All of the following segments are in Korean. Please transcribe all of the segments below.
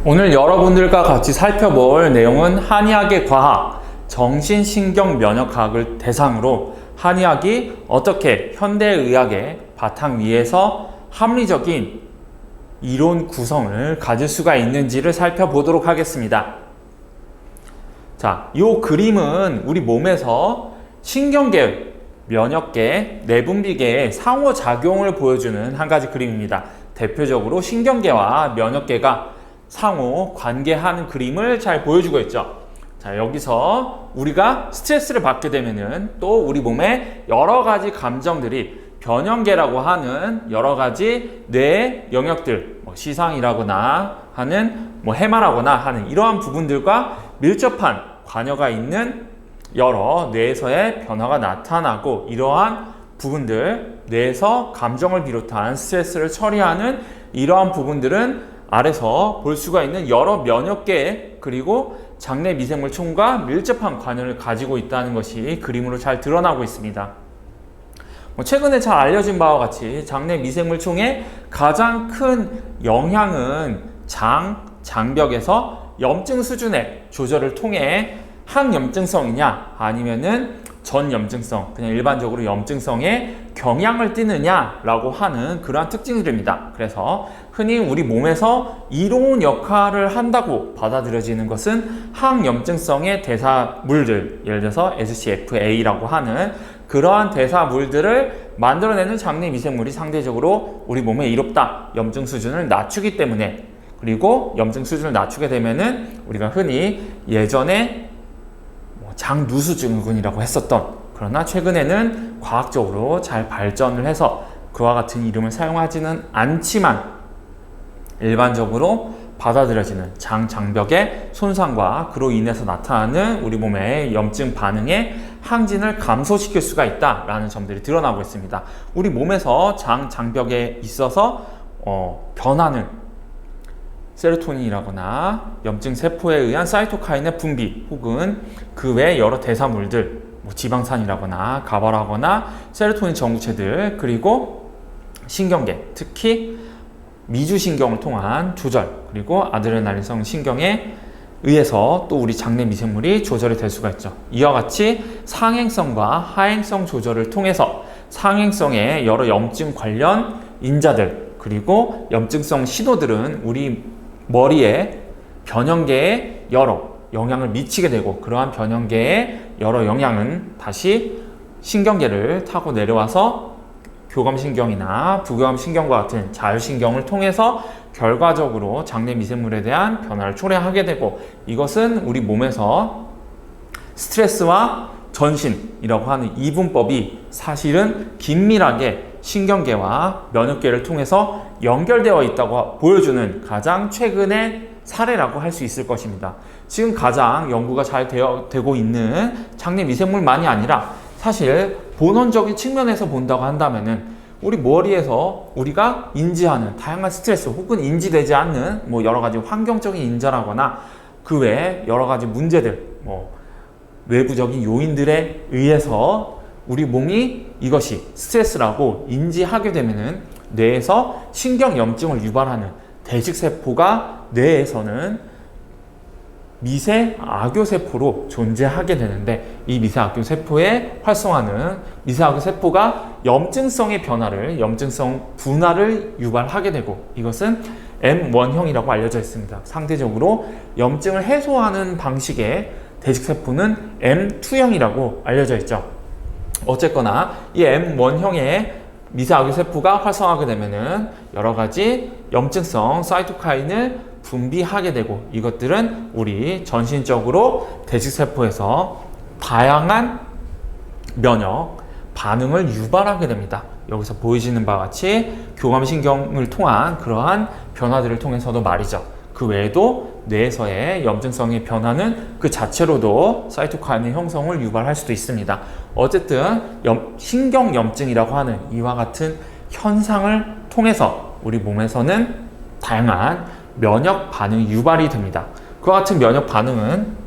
오늘 여러분들과 같이 살펴볼 내용은 한의학의 과학, 정신신경면역학을 대상으로 한의학이 어떻게 현대의학의 바탕 위에서 합리적인 이론 구성을 가질 수가 있는지를 살펴보도록 하겠습니다. 자, 이 그림은 우리 몸에서 신경계, 면역계, 내분비계의 상호작용을 보여주는 한 가지 그림입니다. 대표적으로 신경계와 면역계가 상호 관계하는 그림을 잘 보여주고 있죠. 자, 여기서 우리가 스트레스를 받게 되면은 또 우리 몸에 여러 가지 감정들이 변형계라고 하는 여러 가지 뇌 영역들, 시상이라거나 하는 해마라거나 하는 이러한 부분들과 밀접한 관여가 있는 여러 뇌에서의 변화가 나타나고, 이러한 부분들, 뇌에서 감정을 비롯한 스트레스를 처리하는 이러한 부분들은 아래서 볼 수가 있는 여러 면역계 그리고 장내 미생물총과 밀접한 관여를 가지고 있다는 것이 그림으로 잘 드러나고 있습니다. 최근에 잘 알려진 바와 같이 장내 미생물총의 가장 큰 영향은 장벽에서 염증 수준의 조절을 통해 항염증성이냐 아니면은 전염증성, 그냥 일반적으로 염증성에 경향을 띠느냐라고 하는 그러한 특징들입니다. 그래서 흔히 우리 몸에서 이로운 역할을 한다고 받아들여지는 것은 항염증성의 대사물들, 예를 들어서 SCFA라고 하는 그러한 대사물들을 만들어내는 장내 미생물이 상대적으로 우리 몸에 이롭다, 염증 수준을 낮추기 때문에. 그리고 염증 수준을 낮추게 되면은 우리가 흔히 예전에 장누수증후군이라고 했었던, 그러나 최근에는 과학적으로 잘 발전을 해서 그와 같은 이름을 사용하지는 않지만 일반적으로 받아들여지는 장벽의 손상과 그로 인해서 나타나는 우리 몸의 염증 반응의 항진을 감소시킬 수가 있다라는 점들이 드러나고 있습니다. 우리 몸에서 장벽에 있어서 변하는 세로토닌이라거나 염증 세포에 의한 사이토카인의 분비, 혹은 그 외 여러 대사물들, 지방산이라거나 가발하거나 세로토닌 전구체들, 그리고 신경계, 특히 미주신경을 통한 조절, 그리고 아드레날린성 신경에 의해서 또 우리 장내 미생물이 조절이 될 수가 있죠. 이와 같이 상행성과 하행성 조절을 통해서 상행성의 여러 염증 관련 인자들, 그리고 염증성 신호들은 우리 머리에 변형계에 여러 영향을 미치게 되고, 그러한 변형계의 여러 영향은 다시 신경계를 타고 내려와서 교감신경이나 부교감신경과 같은 자율신경을 통해서 결과적으로 장내 미생물에 대한 변화를 초래하게 되고, 이것은 우리 몸에서 스트레스와 전신이라고 하는 이분법이 사실은 긴밀하게 신경계와 면역계를 통해서 연결되어 있다고 보여주는 가장 최근의 사례라고 할 수 있을 것입니다. 지금 가장 연구가 잘 되고 있는 장내 미생물만이 아니라 사실 본원적인 측면에서 본다고 한다면은 우리 머리에서 우리가 인지하는 다양한 스트레스, 혹은 인지되지 않는 여러 가지 환경적인 인자라거나 그 외에 여러 가지 문제들, 외부적인 요인들에 의해서 우리 몸이 이것이 스트레스라고 인지하게 되면은 뇌에서 신경염증을 유발하는 대식세포가 뇌에서는 미세악교세포로 존재하게 되는데, 이 미세악교세포의 활성화는 미세악교세포가 염증성의 변화를, 염증성 분화를 유발하게 되고, 이것은 M1형이라고 알려져 있습니다. 상대적으로 염증을 해소하는 방식의 대식세포는 M2형이라고 알려져 있죠. 어쨌거나 이 M1형의 미세악교세포가 활성화하게 되면은 여러 가지 염증성 사이토카인을 분비하게 되고, 이것들은 우리 전신적으로 대식세포에서 다양한 면역 반응을 유발하게 됩니다. 여기서 보여지는 바와 같이 교감신경을 통한 그러한 변화들을 통해서도 말이죠. 그 외에도 뇌에서의 염증성의 변화는 그 자체로도 사이토카인의 형성을 유발할 수도 있습니다. 어쨌든 신경염증이라고 하는 이와 같은 현상을 통해서 우리 몸에서는 다양한 면역 반응이 유발이 됩니다. 그와 같은 면역 반응은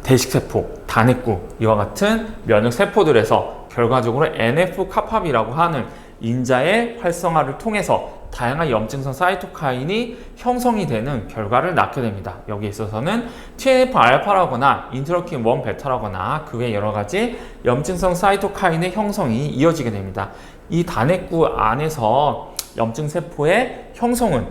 대식세포, 단핵구, 이와 같은 면역세포들에서 결과적으로 NF-카팝이라고 하는 인자의 활성화를 통해서 다양한 염증성 사이토카인이 형성이 되는 결과를 낳게 됩니다. 여기에 있어서는 TNF-알파라거나 인터로킨 1 베타라거나 그 외 여러 가지 염증성 사이토카인의 형성이 이어지게 됩니다. 이 단핵구 안에서 염증 세포의 형성은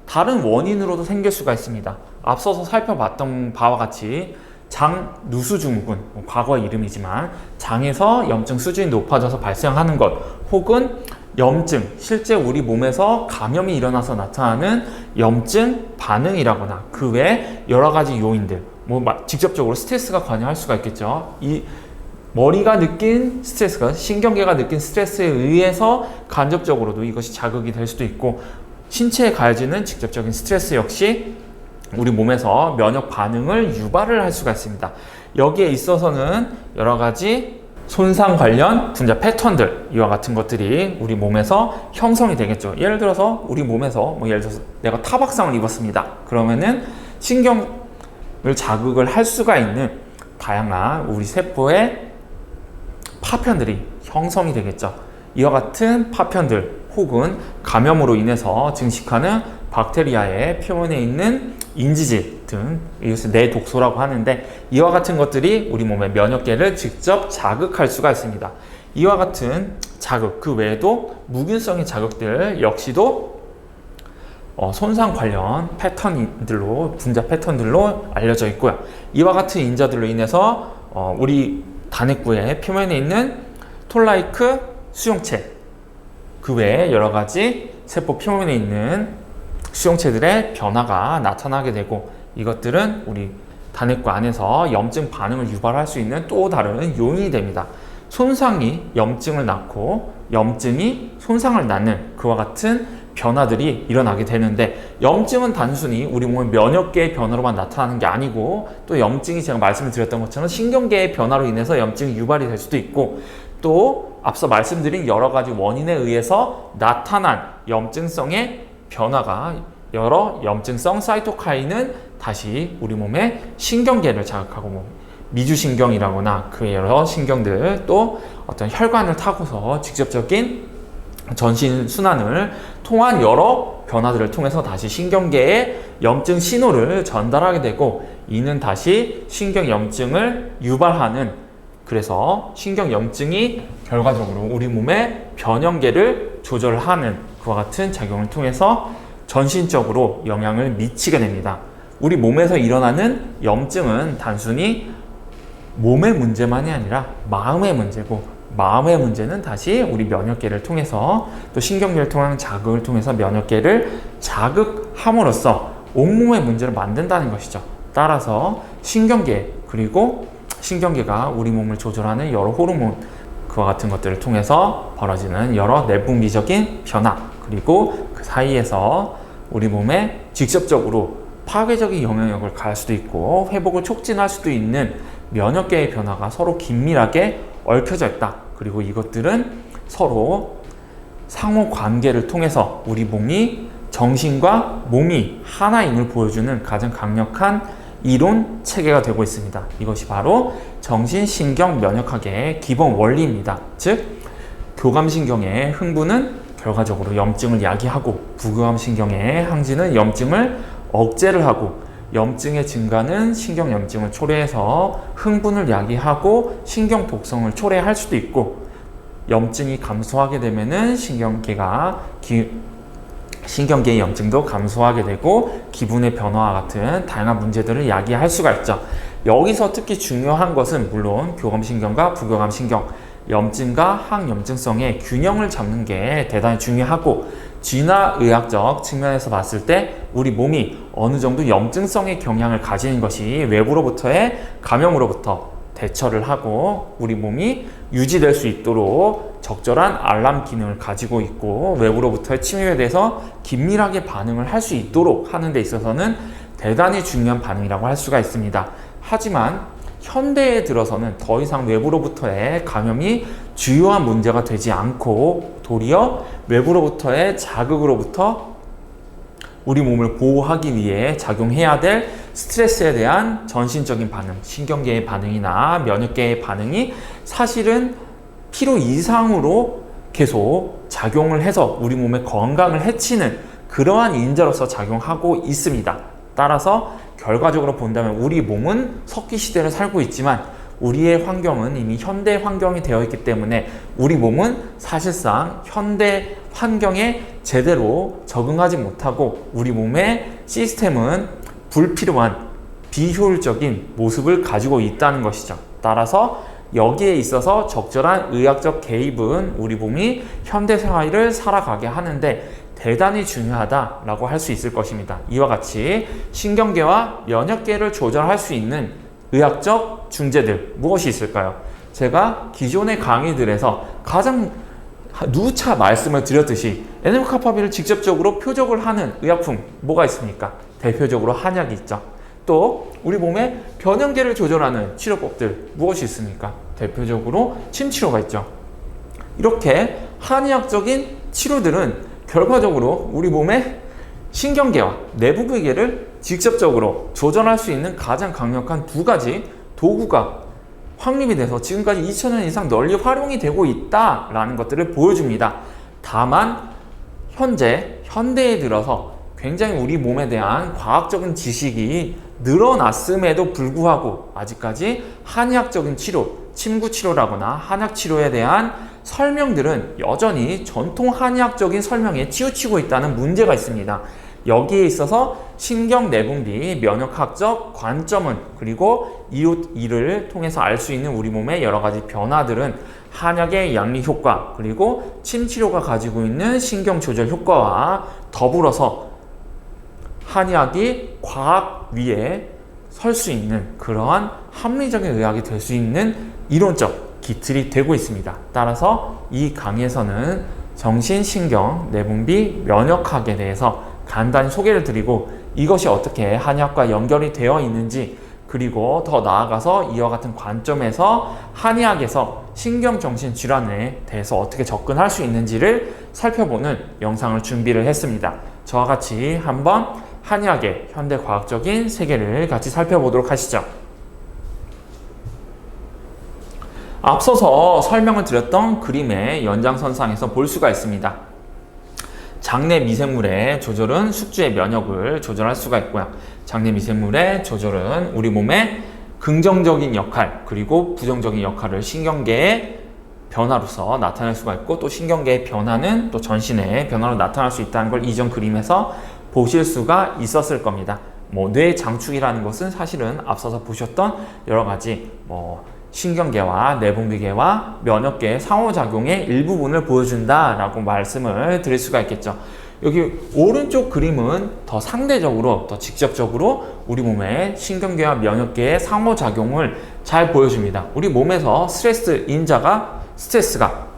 다른 원인으로도 생길 수가 있습니다. 앞서서 살펴봤던 바와 같이 장 누수증후군, 과거의 이름이지만 장에서 염증 수준이 높아져서 발생하는 것, 혹은 염증, 실제 우리 몸에서 감염이 일어나서 나타나는 염증 반응이라거나 그 외 여러 가지 요인들, 직접적으로 스트레스가 관여할 수가 있겠죠. 이 머리가 느낀 스트레스가, 신경계가 느낀 스트레스에 의해서 간접적으로도 이것이 자극이 될 수도 있고, 신체에 가해지는 직접적인 스트레스 역시 우리 몸에서 면역 반응을 유발을 할 수가 있습니다. 여기에 있어서는 여러 가지 손상 관련 분자 패턴들, 이와 같은 것들이 우리 몸에서 형성이 되겠죠. 예를 들어서 우리 몸에서 예를 들어서 내가 타박상을 입었습니다. 그러면은 신경을 자극을 할 수가 있는 다양한 우리 세포의 파편들이 형성이 되겠죠. 이와 같은 파편들 혹은 감염으로 인해서 증식하는 박테리아의 표면에 있는 인지질 등, 이것을 내독소라고 하는데, 이와 같은 것들이 우리 몸의 면역계를 직접 자극할 수가 있습니다. 이와 같은 자극, 그 외에도 무균성의 자극들 역시도 손상 관련 패턴들로, 분자 패턴들로 알려져 있고요. 이와 같은 인자들로 인해서 우리 단핵구의 표면에 있는 톨라이크 수용체, 그 외에 여러 가지 세포 표면에 있는 수용체들의 변화가 나타나게 되고, 이것들은 우리 단핵구 안에서 염증 반응을 유발할 수 있는 또 다른 요인이 됩니다. 손상이 염증을 낳고 염증이 손상을 낳는 그와 같은 변화들이 일어나게 되는데, 염증은 단순히 우리 몸의 면역계의 변화로만 나타나는 게 아니고, 또 염증이 제가 말씀을 드렸던 것처럼 신경계의 변화로 인해서 염증이 유발이 될 수도 있고, 또 앞서 말씀드린 여러 가지 원인에 의해서 나타난 염증성의 변화가, 여러 염증성 사이토카인은 다시 우리 몸의 신경계를 자극하고, 미주신경이라거나 그 여러 신경들, 또 어떤 혈관을 타고서 직접적인 전신 순환을 통한 여러 변화들을 통해서 다시 신경계에 염증 신호를 전달하게 되고, 이는 다시 신경염증을 유발하는, 그래서 신경염증이 결과적으로 우리 몸의 변형계를 조절하는 그와 같은 작용을 통해서 전신적으로 영향을 미치게 됩니다. 우리 몸에서 일어나는 염증은 단순히 몸의 문제만이 아니라 마음의 문제고, 마음의 문제는 다시 우리 면역계를 통해서, 또 신경계를 통한 자극을 통해서 면역계를 자극함으로써 온몸의 문제를 만든다는 것이죠. 따라서 신경계, 그리고 신경계가 우리 몸을 조절하는 여러 호르몬, 그와 같은 것들을 통해서 벌어지는 여러 내분비적인 변화, 그리고 그 사이에서 우리 몸에 직접적으로 파괴적인 영향력을 가할 수도 있고 회복을 촉진할 수도 있는 면역계의 변화가 서로 긴밀하게 얽혀져 있다. 그리고 이것들은 서로 상호 관계를 통해서 우리 몸이, 정신과 몸이 하나임을 보여주는 가장 강력한 이론 체계가 되고 있습니다. 이것이 바로 정신신경면역학의 기본 원리입니다. 즉, 교감신경의 흥분은 결과적으로 염증을 야기하고, 부교감신경의 항진은 염증을 억제를 하고, 염증의 증가는 신경염증을 초래해서 흥분을 야기하고 신경독성을 초래할 수도 있고, 염증이 감소하게 되면은 신경계의 염증도 감소하게 되고 기분의 변화와 같은 다양한 문제들을 야기할 수가 있죠. 여기서 특히 중요한 것은 물론 교감신경과 부교감신경, 염증과 항염증성의 균형을 잡는 게 대단히 중요하고, 진화의학적 측면에서 봤을 때 우리 몸이 어느 정도 염증성의 경향을 가지는 것이 외부로부터의 감염으로부터 대처를 하고 우리 몸이 유지될 수 있도록 적절한 알람 기능을 가지고 있고, 외부로부터의 침입에 대해서 긴밀하게 반응을 할 수 있도록 하는 데 있어서는 대단히 중요한 반응이라고 할 수가 있습니다. 하지만 현대에 들어서는 더 이상 외부로부터의 감염이 주요한 문제가 되지 않고, 도리어 외부로부터의 자극으로부터 우리 몸을 보호하기 위해 작용해야 될 스트레스에 대한 전신적인 반응, 신경계의 반응이나 면역계의 반응이 사실은 필요 이상으로 계속 작용을 해서 우리 몸의 건강을 해치는 그러한 인자로서 작용하고 있습니다. 따라서 결과적으로 본다면 우리 몸은 석기 시대를 살고 있지만 우리의 환경은 이미 현대 환경이 되어 있기 때문에 우리 몸은 사실상 현대 환경에 제대로 적응하지 못하고 우리 몸의 시스템은 불필요한 비효율적인 모습을 가지고 있다는 것이죠. 따라서 여기에 있어서 적절한 의학적 개입은 우리 몸이 현대생활을 살아가게 하는데 대단히 중요하다라고 할 수 있을 것입니다. 이와 같이 신경계와 면역계를 조절할 수 있는 의학적 중재들 무엇이 있을까요? 제가 기존의 강의들에서 가장 누차 말씀을 드렸듯이 NF-kappaB를 직접적으로 표적을 하는 의약품 뭐가 있습니까? 대표적으로 한약이 있죠. 또 우리 몸의 변형계를 조절하는 치료법들 무엇이 있습니까? 대표적으로 침치료가 있죠. 이렇게 한의학적인 치료들은 결과적으로 우리 몸의 신경계와 내부계를 직접적으로 조절할 수 있는 가장 강력한 두 가지 도구가 확립이 돼서 지금까지 2000년 이상 널리 활용이 되고 있다라는 것들을 보여줍니다. 다만 현대에 들어서 굉장히 우리 몸에 대한 과학적인 지식이 늘어났음에도 불구하고 아직까지 한의학적인 치료, 침구치료라거나 한약치료에 대한 설명들은 여전히 전통 한의학적인 설명에 치우치고 있다는 문제가 있습니다. 여기에 있어서 신경내분비, 면역학적 관점은 그리고 이를 통해서 알 수 있는 우리 몸의 여러 가지 변화들은 한약의 양리 효과 그리고 침치료가 가지고 있는 신경조절 효과와 더불어서 한의학이 과학 위에 설 수 있는 그러한 합리적인 의학이 될 수 있는 이론적 기틀이 되고 있습니다. 따라서 이 강의에서는 정신, 신경, 내분비, 면역학에 대해서 간단히 소개를 드리고 이것이 어떻게 한의학과 연결이 되어 있는지 그리고 더 나아가서 이와 같은 관점에서 한의학에서 신경정신질환에 대해서 어떻게 접근할 수 있는지를 살펴보는 영상을 준비를 했습니다. 저와 같이 한번 한의학의 현대과학적인 세계를 같이 살펴보도록 하시죠. 앞서서 설명을 드렸던 그림의 연장선상에서 볼 수가 있습니다. 장내 미생물의 조절은 숙주의 면역을 조절할 수가 있고요. 장내 미생물의 조절은 우리 몸의 긍정적인 역할 그리고 부정적인 역할을 신경계의 변화로서 나타낼 수가 있고 또 신경계의 변화는 또 전신의 변화로 나타날 수 있다는 걸 이전 그림에서 보실 수가 있었을 겁니다. 뇌 장축이라는 것은 사실은 앞서서 보셨던 여러 가지 신경계와 내분비계와 면역계의 상호작용의 일부분을 보여준다라고 말씀을 드릴 수가 있겠죠. 여기 오른쪽 그림은 더 상대적으로 더 직접적으로 우리 몸의 신경계와 면역계의 상호작용을 잘 보여줍니다. 우리 몸에서 스트레스가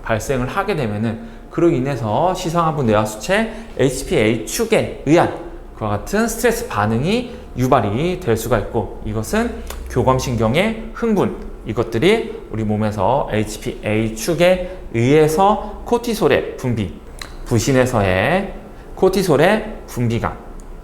발생을 하게 되면은 그로 인해서 시상하부 뇌하수체 HPA-축에 의한 그와 같은 스트레스 반응이 유발이 될 수가 있고 이것은 교감신경의 흥분 이것들이 우리 몸에서 HPA-축에 의해서 코티솔의 분비, 부신에서의 코티솔의 분비가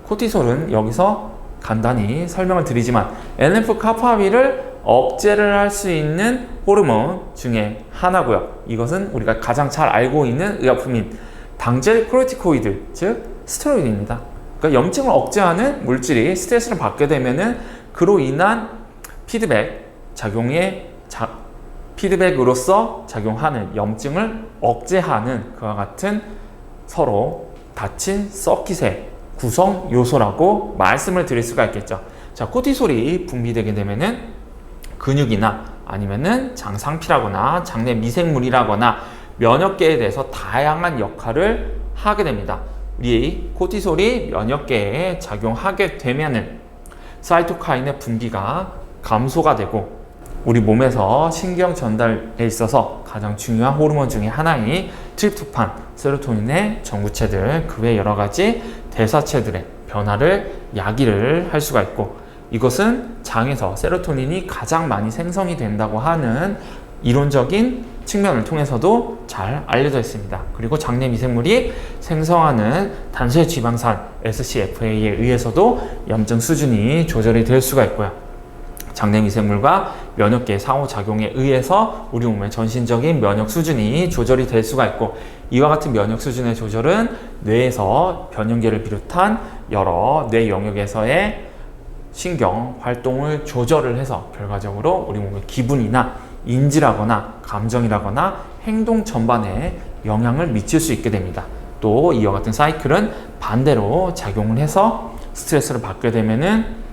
코티솔은 여기서 간단히 설명을 드리지만 NF-kappaB를 억제를 할 수 있는 호르몬 중에 하나고요. 이것은 우리가 가장 잘 알고 있는 의약품인 당젤 코르티코이드, 즉 스테로이드입니다. 그러니까 염증을 억제하는 물질이 스트레스를 받게 되면은 그로 인한 피드백으로서 작용하는 염증을 억제하는 그와 같은 서로 닫힌 서킷의 구성 요소라고 말씀을 드릴 수가 있겠죠. 자, 코티솔이 분비되게 되면은 근육이나 아니면은 장상피라거나 장내 미생물이라거나 면역계에 대해서 다양한 역할을 하게 됩니다. 이 코티솔이 면역계에 작용하게 되면은 사이토카인의 분비가 감소가 되고 우리 몸에서 신경 전달에 있어서 가장 중요한 호르몬 중에 하나인 트립토판, 세로토닌의 전구체들 그 외 여러 가지 대사체들의 변화를 야기를 할 수가 있고 이것은 장에서 세로토닌이 가장 많이 생성이 된다고 하는 이론적인 측면을 통해서도 잘 알려져 있습니다. 그리고 장내 미생물이 생성하는 단수의 지방산 SCFA에 의해서도 염증 수준이 조절이 될 수가 있고요. 장내 미생물과 면역계의 상호작용에 의해서 우리 몸의 전신적인 면역 수준이 조절이 될 수가 있고, 이와 같은 면역 수준의 조절은 뇌에서 변형계를 비롯한 여러 뇌 영역에서의 신경 활동을 조절을 해서 결과적으로 우리 몸의 기분이나 인지라거나 감정이라거나 행동 전반에 영향을 미칠 수 있게 됩니다. 또 이와 같은 사이클은 반대로 작용을 해서 스트레스를 받게 되면은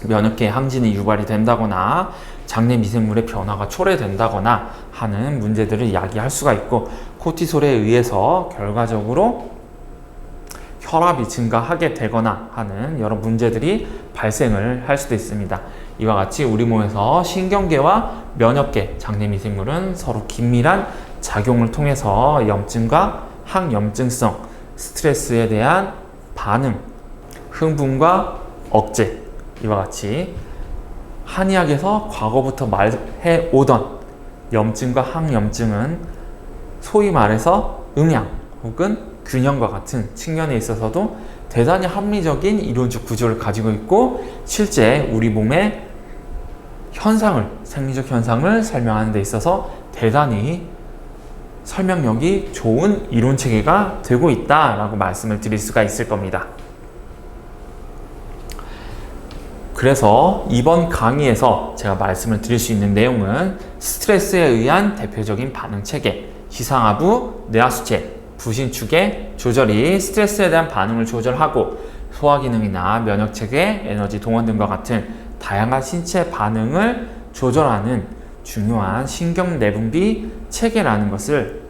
면역계의 항진이 유발이 된다거나 장내 미생물의 변화가 초래된다거나 하는 문제들을 야기할 수가 있고, 코티솔에 의해서 결과적으로 혈압이 증가하게 되거나 하는 여러 문제들이 발생을 할 수도 있습니다. 이와 같이 우리 몸에서 신경계와 면역계, 장내 미생물은 서로 긴밀한 작용을 통해서 염증과 항염증성, 스트레스에 대한 반응, 흥분과 억제, 이와 같이 한의학에서 과거부터 말해 오던 염증과 항염증은 소위 말해서 음양 혹은 균형과 같은 측면에 있어서도 대단히 합리적인 이론적 구조를 가지고 있고, 실제 우리 몸의 현상을, 생리적 현상을 설명하는 데 있어서 대단히 설명력이 좋은 이론 체계가 되고 있다라고 말씀을 드릴 수가 있을 겁니다. 그래서 이번 강의에서 제가 말씀을 드릴 수 있는 내용은 스트레스에 의한 대표적인 반응 체계, 시상하부, 뇌하수체, 부신축의 조절이 스트레스에 대한 반응을 조절하고 소화기능이나 면역체계, 에너지 동원 등과 같은 다양한 신체 반응을 조절하는 중요한 신경내분비 체계라는 것을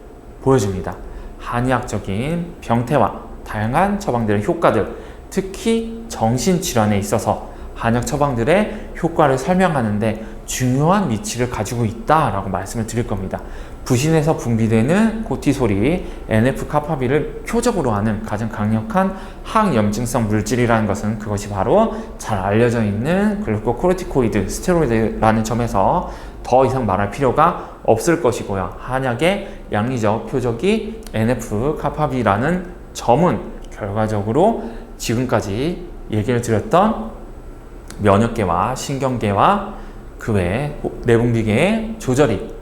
보여줍니다. 한의학적인 병태와 다양한 처방들의 효과들, 특히 정신질환에 있어서 한약 처방들의 효과를 설명하는데 중요한 위치를 가지고 있다라고 말씀을 드릴 겁니다. 부신에서 분비되는 코티솔이 NF-카파비를 표적으로 하는 가장 강력한 항염증성 물질이라는 것은 그것이 바로 잘 알려져 있는 글루코코르티코이드, 스테로이드라는 점에서 더 이상 말할 필요가 없을 것이고요. 한약의 양리적 표적이 NF-카파비라는 점은 결과적으로 지금까지 얘기를 드렸던 면역계와 신경계와 그 외 내분비계의 조절이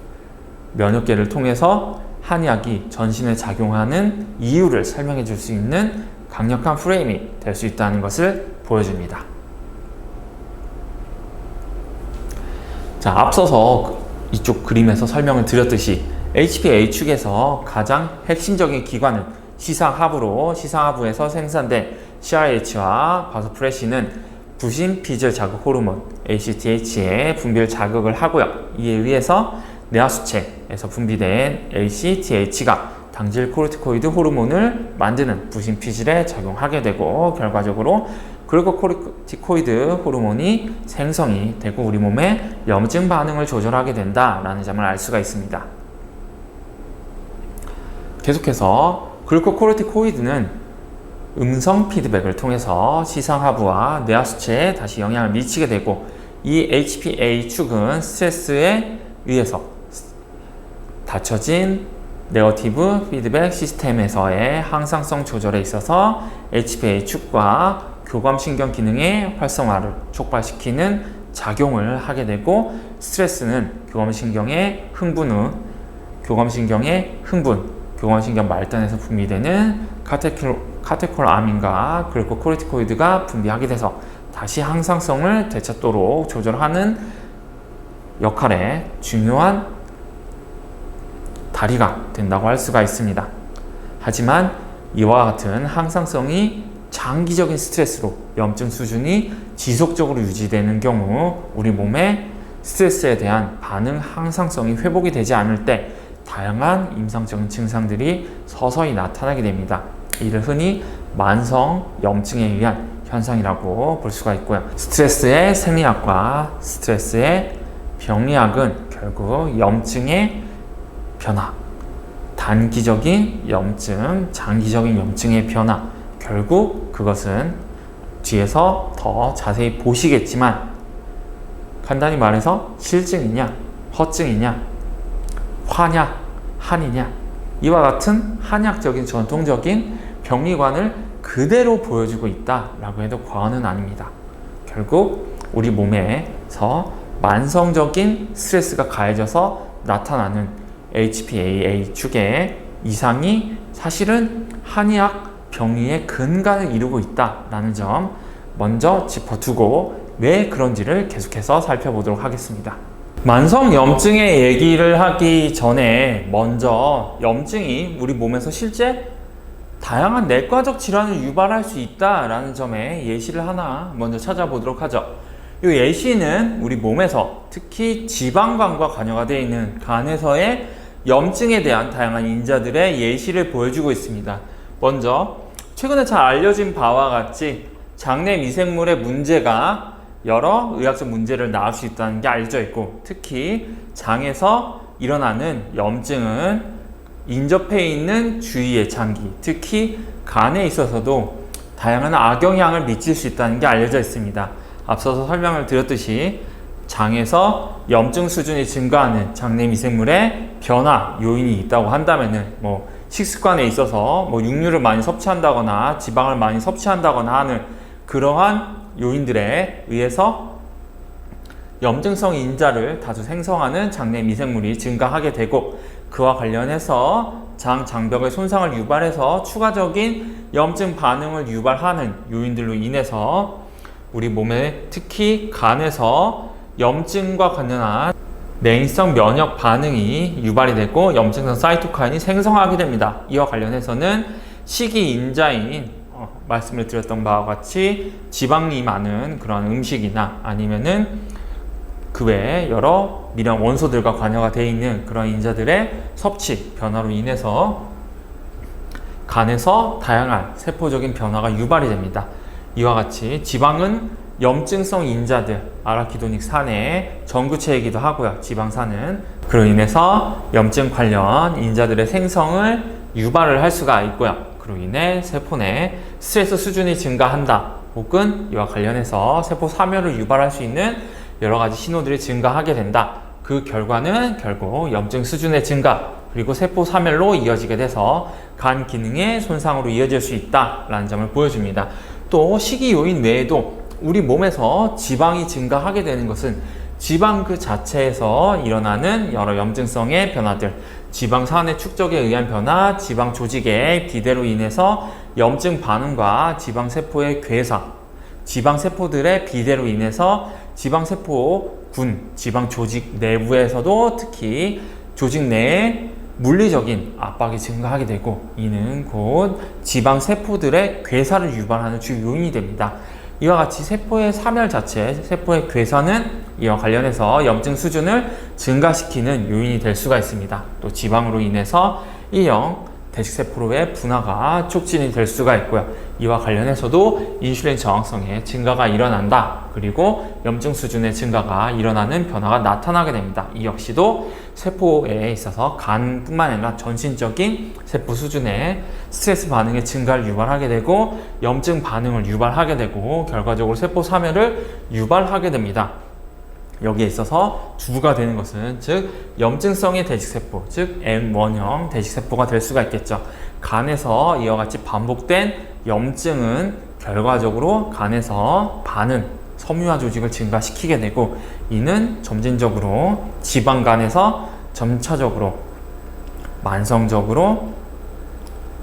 면역계를 통해서 한약이 전신에 작용하는 이유를 설명해 줄 수 있는 강력한 프레임이 될 수 있다는 것을 보여줍니다. 자, 앞서서 이쪽 그림에서 설명을 드렸듯이 HPA축에서 가장 핵심적인 기관은 시상하부로, 시상하부에서 생산된 CRH와 바소프레신은 부신 피질 자극 호르몬 ACTH의 분비를 자극을 하고요. 이에 의해서 뇌하수체에서 분비된 ACTH가 당질 코르티코이드 호르몬을 만드는 부신 피질에 작용하게 되고, 결과적으로 글루코코르티코이드 호르몬이 생성이 되고 우리 몸의 염증 반응을 조절하게 된다라는 점을 알 수가 있습니다. 계속해서 글루코코르티코이드는 음성 피드백을 통해서 시상하부와 뇌하수체에 다시 영향을 미치게 되고, 이 HPA-축은 스트레스에 의해서 닫혀진 네거티브 피드백 시스템에서의 항상성 조절에 있어서 HPA-축과 교감신경 기능의 활성화를 촉발시키는 작용을 하게 되고, 스트레스는 교감신경의 흥분, 교감신경 말단에서 분비되는 카테콜아민과 글루코코르티코이드가 분비하게 돼서 다시 항상성을 되찾도록 조절하는 역할에 중요한 다리가 된다고 할 수가 있습니다. 하지만 이와 같은 항상성이 장기적인 스트레스로 염증 수준이 지속적으로 유지되는 경우 우리 몸의 스트레스에 대한 반응 항상성이 회복이 되지 않을 때 다양한 임상적인 증상들이 서서히 나타나게 됩니다. 이를 흔히 만성 염증에 의한 현상이라고 볼 수가 있고요. 스트레스의 생리학과 스트레스의 병리학은 결국 염증의 변화, 단기적인 염증, 장기적인 염증의 변화, 결국 그것은 뒤에서 더 자세히 보시겠지만 간단히 말해서 실증이냐, 허증이냐, 화냐, 한이냐, 이와 같은 한약적인 전통적인 병리관을 그대로 보여주고 있다라고 해도 과언은 아닙니다. 결국 우리 몸에서 만성적인 스트레스가 가해져서 나타나는 HPAA 축의 이상이 사실은 한의학 병리의 근간을 이루고 있다라는 점 먼저 짚어두고 왜 그런지를 계속해서 살펴보도록 하겠습니다. 만성염증의 얘기를 하기 전에 먼저 염증이 우리 몸에서 실제 다양한 내과적 질환을 유발할 수 있다라는 점에 예시를 하나 먼저 찾아보도록 하죠. 이 예시는 우리 몸에서 특히 지방간과 관여가 되어 있는 간에서의 염증에 대한 다양한 인자들의 예시를 보여주고 있습니다. 먼저 최근에 잘 알려진 바와 같이 장내 미생물의 문제가 여러 의학적 문제를 낳을 수 있다는 게 알려져 있고, 특히 장에서 일어나는 염증은 인접해 있는 주위의 장기, 특히 간에 있어서도 다양한 악영향을 미칠 수 있다는 게 알려져 있습니다. 앞서서 설명을 드렸듯이 장에서 염증 수준이 증가하는 장내 미생물의 변화 요인이 있다고 한다면은 식습관에 있어서 육류를 많이 섭취한다거나 지방을 많이 섭취한다거나 하는 그러한 요인들에 의해서 염증성 인자를 다수 생성하는 장내 미생물이 증가하게 되고, 그와 관련해서 장벽의 손상을 유발해서 추가적인 염증 반응을 유발하는 요인들로 인해서 우리 몸에 특히 간에서 염증과 관련한 내인성 면역 반응이 유발이 되고 염증성 사이토카인이 생성하게 됩니다. 이와 관련해서는 식이인자인 말씀을 드렸던 바와 같이 지방이 많은 그런 음식이나 아니면은 그 외에 여러 미량 원소들과 관여가 되어 있는 그런 인자들의 섭취 변화로 인해서 간에서 다양한 세포적인 변화가 유발이 됩니다. 이와 같이 지방은 염증성 인자들, 아라키도닉 산의 전구체이기도 하고요. 지방산은 그로 인해서 염증 관련 인자들의 생성을 유발을 할 수가 있고요. 그로 인해 세포 내 스트레스 수준이 증가한다, 혹은 이와 관련해서 세포 사멸을 유발할 수 있는 여러 가지 신호들이 증가하게 된다. 그 결과는 결국 염증 수준의 증가, 그리고 세포 사멸로 이어지게 돼서 간 기능의 손상으로 이어질 수 있다라는 점을 보여줍니다. 또 식이 요인 외에도 우리 몸에서 지방이 증가하게 되는 것은 지방 그 자체에서 일어나는 여러 염증성의 변화들, 지방산의 축적에 의한 변화, 지방 조직의 비대로 인해서 염증 반응과 지방세포의 괴사, 지방세포들의 비대로 인해서 지방세포군, 지방조직 내부에서도 특히 조직 내에 물리적인 압박이 증가하게 되고, 이는 곧 지방세포들의 괴사를 유발하는 주요 요인이 됩니다. 이와 같이 세포의 사멸 자체, 세포의 괴사는 이와 관련해서 염증 수준을 증가시키는 요인이 될 수가 있습니다. 또 지방으로 인해서 E형 대식세포로의 분화가 촉진이 될 수가 있고요. 이와 관련해서도 인슐린 저항성의 증가가 일어난다. 그리고 염증 수준의 증가가 일어나는 변화가 나타나게 됩니다. 이 역시도 세포에 있어서 간뿐만 아니라 전신적인 세포 수준의 스트레스 반응의 증가를 유발하게 되고, 염증 반응을 유발하게 되고, 결과적으로 세포 사멸을 유발하게 됩니다. 여기에 있어서 주가 되는 것은 즉 염증성의 대식세포, 즉 M1형 대식세포가 될 수가 있겠죠. 간에서 이와 같이 반복된 염증은 결과적으로 간에서 반응, 섬유화 조직을 증가시키게 되고, 이는 점진적으로 지방간에서 점차적으로 만성적으로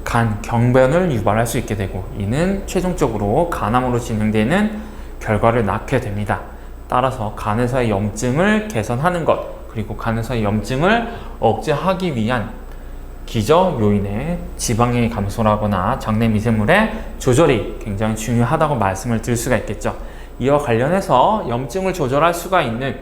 간 경변을 유발할 수 있게 되고, 이는 최종적으로 간암으로 진행되는 결과를 낳게 됩니다. 따라서 간에서의 염증을 개선하는 것, 그리고 간에서의 염증을 억제하기 위한 기저 요인의 지방의 감소라거나 장내 미생물의 조절이 굉장히 중요하다고 말씀을 드릴 수가 있겠죠. 이와 관련해서 염증을 조절할 수가 있는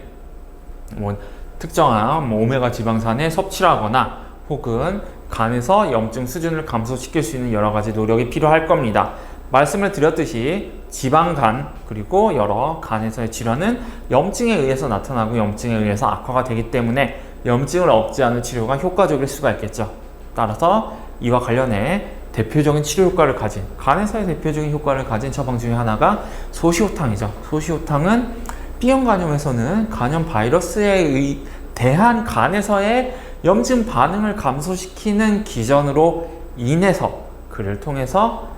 특정한 오메가 지방산의 섭취라거나 혹은 간에서 염증 수준을 감소시킬 수 있는 여러 가지 노력이 필요할 겁니다. 말씀을 드렸듯이 지방간 그리고 여러 간에서의 질환은 염증에 의해서 나타나고 염증에 의해서 악화가 되기 때문에 염증을 억제하는 치료가 효과적일 수가 있겠죠. 따라서 이와 관련해 대표적인 치료 효과를 가진, 간에서의 대표적인 효과를 가진 처방 중에 하나가 소시호탕이죠. 소시호탕은 B형 간염에서는 간염 바이러스에 대한 간에서의 염증 반응을 감소시키는 기전으로 인해서 그를 통해서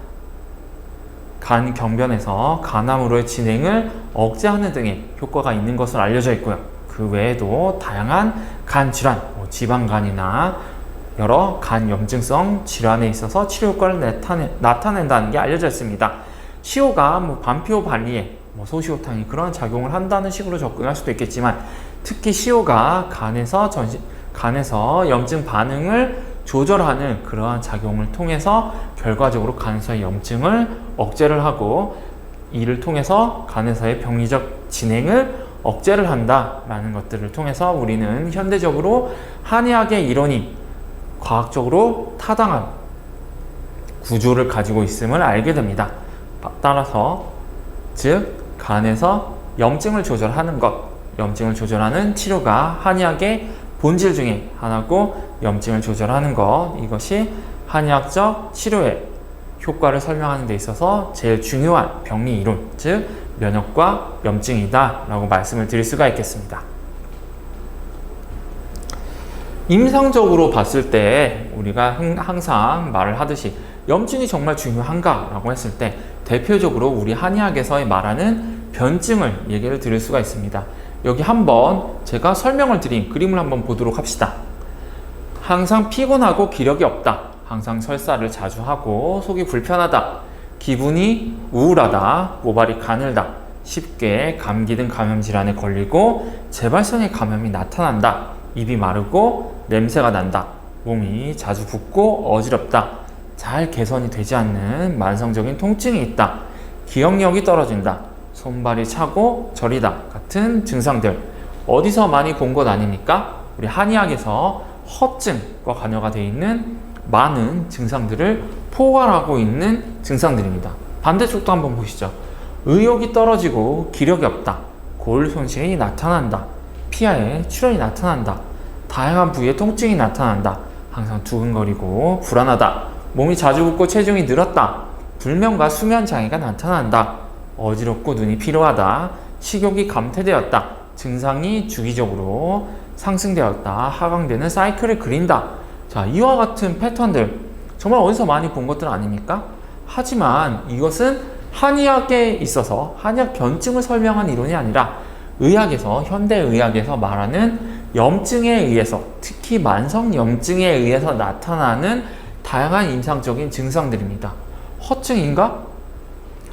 간 경변에서 간암으로의 진행을 억제하는 등의 효과가 있는 것으로 알려져 있고요. 그 외에도 다양한 간 질환, 지방간이나 여러 간 염증성 질환에 있어서 치료 효과를 나타낸다는 게 알려져 있습니다. 시효가 반피효 반리에 소시효탕이 그런 작용을 한다는 식으로 접근할 수도 있겠지만, 특히 시효가 간에서 염증 반응을 조절하는 그러한 작용을 통해서 결과적으로 간에서의 염증을 억제를 하고, 이를 통해서 간에서의 병리적 진행을 억제를 한다라는 것들을 통해서 우리는 현대적으로 한의학의 이론이 과학적으로 타당한 구조를 가지고 있음을 알게 됩니다. 따라서 즉 간에서 염증을 조절하는 것, 염증을 조절하는 치료가 한의학의 본질 중에 하나고, 염증을 조절하는 것, 이것이 한의학적 치료의 효과를 설명하는 데 있어서 제일 중요한 병리 이론, 즉 면역과 염증이다 라고 말씀을 드릴 수가 있겠습니다. 임상적으로 봤을 때 우리가 항상 말을 하듯이 염증이 정말 중요한가 라고 했을 때 대표적으로 우리 한의학에서 말하는 변증을 얘기를 드릴 수가 있습니다. 여기 한번 제가 설명을 드린 그림을 한번 보도록 합시다. 항상 피곤하고 기력이 없다. 항상 설사를 자주 하고 속이 불편하다. 기분이 우울하다. 모발이 가늘다. 쉽게 감기 등 감염 질환에 걸리고 재발성의 감염이 나타난다. 입이 마르고 냄새가 난다. 몸이 자주 붓고 어지럽다. 잘 개선이 되지 않는 만성적인 통증이 있다. 기억력이 떨어진다. 손발이 차고 저리다. 같은 증상들. 어디서 많이 본 것 아닙니까? 우리 한의학에서 허증과 관여가 되어 있는 많은 증상들을 포괄하고 있는 증상들입니다. 반대쪽도 한번 보시죠. 의욕이 떨어지고 기력이 없다. 골 손실이 나타난다. 피하에 출혈이 나타난다. 다양한 부위에 통증이 나타난다. 항상 두근거리고 불안하다. 몸이 자주 붓고 체중이 늘었다. 불면과 수면 장애가 나타난다. 어지럽고 눈이 피로하다. 식욕이 감퇴되었다. 증상이 주기적으로 상승되었다. 하강되는 사이클을 그린다. 자, 이와 같은 패턴들 정말 어디서 많이 본 것들 아닙니까? 하지만 이것은 한의학에 있어서 한의학 변증을 설명한 이론이 아니라 의학에서, 현대의학에서 말하는 염증에 의해서, 특히 만성 염증에 의해서 나타나는 다양한 임상적인 증상들입니다. 허증인가?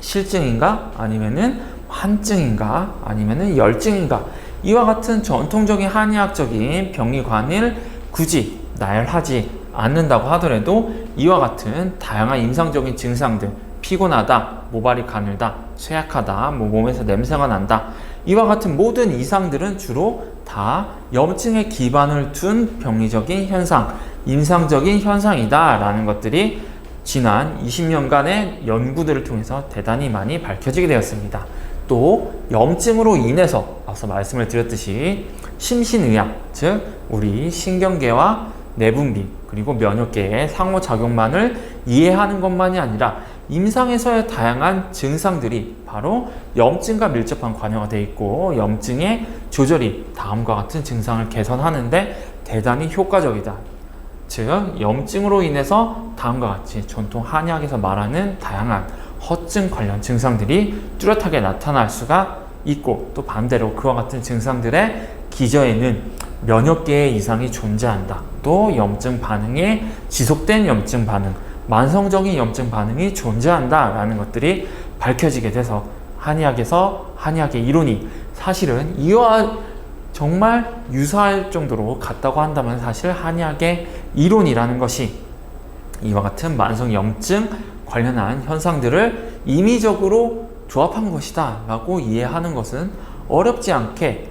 실증인가? 아니면은 환증인가? 아니면은 열증인가? 이와 같은 전통적인 한의학적인 병리관을 굳이 나열하지 않는다고 하더라도 이와 같은 다양한 임상적인 증상들, 피곤하다, 모발이 가늘다, 쇠약하다, 몸에서 냄새가 난다, 이와 같은 모든 이상들은 주로 다 염증에 기반을 둔 병리적인 현상, 임상적인 현상이다 라는 것들이 지난 20년간의 연구들을 통해서 대단히 많이 밝혀지게 되었습니다. 또 염증으로 인해서 앞서 말씀을 드렸듯이 심신의학, 즉 우리 신경계와 내분비 그리고 면역계의 상호작용만을 이해하는 것만이 아니라 임상에서의 다양한 증상들이 바로 염증과 밀접한 관여가 되어 있고, 염증의 조절이 다음과 같은 증상을 개선하는데 대단히 효과적이다. 즉 염증으로 인해서 다음과 같이 전통 한의학에서 말하는 다양한 허증 관련 증상들이 뚜렷하게 나타날 수가 있고, 또 반대로 그와 같은 증상들의 기저에는 면역계의 이상이 존재한다. 또 염증 반응에 지속된 염증 반응, 만성적인 염증 반응이 존재한다 라는 것들이 밝혀지게 돼서 한의학에서 한의학의 이론이 사실은 이와 정말 유사할 정도로 같다고 한다면 사실 한의학의 이론이라는 것이 이와 같은 만성 염증 관련한 현상들을 임의적으로 조합한 것이다 라고 이해하는 것은 어렵지 않게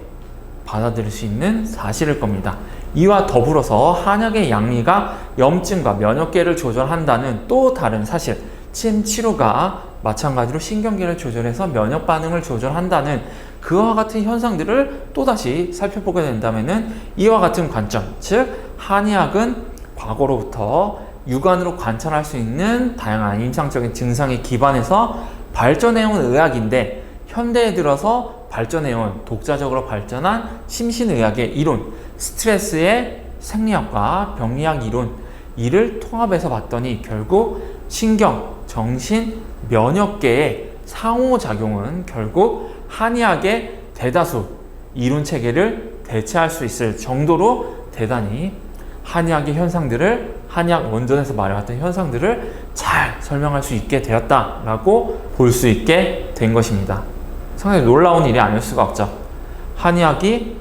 받아들일 수 있는 사실일 겁니다. 이와 더불어서 한약의 양리가 염증과 면역계를 조절한다는 또 다른 사실, 침 치료가 마찬가지로 신경계를 조절해서 면역 반응을 조절한다는 그와 같은 현상들을 또다시 살펴보게 된다면은 이와 같은 관점, 즉 한의학은 과거로부터 육안으로 관찰할 수 있는 다양한 임상적인 증상에 기반해서 발전해온 의학인데, 현대에 들어서 발전해온 독자적으로 발전한 심신의학의 이론, 스트레스의 생리학과 병리학 이론, 이를 통합해서 봤더니 결국 신경, 정신 면역계의 상호작용은 결국 한의학의 대다수 이론 체계를 대체할 수 있을 정도로 대단히 한의학의 현상들을, 한의학 원전에서 말해왔던 현상들을 잘 설명할 수 있게 되었다라고 볼 수 있게 된 것입니다. 상당히 놀라운 일이 아닐 수가 없죠. 한의학이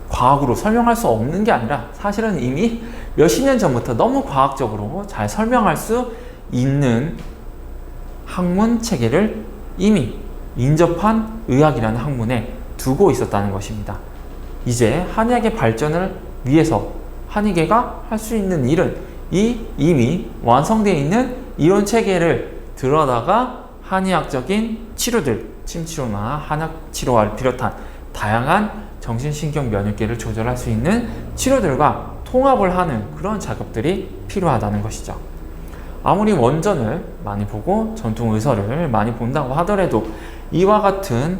과학으로 설명할 수 없는 게 아니라 사실은 이미 몇십 년 전부터 너무 과학적으로 잘 설명할 수 있는 학문 체계를 이미 인접한 의학이라는 학문에 두고 있었다는 것입니다. 이제 한의학의 발전을 위해서 한의계가 할 수 있는 일은 이 이미 완성되어 있는 이론 체계를 들여다가 한의학적인 치료들, 침치료나 한약치료를 비롯한 다양한 정신신경 면역계를 조절할 수 있는 치료들과 통합을 하는 그런 작업들이 필요하다는 것이죠. 아무리 원전을 많이 보고 전통 의서를 많이 본다고 하더라도 이와 같은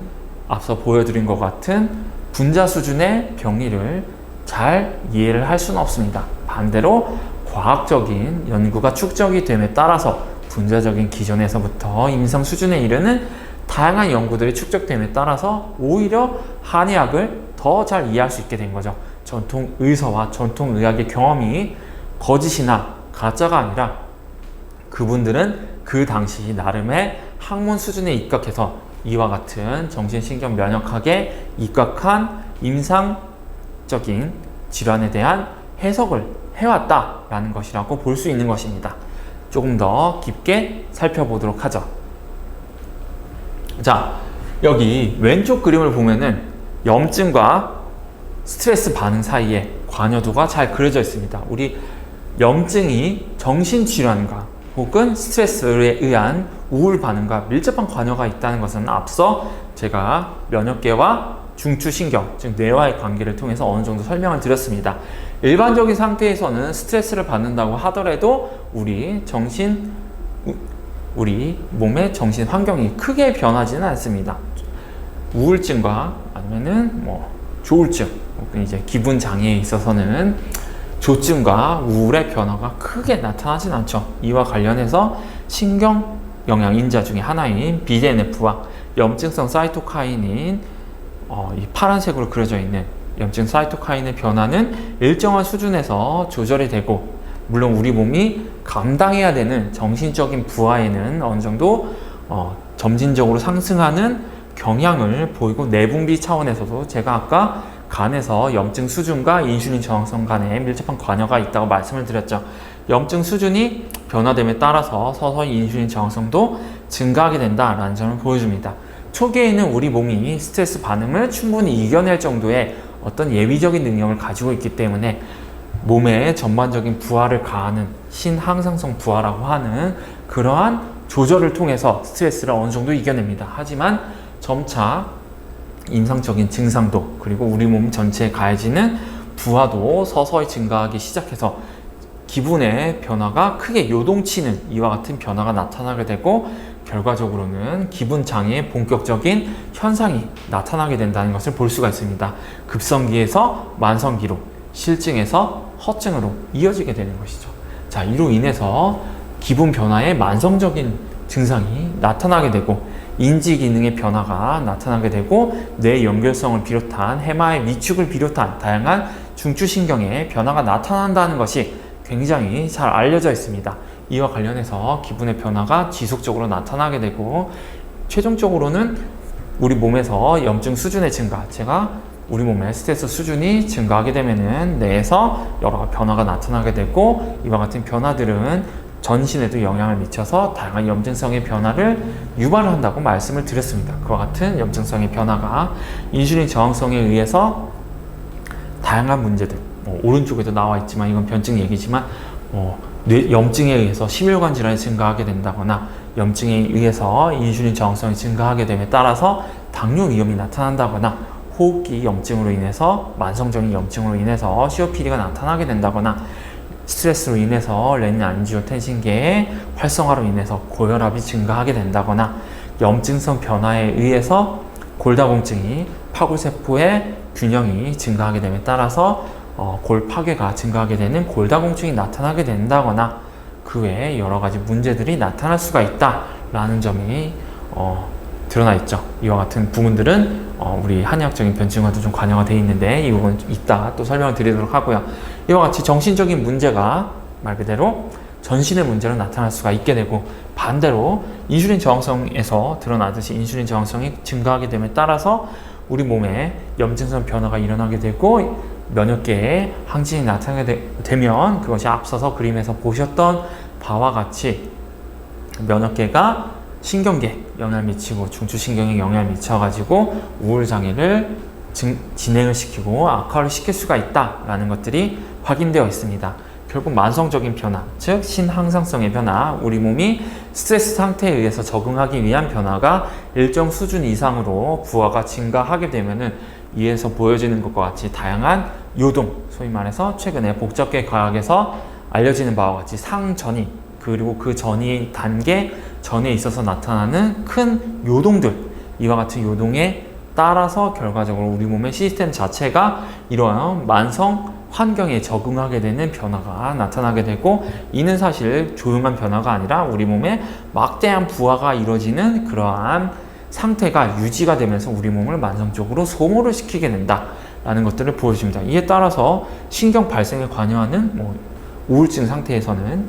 앞서 보여드린 것 같은 분자 수준의 병리를 잘 이해를 할 수는 없습니다. 반대로 과학적인 연구가 축적이 됨에 따라서 분자적인 기전에서부터 임상 수준에 이르는 다양한 연구들이 축적됨에 따라서 오히려 한의학을 더 잘 이해할 수 있게 된 거죠. 전통 의서와 전통 의학의 경험이 거짓이나 가짜가 아니라 그분들은 그 당시 나름의 학문 수준에 입각해서 이와 같은 정신신경 면역학에 입각한 임상적인 질환에 대한 해석을 해왔다라는 것이라고 볼 수 있는 것입니다. 조금 더 깊게 살펴보도록 하죠. 자, 여기 왼쪽 그림을 보면은 염증과 스트레스 반응 사이에 관여도가 잘 그려져 있습니다. 우리 염증이 정신질환과 혹은 스트레스에 의한 우울 반응과 밀접한 관여가 있다는 것은 앞서 제가 면역계와 중추신경, 즉 뇌와의 관계를 통해서 어느 정도 설명을 드렸습니다. 일반적인 상태에서는 스트레스를 받는다고 하더라도 우리 몸의 정신 환경이 크게 변하지는 않습니다. 우울증과 아니면은 조울증, 혹은 이제 기분 장애에 있어서는 조증과 우울의 변화가 크게 나타나진 않죠. 이와 관련해서 신경 영양 인자 중에 하나인 BDNF와 염증성 사이토카인인 이 파란색으로 그려져 있는 염증 사이토카인의 변화는 일정한 수준에서 조절이 되고, 물론 우리 몸이 감당해야 되는 정신적인 부하에는 어느 정도 점진적으로 상승하는 경향을 보이고, 내분비 차원에서도 제가 아까 간에서 염증 수준과 인슐린 저항성 간에 밀접한 관여가 있다고 말씀을 드렸죠. 염증 수준이 변화됨에 따라서 서서히 인슐린 저항성도 증가하게 된다라는 점을 보여줍니다. 초기에는 우리 몸이 스트레스 반응을 충분히 이겨낼 정도의 어떤 예비적인 능력을 가지고 있기 때문에 몸의 전반적인 부하를 가하는 신항상성 부하라고 하는 그러한 조절을 통해서 스트레스를 어느 정도 이겨냅니다. 하지만 점차 임상적인 증상도, 그리고 우리 몸 전체에 가해지는 부하도 서서히 증가하기 시작해서 기분의 변화가 크게 요동치는 이와 같은 변화가 나타나게 되고, 결과적으로는 기분 장애의 본격적인 현상이 나타나게 된다는 것을 볼 수가 있습니다. 급성기에서 만성기로, 실증에서 허증으로 이어지게 되는 것이죠. 자, 이로 인해서 기분 변화의 만성적인 증상이 나타나게 되고, 인지 기능의 변화가 나타나게 되고, 뇌 연결성을 비롯한 해마의 위축을 비롯한 다양한 중추신경의 변화가 나타난다는 것이 굉장히 잘 알려져 있습니다. 이와 관련해서 기분의 변화가 지속적으로 나타나게 되고, 최종적으로는 우리 몸에서 염증 수준의 증가, 제가 우리 몸의 스트레스 수준이 증가하게 되면은 뇌에서 여러 변화가 나타나게 되고, 이와 같은 변화들은 전신에도 영향을 미쳐서 다양한 염증성의 변화를 유발한다고 말씀을 드렸습니다. 그와 같은 염증성의 변화가 인슐린 저항성에 의해서 다양한 문제들, 오른쪽에도 나와 있지만 이건 변증 얘기지만 염증에 의해서 심혈관 질환이 증가하게 된다거나, 염증에 의해서 인슐린 저항성이 증가하게 됨에 따라서 당뇨 위험이 나타난다거나, 호흡기 염증으로 인해서 만성적인 염증으로 인해서 COPD가 나타나게 된다거나, 스트레스로 인해서 레닌 안지오텐신계의 활성화로 인해서 고혈압이 증가하게 된다거나, 염증성 변화에 의해서 골다공증이 파골세포의 균형이 증가하게 됨에 따라서 골 파괴가 증가하게 되는 골다공증이 나타나게 된다거나, 그 외에 여러 가지 문제들이 나타날 수가 있다라는 점이 드러나 있죠. 이와 같은 부분들은 우리 한의학적인 변증과도 좀 관여가 되어 있는데 이 부분 이따 또 설명을 드리도록 하고요. 이와 같이 정신적인 문제가 말 그대로 전신의 문제로 나타날 수가 있게 되고, 반대로 인슐린 저항성에서 드러나듯이 인슐린 저항성이 증가하게 됨에 따라서 우리 몸에 염증성 변화가 일어나게 되고 면역계에 항진이 나타나게 되면 그것이 앞서서 그림에서 보셨던 바와 같이 면역계가 신경계에 영향을 미치고 중추신경에 영향을 미쳐가지고 우울장애를 진행을 시키고 악화를 시킬 수가 있다라는 것들이 확인되어 있습니다. 결국 만성적인 변화, 즉 신항상성의 변화, 우리 몸이 스트레스 상태에 의해서 적응하기 위한 변화가 일정 수준 이상으로 부하가 증가하게 되면은 이에서 보여지는 것과 같이 다양한 요동, 소위 말해서 최근에 복잡계 과학에서 알려지는 바와 같이 상전이, 그리고 그 전이 단계 전에 있어서 나타나는 큰 요동들, 이와 같은 요동에 따라서 결과적으로 우리 몸의 시스템 자체가 이러한 만성 환경에 적응하게 되는 변화가 나타나게 되고, 이는 사실 조용한 변화가 아니라 우리 몸에 막대한 부하가 이루어지는 그러한 상태가 유지가 되면서 우리 몸을 만성적으로 소모를 시키게 된다라는 것들을 보여줍니다. 이에 따라서 신경 발생에 관여하는 우울증 상태에서는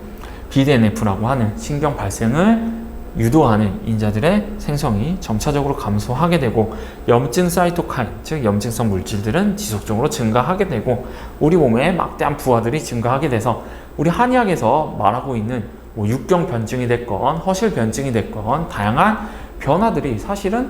BDNF라고 하는 신경 발생을 유도하는 인자들의 생성이 점차적으로 감소하게 되고, 염증 사이토카인, 즉 염증성 물질들은 지속적으로 증가하게 되고, 우리 몸에 막대한 부하들이 증가하게 돼서 우리 한의학에서 말하고 있는 육경 변증이 됐건 허실 변증이 됐건 다양한 변화들이 사실은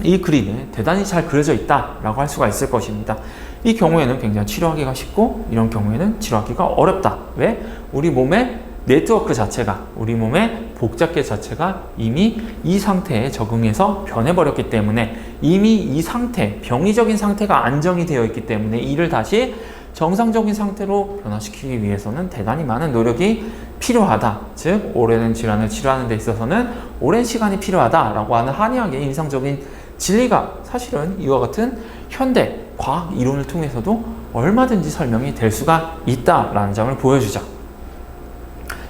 이 그림에 대단히 잘 그려져 있다라고 할 수가 있을 것입니다. 이 경우에는 굉장히 치료하기가 쉽고, 이런 경우에는 치료하기가 어렵다. 왜? 우리 몸의 네트워크 자체가, 우리 몸의 복잡계 자체가 이미 이 상태에 적응해서 변해버렸기 때문에, 이미 이 상태, 병리적인 상태가 안정이 되어 있기 때문에 이를 다시 정상적인 상태로 변화시키기 위해서는 대단히 많은 노력이 필요하다. 즉 오래된 질환을 치료하는 데 있어서는 오랜 시간이 필요하다라고 하는 한의학의 임상적인 진리가 사실은 이와 같은 현대 과학 이론을 통해서도 얼마든지 설명이 될 수가 있다라는 점을 보여주죠.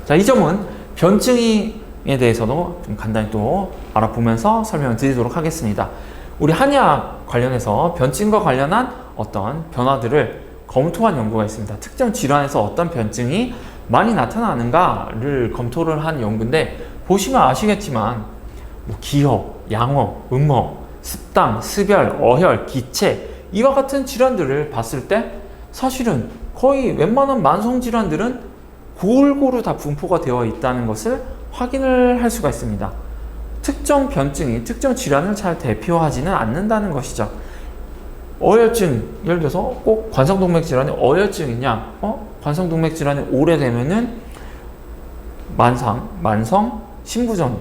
자, 이 점은 변증에 대해서도 좀 간단히 또 알아보면서 설명을 드리도록 하겠습니다. 우리 한의학 관련해서 변증과 관련한 어떤 변화들을 검토한 연구가 있습니다. 특정 질환에서 어떤 변증이 많이 나타나는가를 검토를 한 연구인데, 보시면 아시겠지만 기허, 양허, 음허, 습당, 습열, 어혈, 기체, 이와 같은 질환들을 봤을 때 사실은 거의 웬만한 만성 질환들은 골고루 다 분포가 되어 있다는 것을 확인을 할 수가 있습니다. 특정 변증이 특정 질환을 잘 대표하지는 않는다는 것이죠. 어혈증, 예를 들어서 꼭 관성동맥 질환이 어혈증이냐? 관성동맥 질환이 오래되면은 만성 신부전을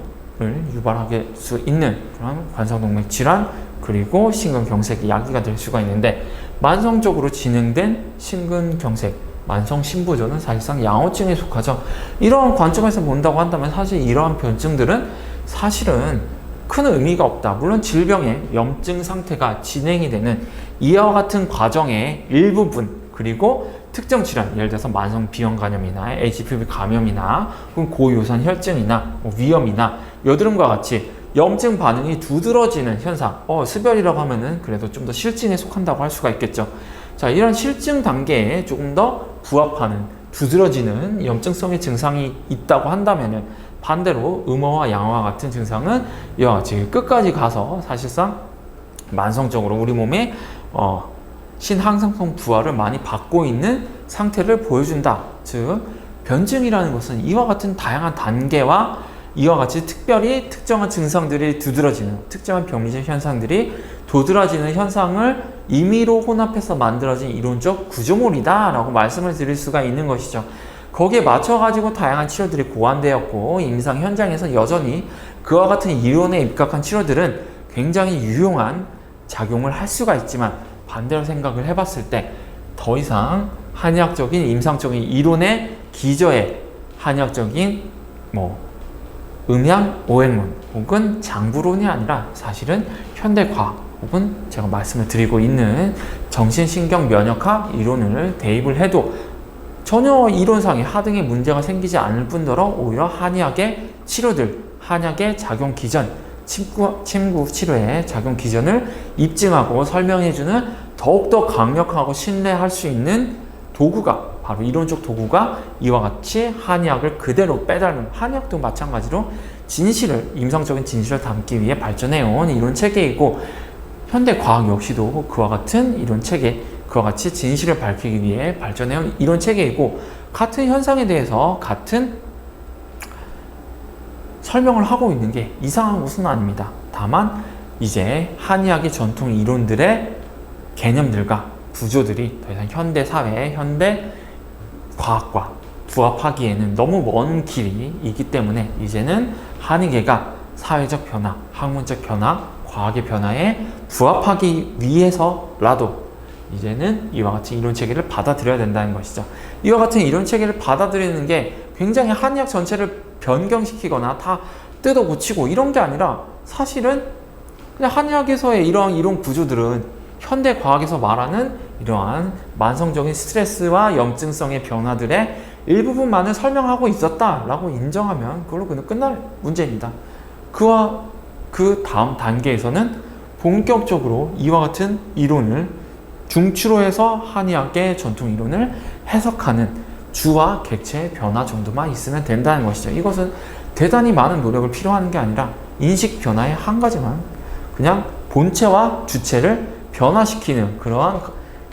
유발하게 수 있는 그런 관성동맥 질환, 그리고 심근경색이 야기가 될 수가 있는데, 만성적으로 진행된 심근경색, 만성 신부전은 사실상 양호증에 속하죠. 이러한 관점에서 본다고 한다면 사실 이러한 변증들은 사실은 큰 의미가 없다. 물론 질병의 염증 상태가 진행이 되는 이와 같은 과정의 일부분, 그리고 특정 질환, 예를 들어서 만성 비형 감염이나 HPV 감염이나 혹은 고유산 혈증이나 위염이나 여드름과 같이 염증 반응이 두드러지는 현상, 습열이라고 하면은 그래도 좀 더 실증에 속한다고 할 수가 있겠죠. 자, 이런 실증 단계에 조금 더 부합하는 두드러지는 염증성의 증상이 있다고 한다면은, 반대로 음허와 양허와 같은 증상은 이와 같이 끝까지 가서 사실상 만성적으로 우리 몸에 신항상성 부하를 많이 받고 있는 상태를 보여준다. 즉 변증이라는 것은 이와 같은 다양한 단계와 이와 같이 특별히 특정한 증상들이 두드러지는, 특정한 병리적 현상들이 도드라지는 현상을 임의로 혼합해서 만들어진 이론적 구조물이다 라고 말씀을 드릴 수가 있는 것이죠. 거기에 맞춰가지고 다양한 치료들이 고안되었고, 임상 현장에서 여전히 그와 같은 이론에 입각한 치료들은 굉장히 유용한 작용을 할 수가 있지만, 반대로 생각을 해봤을 때 더 이상 한의학적인 임상적인 이론의 기저에 한의학적인 음양 오행론 혹은 장부론이 아니라 사실은 현대과학 혹은 제가 말씀을 드리고 있는 정신신경면역학 이론을 대입을 해도 전혀 이론상의 하등의 문제가 생기지 않을 뿐더러 오히려 한의학의 치료들, 한약의 작용 기전, 침구 치료의 작용 기전을 입증하고 설명해주는 더욱더 강력하고 신뢰할 수 있는 도구가, 바로 이론적 도구가 이와 같이 한의학을 그대로 빼닮은, 한의학도 마찬가지로 진실을, 임상적인 진실을 담기 위해 발전해온 이론 체계이고, 현대 과학 역시도 그와 같은 이론 체계, 그와 같이 진실을 밝히기 위해 발전해온 이론 체계이고, 같은 현상에 대해서 같은 설명을 하고 있는 게 이상한 것은 아닙니다. 다만 이제 한의학의 전통 이론들의 개념들과 구조들이 더 이상 현대 사회, 현대 과학과 부합하기에는 너무 먼 길이 있기 때문에 이제는 한의계가 사회적 변화, 학문적 변화, 과학의 변화에 부합하기 위해서라도 이제는 이와 같은 이론 체계를 받아들여야 된다는 것이죠. 이와 같은 이론 체계를 받아들이는 게 굉장히 한의학 전체를 변경시키거나 다 뜯어 고치고 이런 게 아니라, 사실은 그냥 한의학에서의 이러한 이론 구조들은 현대 과학에서 말하는 이러한 만성적인 스트레스와 염증성의 변화들의 일부분만을 설명하고 있었다라고 인정하면 그걸로 그냥 끝날 문제입니다. 그와 그 다음 단계에서는 본격적으로 이와 같은 이론을 중추로 해서 한의학의 전통 이론을 해석하는 주와 객체의 변화 정도만 있으면 된다는 것이죠. 이것은 대단히 많은 노력을 필요한 게 아니라 인식 변화의 한 가지만, 그냥 본체와 주체를 변화시키는 그러한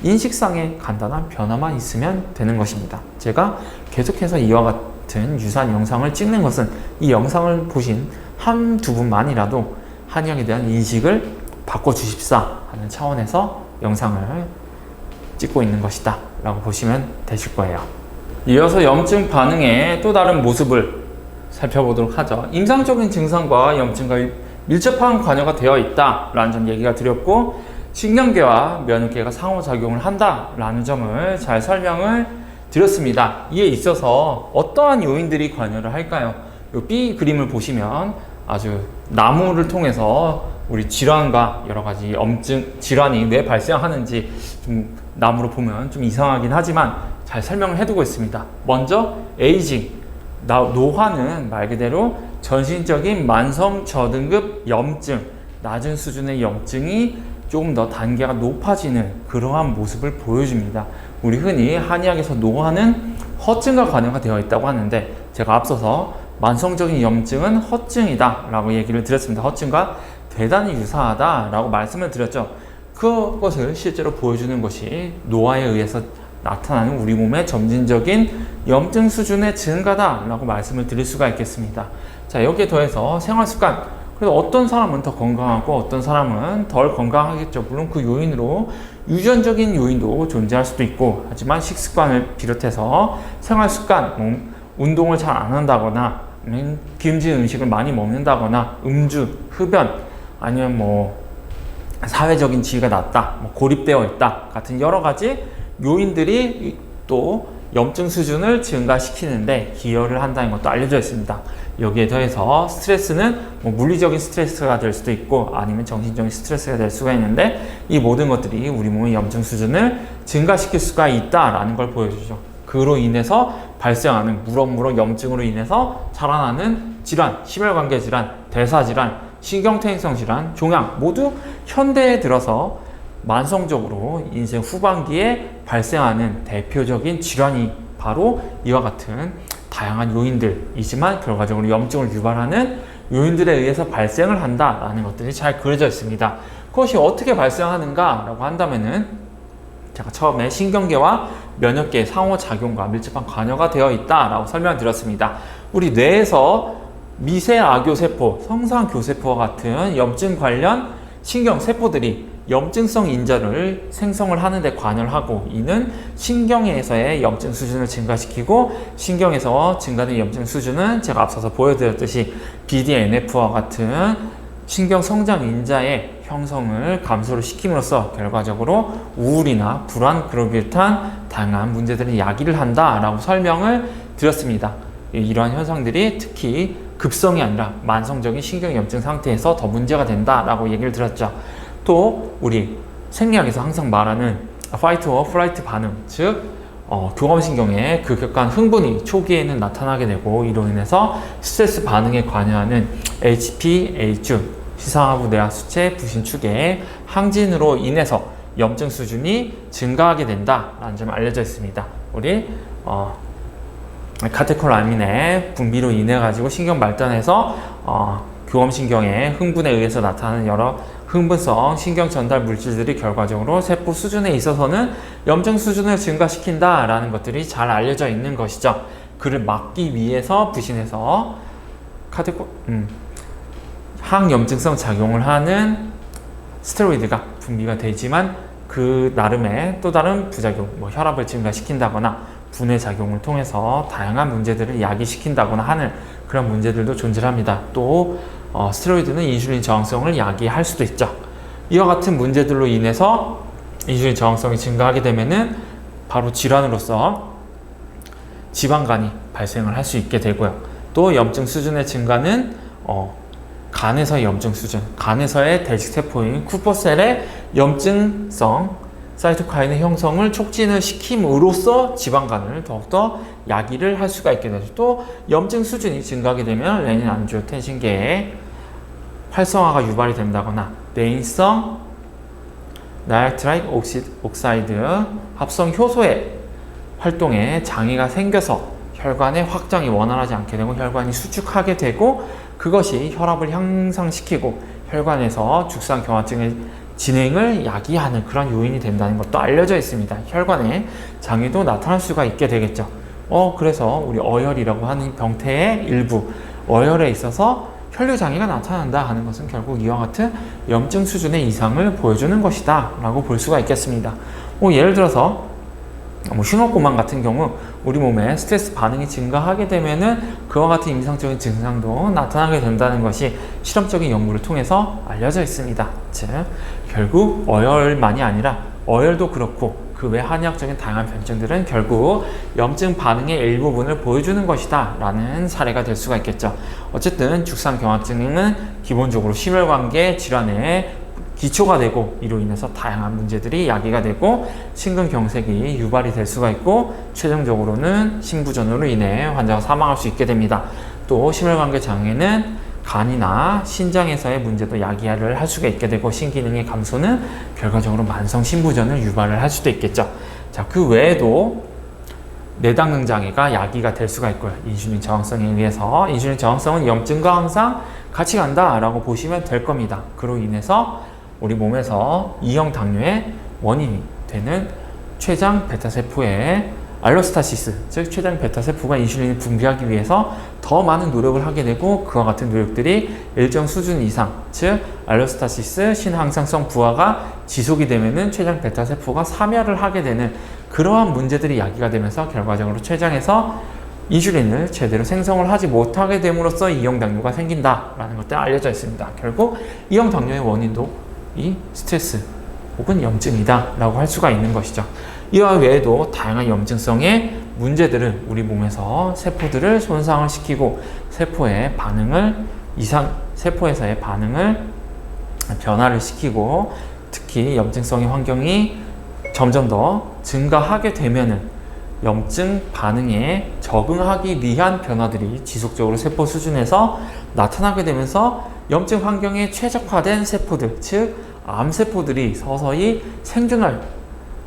인식상의 간단한 변화만 있으면 되는 것입니다. 제가 계속해서 이와 같은 유사한 영상을 찍는 것은 이 영상을 보신 한두 분만이라도 한의학에 대한 인식을 바꿔주십사 하는 차원에서 영상을 찍고 있는 것이다 라고 보시면 되실 거예요. 이어서 염증 반응의 또 다른 모습을 살펴보도록 하죠. 임상적인 증상과 염증과 밀접한 관여가 되어 있다 라는 점 얘기가 드렸고, 신경계와 면역계가 상호작용을 한다 라는 점을 잘 설명을 드렸습니다. 이에 있어서 어떠한 요인들이 관여를 할까요? 이 B 그림을 보시면 아주 나무를 통해서 우리 질환과 여러 가지 염증 질환이 왜 발생하는지 좀 나무로 보면 좀 이상하긴 하지만 잘 설명을 해두고 있습니다. 먼저 에이징, 노화는 말 그대로 전신적인 만성 저등급 염증, 낮은 수준의 염증이 조금 더 단계가 높아지는 그러한 모습을 보여줍니다. 우리 흔히 한의학에서 노화는 허증과 관여가 되어 있다고 하는데, 제가 앞서서 만성적인 염증은 허증이다 라고 얘기를 드렸습니다. 허증과 대단히 유사하다 라고 말씀을 드렸죠. 그것을 실제로 보여주는 것이 노화에 의해서 나타나는 우리 몸의 점진적인 염증 수준의 증가다 라고 말씀을 드릴 수가 있겠습니다. 자, 여기에 더해서 생활습관, 그래서 어떤 사람은 더 건강하고 어떤 사람은 덜 건강하겠죠. 물론 그 요인으로 유전적인 요인도 존재할 수도 있고, 하지만 식습관을 비롯해서 생활습관, 운동을 잘 안 한다거나 기름진 음식을 많이 먹는다거나 음주, 흡연, 아니면 사회적인 지위가 낮다, 고립되어 있다 같은 여러 가지 요인들이 또 염증 수준을 증가시키는데 기여를 한다는 것도 알려져 있습니다. 여기에 더해서 스트레스는 물리적인 스트레스가 될 수도 있고 아니면 정신적인 스트레스가 될 수가 있는데, 이 모든 것들이 우리 몸의 염증 수준을 증가시킬 수가 있다라는 걸 보여주죠. 그로 인해서 발생하는 무럭무럭 염증으로 인해서 자라나는 질환, 심혈관계 질환, 대사 질환, 신경퇴행성 질환, 종양 모두 현대에 들어서 만성적으로 인생 후반기에 발생하는 대표적인 질환이 바로 이와 같은 다양한 요인들이지만 결과적으로 염증을 유발하는 요인들에 의해서 발생을 한다라는 것들이 잘 그려져 있습니다. 그것이 어떻게 발생하는가 라고 한다면은, 제가 처음에 신경계와 면역계의 상호작용과 밀접한 관여가 되어 있다라고 설명을 드렸습니다. 우리 뇌에서 미세아교세포, 성상교세포와 같은 염증 관련 신경세포들이 염증성 인자를 생성을 하는 데 관여를 하고, 이는 신경에서의 염증 수준을 증가시키고, 신경에서 증가된 염증 수준은 제가 앞서서 보여드렸듯이 BDNF와 같은 신경 성장 인자의 형성을 감소를 시킴으로써 결과적으로 우울이나 불안, 그로 비롯한 다양한 문제들을 야기를 한다라고 설명을 드렸습니다. 이러한 현상들이 특히 급성이 아니라 만성적인 신경염증 상태에서 더 문제가 된다라고 얘기를 드렸죠. 또 우리 생리학에서 항상 말하는 fight or flight 반응, 즉 교감신경의 급격한 흥분이 초기에는 나타나게 되고, 이로 인해서 스트레스 반응에 관여하는 HPA-중 시상하부 뇌하수체 부신축의 항진으로 인해서 염증 수준이 증가하게 된다라는 점이 알려져 있습니다. 우리 카테콜라민의 분비로 인해 가지고 신경 발달해서 교감신경의 흥분에 의해서 나타나는 여러 흥분성 신경 전달 물질들이 결과적으로 세포 수준에 있어서는 염증 수준을 증가시킨다라는 것들이 잘 알려져 있는 것이죠. 그를 막기 위해서 부신에서 항염증성 작용을 하는 스테로이드가 분비가 되지만, 그 나름의 또 다른 부작용, 혈압을 증가시킨다거나 분해 작용을 통해서 다양한 문제들을 야기시킨다거나 하는 그런 문제들도 존재합니다. 또 스테로이드는 인슐린 저항성을 야기할 수도 있죠. 이와 같은 문제들로 인해서 인슐린 저항성이 증가하게 되면은 바로 질환으로서 지방간이 발생을 할 수 있게 되고요. 또 염증 수준의 증가는 간에서의 염증 수준, 간에서의 대식세포인 쿠퍼셀의 염증성 사이토카인의 형성을 촉진을 시킴으로써 지방간을 더욱더 야기를 할 수가 있게 되죠. 또 염증 수준이 증가하게 되면 레닌 안지오텐신계의 활성화가 유발이 된다거나 내인성 나이트라이트 옥사이드 합성 효소의 활동에 장애가 생겨서 혈관의 확장이 원활하지 않게 되고 혈관이 수축하게 되고, 그것이 혈압을 향상시키고 혈관에서 죽상경화증의 진행을 야기하는 그런 요인이 된다는 것도 알려져 있습니다. 혈관의 장애도 나타날 수가 있게 되겠죠. 그래서 우리 어혈이라고 하는 병태의 일부, 어혈에 있어서 혈류장애가 나타난다 하는 것은 결국 이와 같은 염증 수준의 이상을 보여주는 것이다 라고 볼 수가 있겠습니다. 예를 들어서 흉노고만 같은 경우 우리 몸에 스트레스 반응이 증가하게 되면은 그와 같은 임상적인 증상도 나타나게 된다는 것이 실험적인 연구를 통해서 알려져 있습니다. 즉, 결국 어혈만이 아니라 어혈도 그렇고 그 외 한의학적인 다양한 병증들은 결국 염증 반응의 일부분을 보여주는 것이다 라는 사례가 될 수가 있겠죠. 어쨌든 죽상경화증은 기본적으로 심혈관계 질환의 기초가 되고, 이로 인해서 다양한 문제들이 야기가 되고 심근경색이 유발이 될 수가 있고, 최종적으로는 심부전으로 인해 환자가 사망할 수 있게 됩니다. 또 심혈관계 장애는 간이나 신장에서의 문제도 야기를 할 수가 있게 되고, 신기능의 감소는 결과적으로 만성 심부전을 유발을 할 수도 있겠죠. 자, 그 외에도 내당능 장애가 야기가 될 수가 있고요. 인슐린 저항성에 의해서, 인슐린 저항성은 염증과 항상 같이 간다라고 보시면 될 겁니다. 그로 인해서 우리 몸에서 2형 당뇨의 원인이 되는 췌장 베타세포의 알로스타시스, 즉 췌장 베타세포가 인슐린을 분비하기 위해서 더 많은 노력을 하게 되고, 그와 같은 노력들이 일정 수준 이상, 즉 알로스타시스 신항상성 부하가 지속이 되면은 췌장 베타세포가 사멸을 하게 되는 그러한 문제들이 야기가 되면서 결과적으로 췌장에서 인슐린을 제대로 생성을 하지 못하게 됨으로써 2형 당뇨가 생긴다라는 것들이 알려져 있습니다. 결국 2형 당뇨의 원인도 이 스트레스 혹은 염증이다 라고 할 수가 있는 것이죠. 이와 외에도 다양한 염증성의 문제들은 우리 몸에서 세포들을 손상을 시키고 세포의 반응을 세포에서의 반응을 변화를 시키고, 특히 염증성의 환경이 점점 더 증가하게 되면은 염증 반응에 적응하기 위한 변화들이 지속적으로 세포 수준에서 나타나게 되면서 염증 환경에 최적화된 세포들, 즉 암세포들이 서서히 생존할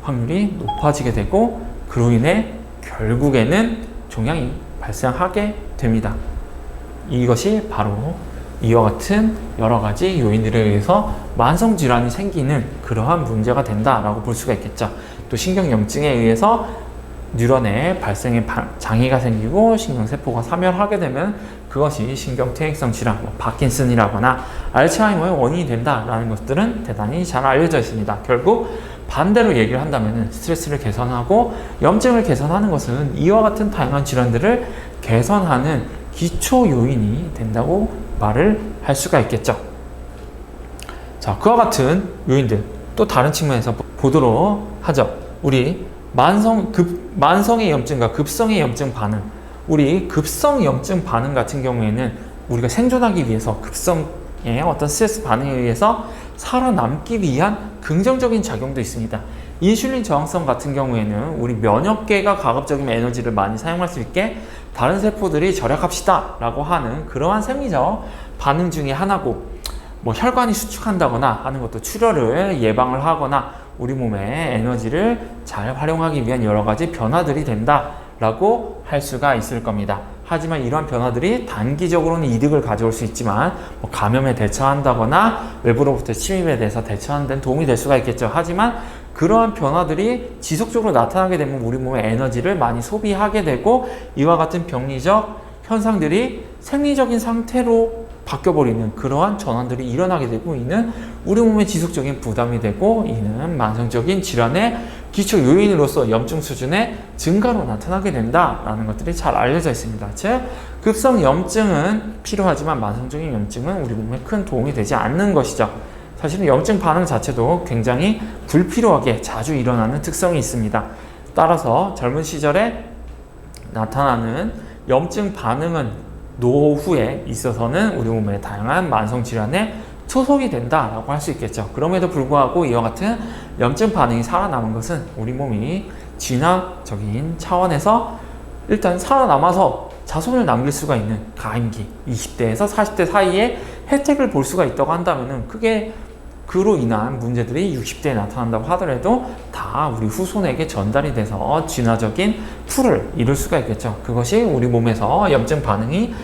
확률이 높아지게 되고, 그로 인해 결국에는 종양이 발생하게 됩니다. 이것이 바로 이와 같은 여러 가지 요인들에 의해서 만성질환이 생기는 그러한 문제가 된다라고 볼 수가 있겠죠. 또 신경염증에 의해서 뉴런의 발생에 장애가 생기고 신경세포가 사멸하게 되면 그것이 신경퇴행성 질환, 파킨슨이라거나 알츠하이머의 원인이 된다라는 것들은 대단히 잘 알려져 있습니다. 결국 반대로 얘기를 한다면 스트레스를 개선하고 염증을 개선하는 것은 이와 같은 다양한 질환들을 개선하는 기초 요인이 된다고 말을 할 수가 있겠죠. 자, 그와 같은 요인들 또 다른 측면에서 보도록 하죠. 우리 만성의 염증과 급성의 염증 반응, 우리 급성 염증 반응 같은 경우에는 우리가 생존하기 위해서 급성의 어떤 스트레스 반응에 의해서 살아남기 위한 긍정적인 작용도 있습니다. 인슐린 저항성 같은 경우에는 우리 면역계가 가급적이면 에너지를 많이 사용할 수 있게 다른 세포들이 절약합시다 라고 하는 그러한 생리적 반응 중에 하나고, 뭐 혈관이 수축한다거나 하는 것도 출혈을 예방을 하거나 우리 몸의 에너지를 잘 활용하기 위한 여러 가지 변화들이 된다 라고 할 수가 있을 겁니다. 하지만 이러한 변화들이 단기적으로는 이득을 가져올 수 있지만 뭐 감염에 대처한다거나 외부로부터 침입에 대해서 대처하는 데는 도움이 될 수가 있겠죠. 하지만 그러한 변화들이 지속적으로 나타나게 되면 우리 몸의 에너지를 많이 소비하게 되고 이와 같은 병리적 현상들이 생리적인 상태로 바뀌어버리는 그러한 전환들이 일어나게 되고, 이는 우리 몸에 지속적인 부담이 되고, 이는 만성적인 질환의 기초 요인으로서 염증 수준의 증가로 나타나게 된다라는 것들이 잘 알려져 있습니다. 즉, 급성 염증은 필요하지만 만성적인 염증은 우리 몸에 큰 도움이 되지 않는 것이죠. 사실은 염증 반응 자체도 굉장히 불필요하게 자주 일어나는 특성이 있습니다. 따라서 젊은 시절에 나타나는 염증 반응은 노후에 있어서는 우리 몸의 다양한 만성 질환에 초석이 된다라고 할 수 있겠죠. 그럼에도 불구하고 이와 같은 염증 반응이 살아남은 것은 우리 몸이 진화적인 차원에서 일단 살아남아서 자손을 남길 수가 있는 가임기 20대에서 40대 사이에 혜택을 볼 수가 있다고 한다면은, 그게 그로 인한 문제들이 60대에 나타난다고 하더라도 다 우리 후손에게 전달이 돼서 진화적인 풀을 이룰 수가 있겠죠. 그것이 우리 몸에서 염증 반응이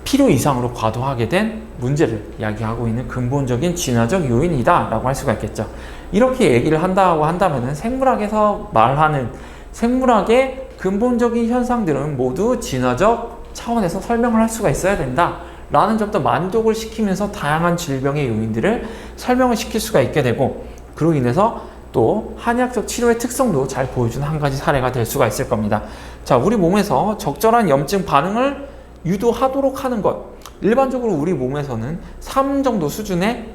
필요 이상으로 과도하게 된 문제를 이야기하고 있는 근본적인 진화적 요인이다 라고 할 수가 있겠죠. 이렇게 얘기를 한다고 한다면은 생물학에서 말하는 생물학의 근본적인 현상들은 모두 진화적 차원에서 설명을 할 수가 있어야 된다 라는 점도 만족을 시키면서 다양한 질병의 요인들을 설명을 시킬 수가 있게 되고, 그로 인해서 또 한의학적 치료의 특성도 잘 보여주는 한 가지 사례가 될 수가 있을 겁니다. 자, 우리 몸에서 적절한 염증 반응을 유도하도록 하는 것, 일반적으로 우리 몸에서는 3 정도 수준의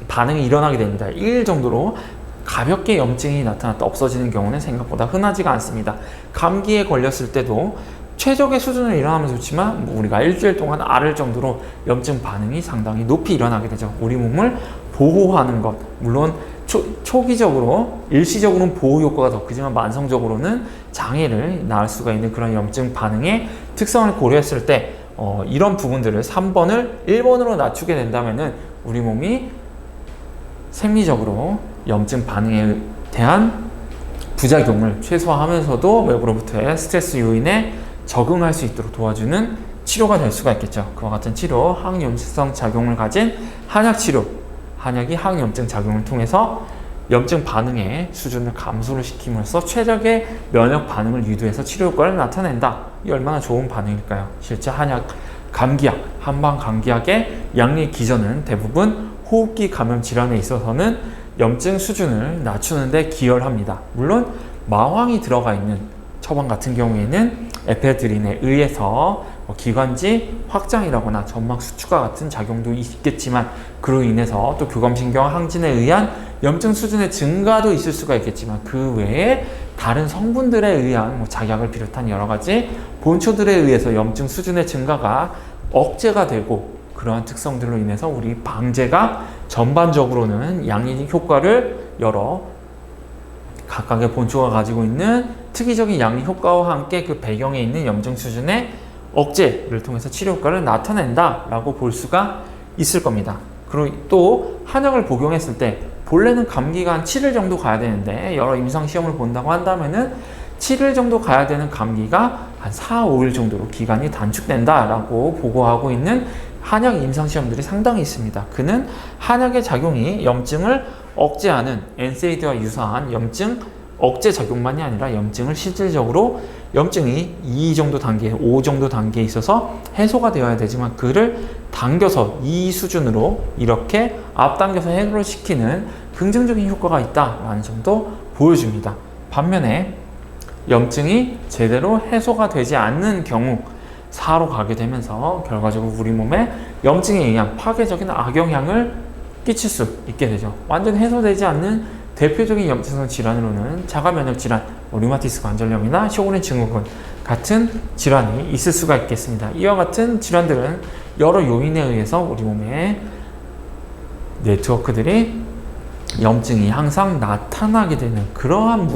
반응이 일어나게 됩니다. 1 정도로 가볍게 염증이 나타났다 없어지는 경우는 생각보다 흔하지가 않습니다. 감기에 걸렸을 때도 최적의 수준을 일어나면 좋지만 우리가 일주일 동안 앓을 정도로 염증 반응이 상당히 높이 일어나게 되죠. 우리 몸을 보호하는 것, 물론 초기적으로 일시적으로는 보호 효과가 더 크지만 만성적으로는 장애를 낳을 수가 있는 그런 염증 반응의 특성을 고려했을 때 이런 부분들을 3번을 1번으로 낮추게 된다면은 우리 몸이 생리적으로 염증 반응에 대한 부작용을 최소화하면서도 외부로부터의 스트레스 요인에 적응할 수 있도록 도와주는 치료가 될 수가 있겠죠. 그와 같은 치료, 항염증성 작용을 가진 한약 치료, 한약이 항염증 작용을 통해서 염증 반응의 수준을 감소를 시킴으로써 최적의 면역 반응을 유도해서 치료 효과를 나타낸다. 이 얼마나 좋은 반응일까요? 실제 한약, 감기약, 한방 감기약의 양리 기전은 대부분 호흡기 감염 질환에 있어서는 염증 수준을 낮추는 데 기여합니다. 물론 마황이 들어가 있는 처방 같은 경우에는 에페드린에 의해서 기관지 확장이라거나 점막 수축과 같은 작용도 있겠지만, 그로 인해서 또 교감신경 항진에 의한 염증 수준의 증가도 있을 수가 있겠지만, 그 외에 다른 성분들에 의한 작약을 비롯한 여러 가지 본초들에 의해서 염증 수준의 증가가 억제가 되고, 그러한 특성들로 인해서 우리 방제가 전반적으로는 양리적 효과를 여러 각각의 본초가 가지고 있는 특이적인 양리 효과와 함께 그 배경에 있는 염증 수준의 억제를 통해서 치료 효과를 나타낸다 라고 볼 수가 있을 겁니다. 그리고 또 한약을 복용했을 때 본래는 감기가 한 7일 정도 가야 되는데 여러 임상시험을 본다고 한다면은 7일 정도 가야 되는 감기가 한 4, 5일 정도로 기간이 단축된다 라고 보고하고 있는 한약 임상시험들이 상당히 있습니다. 그는 한약의 작용이 염증을 억제하는 NSAID와 유사한 염증 억제 작용만이 아니라 염증을 실질적으로 염증이 2 정도 단계, 5 정도 단계에 있어서 해소가 되어야 되지만 그를 당겨서 2 수준으로 이렇게 앞당겨서 해소를 시키는 긍정적인 효과가 있다라는 점도 보여줍니다. 반면에 염증이 제대로 해소가 되지 않는 경우 4로 가게 되면서 결과적으로 우리 몸에 염증에 의한 파괴적인 악영향을 끼칠 수 있게 되죠. 완전 해소되지 않는 대표적인 염증성 질환으로는 자가면역 질환, 류마티스 관절염이나 쇼그렌 증후군 같은 질환이 있을 수가 있겠습니다. 이와 같은 질환들은 여러 요인에 의해서 우리 몸에 네트워크들이 염증이 항상 나타나게 되는 그러한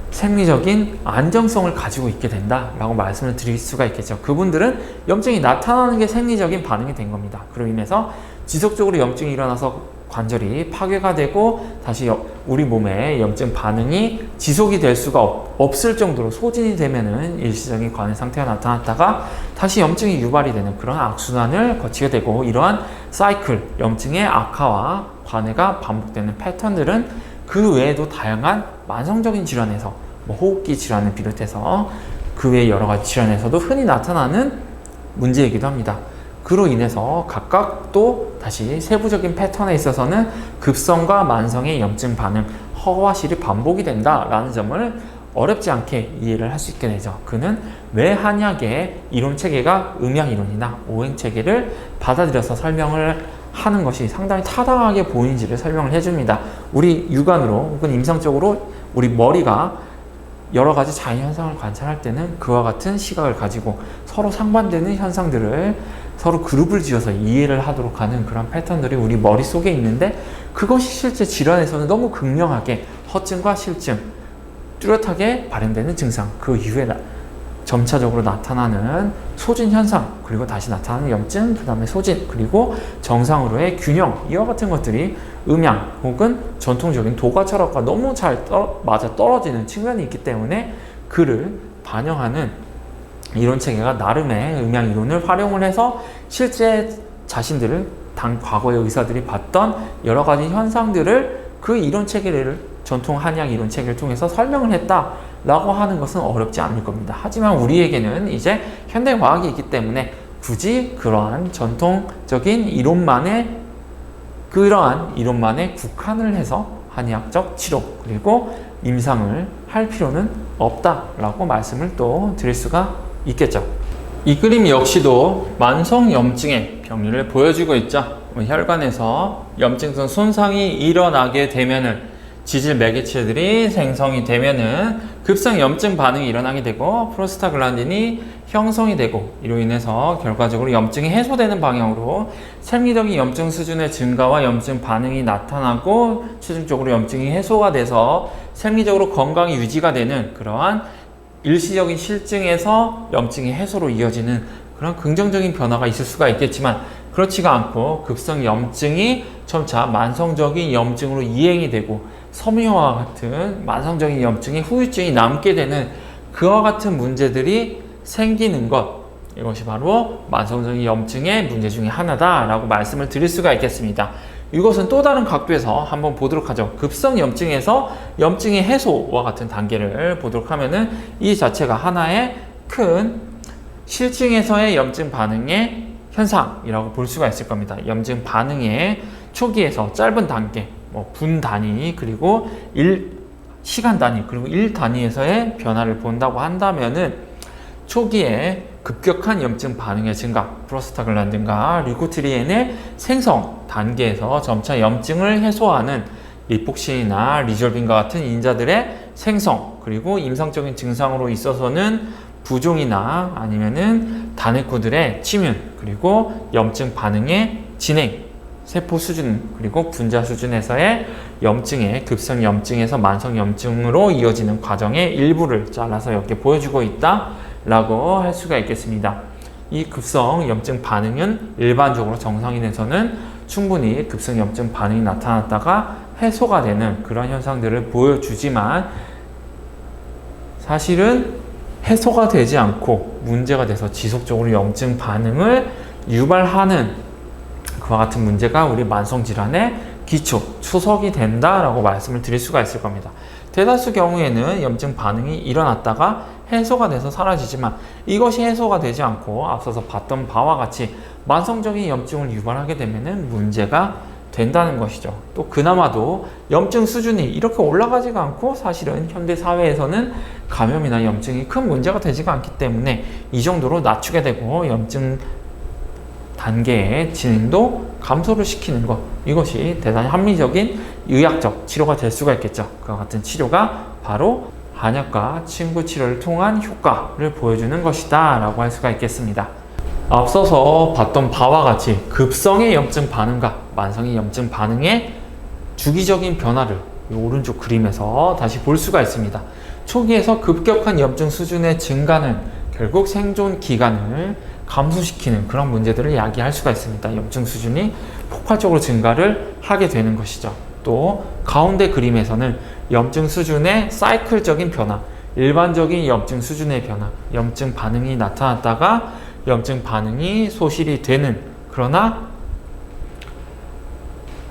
생리적인 안정성을 가지고 있게 된다라고 말씀을 드릴 수가 있겠죠. 그분들은 염증이 나타나는 게 생리적인 반응이 된 겁니다. 그로 인해서 지속적으로 염증이 일어나서 관절이 파괴가 되고 다시 우리 몸에 염증 반응이 지속이 될 수가 없을 정도로 소진이 되면은 일시적인 관해 상태가 나타났다가 다시 염증이 유발이 되는 그런 악순환을 거치게 되고, 이러한 사이클, 염증의 악화와 관해가 반복되는 패턴들은 그 외에도 다양한 만성적인 질환에서 호흡기 질환을 비롯해서 그 외의 여러 가지 질환에서도 흔히 나타나는 문제이기도 합니다. 그로 인해서 각각 또 다시 세부적인 패턴에 있어서는 급성과 만성의 염증 반응, 허와 실이 반복이 된다라는 점을 어렵지 않게 이해를 할 수 있게 되죠. 그는 왜 한약의 이론 체계가 음양이론이나 오행체계를 받아들여서 설명을 하는 것이 상당히 타당하게 보이는지를 설명을 해줍니다. 우리 육안으로 혹은 임상적으로 우리 머리가 여러 가지 자연현상을 관찰할 때는 그와 같은 시각을 가지고 서로 상반되는 현상들을 서로 그룹을 지어서 이해를 하도록 하는 그런 패턴들이 우리 머릿속에 있는데, 그것이 실제 질환에서는 너무 극명하게 허증과 실증, 뚜렷하게 발현되는 증상, 그 이후에 점차적으로 나타나는 소진 현상, 그리고 다시 나타나는 염증, 그 다음에 소진, 그리고 정상으로의 균형, 이와 같은 것들이 음양 혹은 전통적인 도가 철학과 너무 잘 맞아 떨어지는 측면이 있기 때문에 그를 반영하는 이론 체계가 나름의 음양 이론을 활용을 해서 실제 자신들을 과거의 의사들이 봤던 여러 가지 현상들을 그 이론 체계를, 전통 한약 이론 체계를 통해서 설명을 했다라고 하는 것은 어렵지 않을 겁니다. 하지만 우리에게는 이제 현대 과학이 있기 때문에 굳이 그러한 전통적인 이론만에 국한을 해서 한의학적 치료 그리고 임상을 할 필요는 없다라고 말씀을 또 드릴 수가 있겠죠. 이 그림 역시도 만성 염증의 병리를 보여주고 있죠. 혈관에서 염증성 손상이 일어나게 되면은 지질 매개체들이 생성이 되면은 급성 염증 반응이 일어나게 되고 프로스타글란딘이 형성이 되고, 이로 인해서 결과적으로 염증이 해소되는 방향으로 생리적인 염증 수준의 증가와 염증 반응이 나타나고 최종적으로 염증이 해소가 돼서 생리적으로 건강이 유지가 되는 그러한 일시적인 실증에서 염증이 해소로 이어지는 그런 긍정적인 변화가 있을 수가 있겠지만, 그렇지가 않고 급성 염증이 점차 만성적인 염증으로 이행이 되고 섬유화와 같은 만성적인 염증이 후유증이 남게 되는 그와 같은 문제들이 생기는 것, 이것이 바로 만성적인 염증의 문제 중에 하나다라고 말씀을 드릴 수가 있겠습니다. 이것은 또 다른 각도에서 한번 보도록 하죠. 급성 염증에서 염증의 해소와 같은 단계를 보도록 하면은 이 자체가 하나의 큰 실증에서의 염증 반응의 현상이라고 볼 수가 있을 겁니다. 염증 반응의 초기에서 짧은 단계, 분 단위, 그리고 시간 단위, 그리고 일 단위에서의 변화를 본다고 한다면은 초기에 급격한 염증 반응의 증가, 프로스타글란딘과 류코트리엔의 생성 단계에서 점차 염증을 해소하는 리폭신이나 리졸빈과 같은 인자들의 생성, 그리고 임상적인 증상으로 있어서는 부종이나 아니면은 단해코들의 침윤, 그리고 염증 반응의 진행, 세포 수준, 그리고 분자 수준에서의 염증의 급성 염증에서 만성 염증으로 이어지는 과정의 일부를 잘라서 이렇게 보여주고 있다라고 할 수가 있겠습니다. 이 급성 염증 반응은 일반적으로 정상인에서는 충분히 급성 염증 반응이 나타났다가 해소가 되는 그런 현상들을 보여주지만, 사실은 해소가 되지 않고 문제가 돼서 지속적으로 염증 반응을 유발하는 그와 같은 문제가 우리 만성질환의 기초, 초석이 된다라고 말씀을 드릴 수가 있을 겁니다. 대다수 경우에는 염증 반응이 일어났다가 해소가 돼서 사라지지만, 이것이 해소가 되지 않고 앞서서 봤던 바와 같이 만성적인 염증을 유발하게 되면 문제가 된다는 것이죠. 또 그나마도 염증 수준이 이렇게 올라가지가 않고 사실은 현대 사회에서는 감염이나 염증이 큰 문제가 되지가 않기 때문에 이 정도로 낮추게 되고 염증 단계의 진행도 감소를 시키는 것, 이것이 대단히 합리적인 의학적 치료가 될 수가 있겠죠. 그와 같은 치료가 바로 한약과 침구 치료를 통한 효과를 보여주는 것이다 라고 할 수가 있겠습니다. 앞서서 봤던 바와 같이 급성의 염증 반응과 만성의 염증 반응의 주기적인 변화를 이 오른쪽 그림에서 다시 볼 수가 있습니다. 초기에서 급격한 염증 수준의 증가는 결국 생존 기간을 감소시키는 그런 문제들을 야기할 수가 있습니다. 염증 수준이 폭발적으로 증가를 하게 되는 것이죠. 또 가운데 그림에서는 염증 수준의 사이클적인 변화, 일반적인 염증 수준의 변화, 염증 반응이 나타났다가 염증 반응이 소실이 되는, 그러나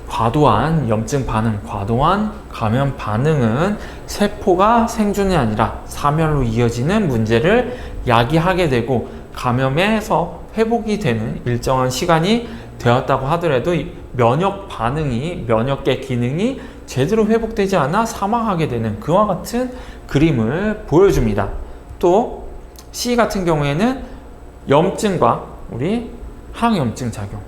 과도한 염증 반응, 과도한 감염 반응은 세포가 생존이 아니라 사멸로 이어지는 문제를 야기하게 되고, 감염에서 회복이 되는 일정한 시간이 되었다고 하더라도 면역 반응이, 면역계 기능이 제대로 회복되지 않아 사망하게 되는 그와 같은 그림을 보여줍니다. 또 C 같은 경우에는 염증과 우리 항염증 작용,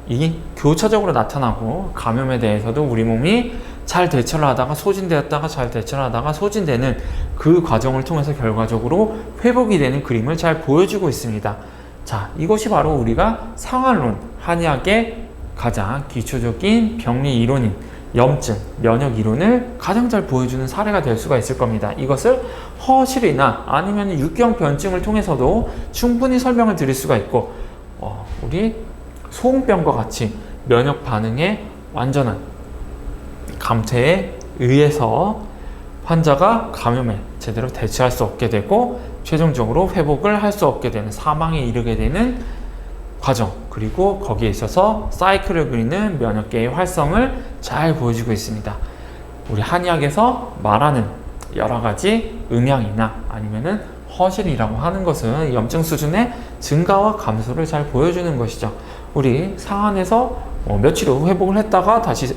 이 교차적으로 나타나고, 감염에 대해서도 우리 몸이 잘 대처를 하다가 소진되었다가 잘 대처를 하다가 소진되는 그 과정을 통해서 결과적으로 회복이 되는 그림을 잘 보여주고 있습니다. 자, 이것이 바로 우리가 상환론, 한의학의 가장 기초적인 병리 이론인 염증, 면역 이론을 가장 잘 보여주는 사례가 될 수가 있을 겁니다. 이것을 허실이나 아니면 육경 변증을 통해서도 충분히 설명을 드릴 수가 있고, 우리 소음병과 같이 면역 반응의 완전한 감퇴에 의해서 환자가 감염에 제대로 대처할 수 없게 되고 최종적으로 회복을 할 수 없게 되는, 사망에 이르게 되는 과정, 그리고 거기에 있어서 사이클을 그리는 면역계의 활성을 잘 보여주고 있습니다. 우리 한의학에서 말하는 여러 가지 음양이나 아니면은 허실이라고 하는 것은 염증 수준의 증가와 감소를 잘 보여주는 것이죠. 우리 상한에서 며칠 후 회복을 했다가 다시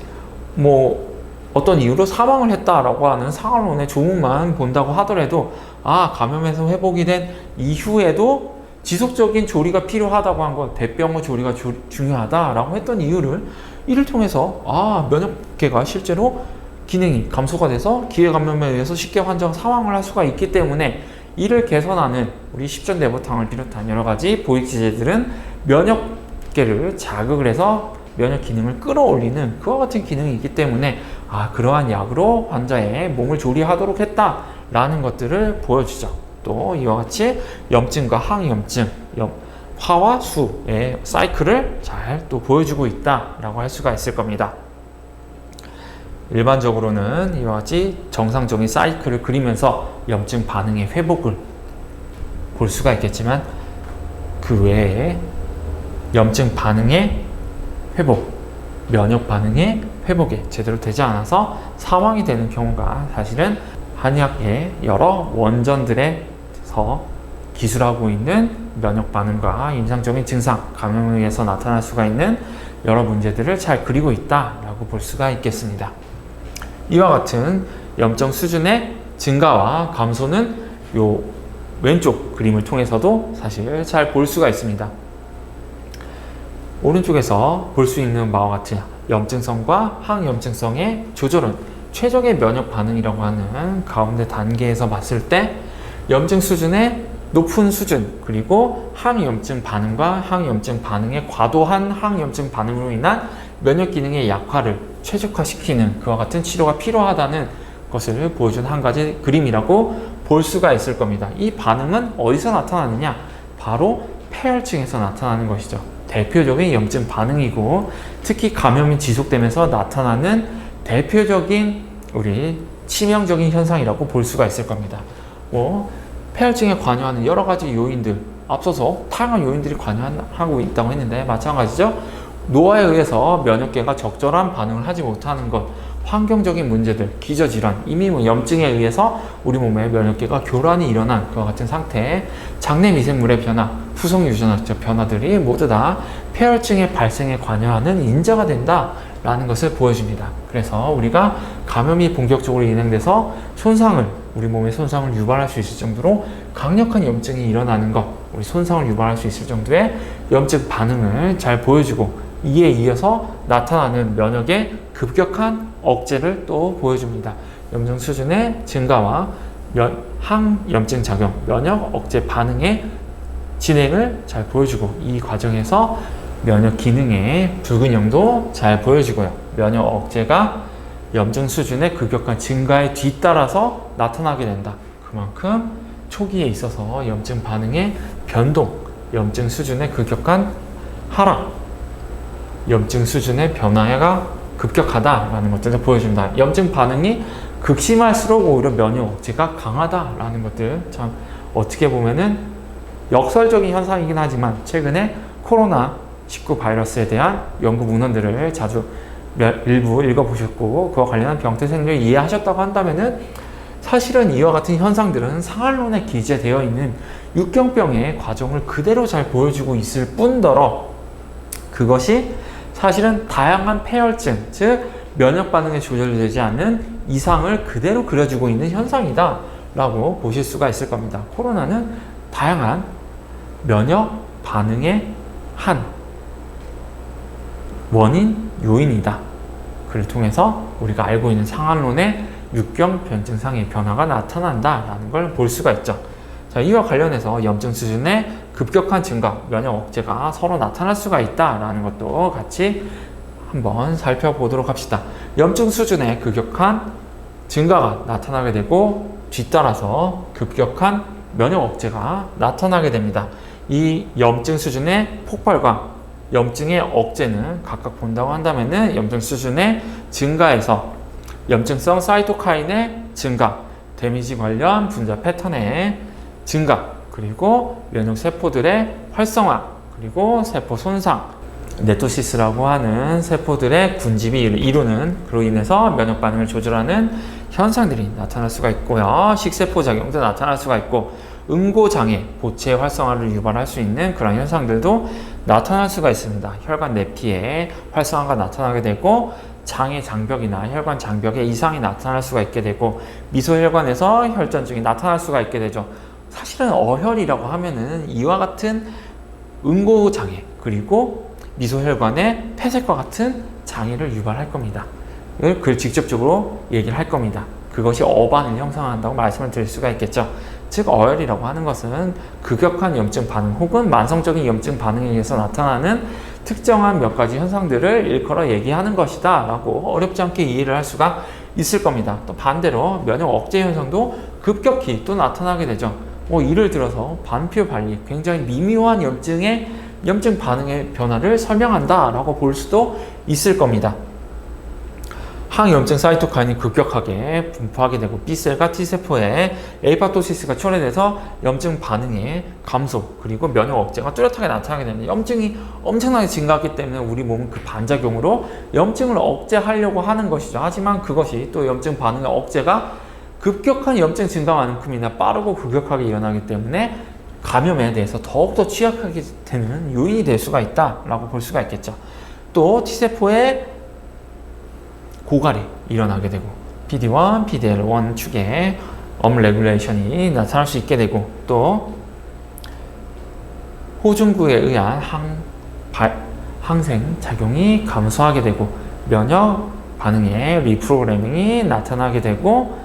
어떤 이유로 사망을 했다라고 하는 상한론의 조문만 본다고 하더라도, 감염에서 회복이 된 이후에도 지속적인 조리가 필요하다고 한 것, 대병의 조리가 중요하다라고 했던 이유를, 이를 통해서 면역계가 실제로 기능이 감소가 돼서 기회감염에 의해서 쉽게 환자가 사망을 할 수가 있기 때문에, 이를 개선하는 우리 십전대보탕을 비롯한 여러 가지 보익제제들은 면역계를 자극을 해서 면역 기능을 끌어올리는 그와 같은 기능이 있기 때문에 그러한 약으로 환자의 몸을 조리하도록 했다라는 것들을 보여주죠. 또 이와 같이 염증과 항염증, 화와 수의 사이클을 잘 또 보여주고 있다라고 할 수가 있을 겁니다. 일반적으로는 이와 같이 정상적인 사이클을 그리면서 염증 반응의 회복을 볼 수가 있겠지만, 그 외에 염증 반응의 회복, 면역 반응의 회복이 제대로 되지 않아서 사망이 되는 경우가 사실은 한의학의 여러 원전들에서 기술하고 있는 면역 반응과 임상적인 증상, 감염에 의해서 나타날 수가 있는 여러 문제들을 잘 그리고 있다라고 볼 수가 있겠습니다. 이와 같은 염증 수준의 증가와 감소는 요 왼쪽 그림을 통해서도 사실 잘 볼 수가 있습니다. 오른쪽에서 볼 수 있는 바와 같은 염증성과 항염증성의 조절은 최적의 면역 반응이라고 하는 가운데 단계에서 봤을 때, 염증 수준의 높은 수준, 그리고 항염증 반응과 항염증 반응의 과도한 항염증 반응으로 인한 면역 기능의 약화를 최적화시키는 그와 같은 치료가 필요하다는 것을 보여준 한 가지 그림이라고 볼 수가 있을 겁니다. 이 반응은 어디서 나타나느냐? 바로 폐혈증에서 나타나는 것이죠. 대표적인 염증 반응이고, 특히 감염이 지속되면서 나타나는 대표적인 우리 치명적인 현상이라고 볼 수가 있을 겁니다. 폐혈증에 관여하는 여러 가지 요인들, 앞서서 다양한 요인들이 관여하고 있다고 했는데 마찬가지죠. 노화에 의해서 면역계가 적절한 반응을 하지 못하는 것, 환경적인 문제들, 기저질환, 이미 염증에 의해서 우리 몸의 면역계가 교란이 일어난 그와 같은 상태, 장내 미생물의 변화, 후성 유전학적 변화들이 모두 다 폐혈증의 발생에 관여하는 인자가 된다라는 것을 보여줍니다. 그래서 우리가 감염이 본격적으로 진행돼서 우리 몸의 손상을 유발할 수 있을 정도로 강력한 염증이 일어나는 것, 우리 손상을 유발할 수 있을 정도의 염증 반응을 잘 보여주고, 이에 이어서 나타나는 면역의 급격한 억제를 또 보여줍니다. 염증 수준의 증가와 항염증 작용, 면역 억제 반응의 진행을 잘 보여주고 이 과정에서 면역 기능의 불균형도 잘 보여주고요. 면역 억제가 염증 수준의 급격한 증가에 뒤따라서 나타나게 된다. 그만큼 초기에 있어서 염증 반응의 변동, 염증 수준의 급격한 하락, 염증 수준의 변화가 급격하다라는 것들을 보여준다. 염증 반응이 극심할수록 오히려 면역 억제가 강하다라는 것들, 참 어떻게 보면은 역설적인 현상이긴 하지만 최근에 코로나19 바이러스에 대한 연구 문헌들을 자주 일부 읽어보셨고 그와 관련한 병태 생리를 이해하셨다고 한다면은 사실은 이와 같은 현상들은 상한론에 기재되어 있는 육경병의 과정을 그대로 잘 보여주고 있을 뿐더러 그것이 사실은 다양한 폐혈증, 즉 면역 반응에 조절되지 않는 이상을 그대로 그려주고 있는 현상이다 라고 보실 수가 있을 겁니다. 코로나는 다양한 면역 반응의 한 원인, 요인이다. 그를 통해서 우리가 알고 있는 상한론의 육경 변증상의 변화가 나타난다라는 걸 볼 수가 있죠. 자, 이와 관련해서 염증 수준의 급격한 증가, 면역 억제가 서로 나타날 수가 있다라는 것도 같이 한번 살펴보도록 합시다. 염증 수준의 급격한 증가가 나타나게 되고 뒤따라서 급격한 면역 억제가 나타나게 됩니다. 이 염증 수준의 폭발과 염증의 억제는 각각 본다고 한다면은 염증 수준의 증가에서 염증성 사이토카인의 증가, 데미지 관련 분자 패턴의 증가, 그리고 면역 세포들의 활성화, 그리고 세포 손상, 네토시스라고 하는 세포들의 군집이 이루는 그로 인해서 면역 반응을 조절하는 현상들이 나타날 수가 있고요. 식세포 작용도 나타날 수가 있고 응고장애, 보채 활성화를 유발할 수 있는 그런 현상들도 나타날 수가 있습니다. 혈관 내피에 활성화가 나타나게 되고 장의 장벽이나 혈관 장벽에 이상이 나타날 수가 있게 되고 미소혈관에서 혈전증이 나타날 수가 있게 되죠. 사실은 어혈이라고 하면은 이와 같은 응고장애 그리고 미소혈관의 폐색과 같은 장애를 유발할 겁니다. 그걸 직접적으로 얘기를 할 겁니다. 그것이 어반을 형성한다고 말씀을 드릴 수가 있겠죠. 즉 어혈이라고 하는 것은 급격한 염증 반응 혹은 만성적인 염증 반응에 의해서 나타나는 특정한 몇 가지 현상들을 일컬어 얘기하는 것이다 라고 어렵지 않게 이해를 할 수가 있을 겁니다. 또 반대로 면역 억제 현상도 급격히 또 나타나게 되죠. 예를 들어서 반표 발리, 굉장히 미묘한 염증 반응의 변화를 설명한다 라고 볼 수도 있을 겁니다. 항염증 사이토카인이 급격하게 분포하게 되고 B셀과 T세포에 에이파토시스가 초래돼서 염증 반응의 감소 그리고 면역 억제가 뚜렷하게 나타나게 됩니다. 염증이 엄청나게 증가하기 때문에 우리 몸은 그 반작용으로 염증을 억제하려고 하는 것이죠. 하지만 그것이 또 염증 반응의 억제가 급격한 염증 증가만큼이나 빠르고 급격하게 일어나기 때문에 감염에 대해서 더욱더 취약하게 되는 요인이 될 수가 있다라고 볼 수가 있겠죠. 또 T세포의 고갈이 일어나게 되고 PD-1, PD-L1 축의 업레귤레이션이 나타날 수 있게 되고 또 호중구에 의한 항생 작용이 감소하게 되고 면역 반응의 리프로그래밍이 나타나게 되고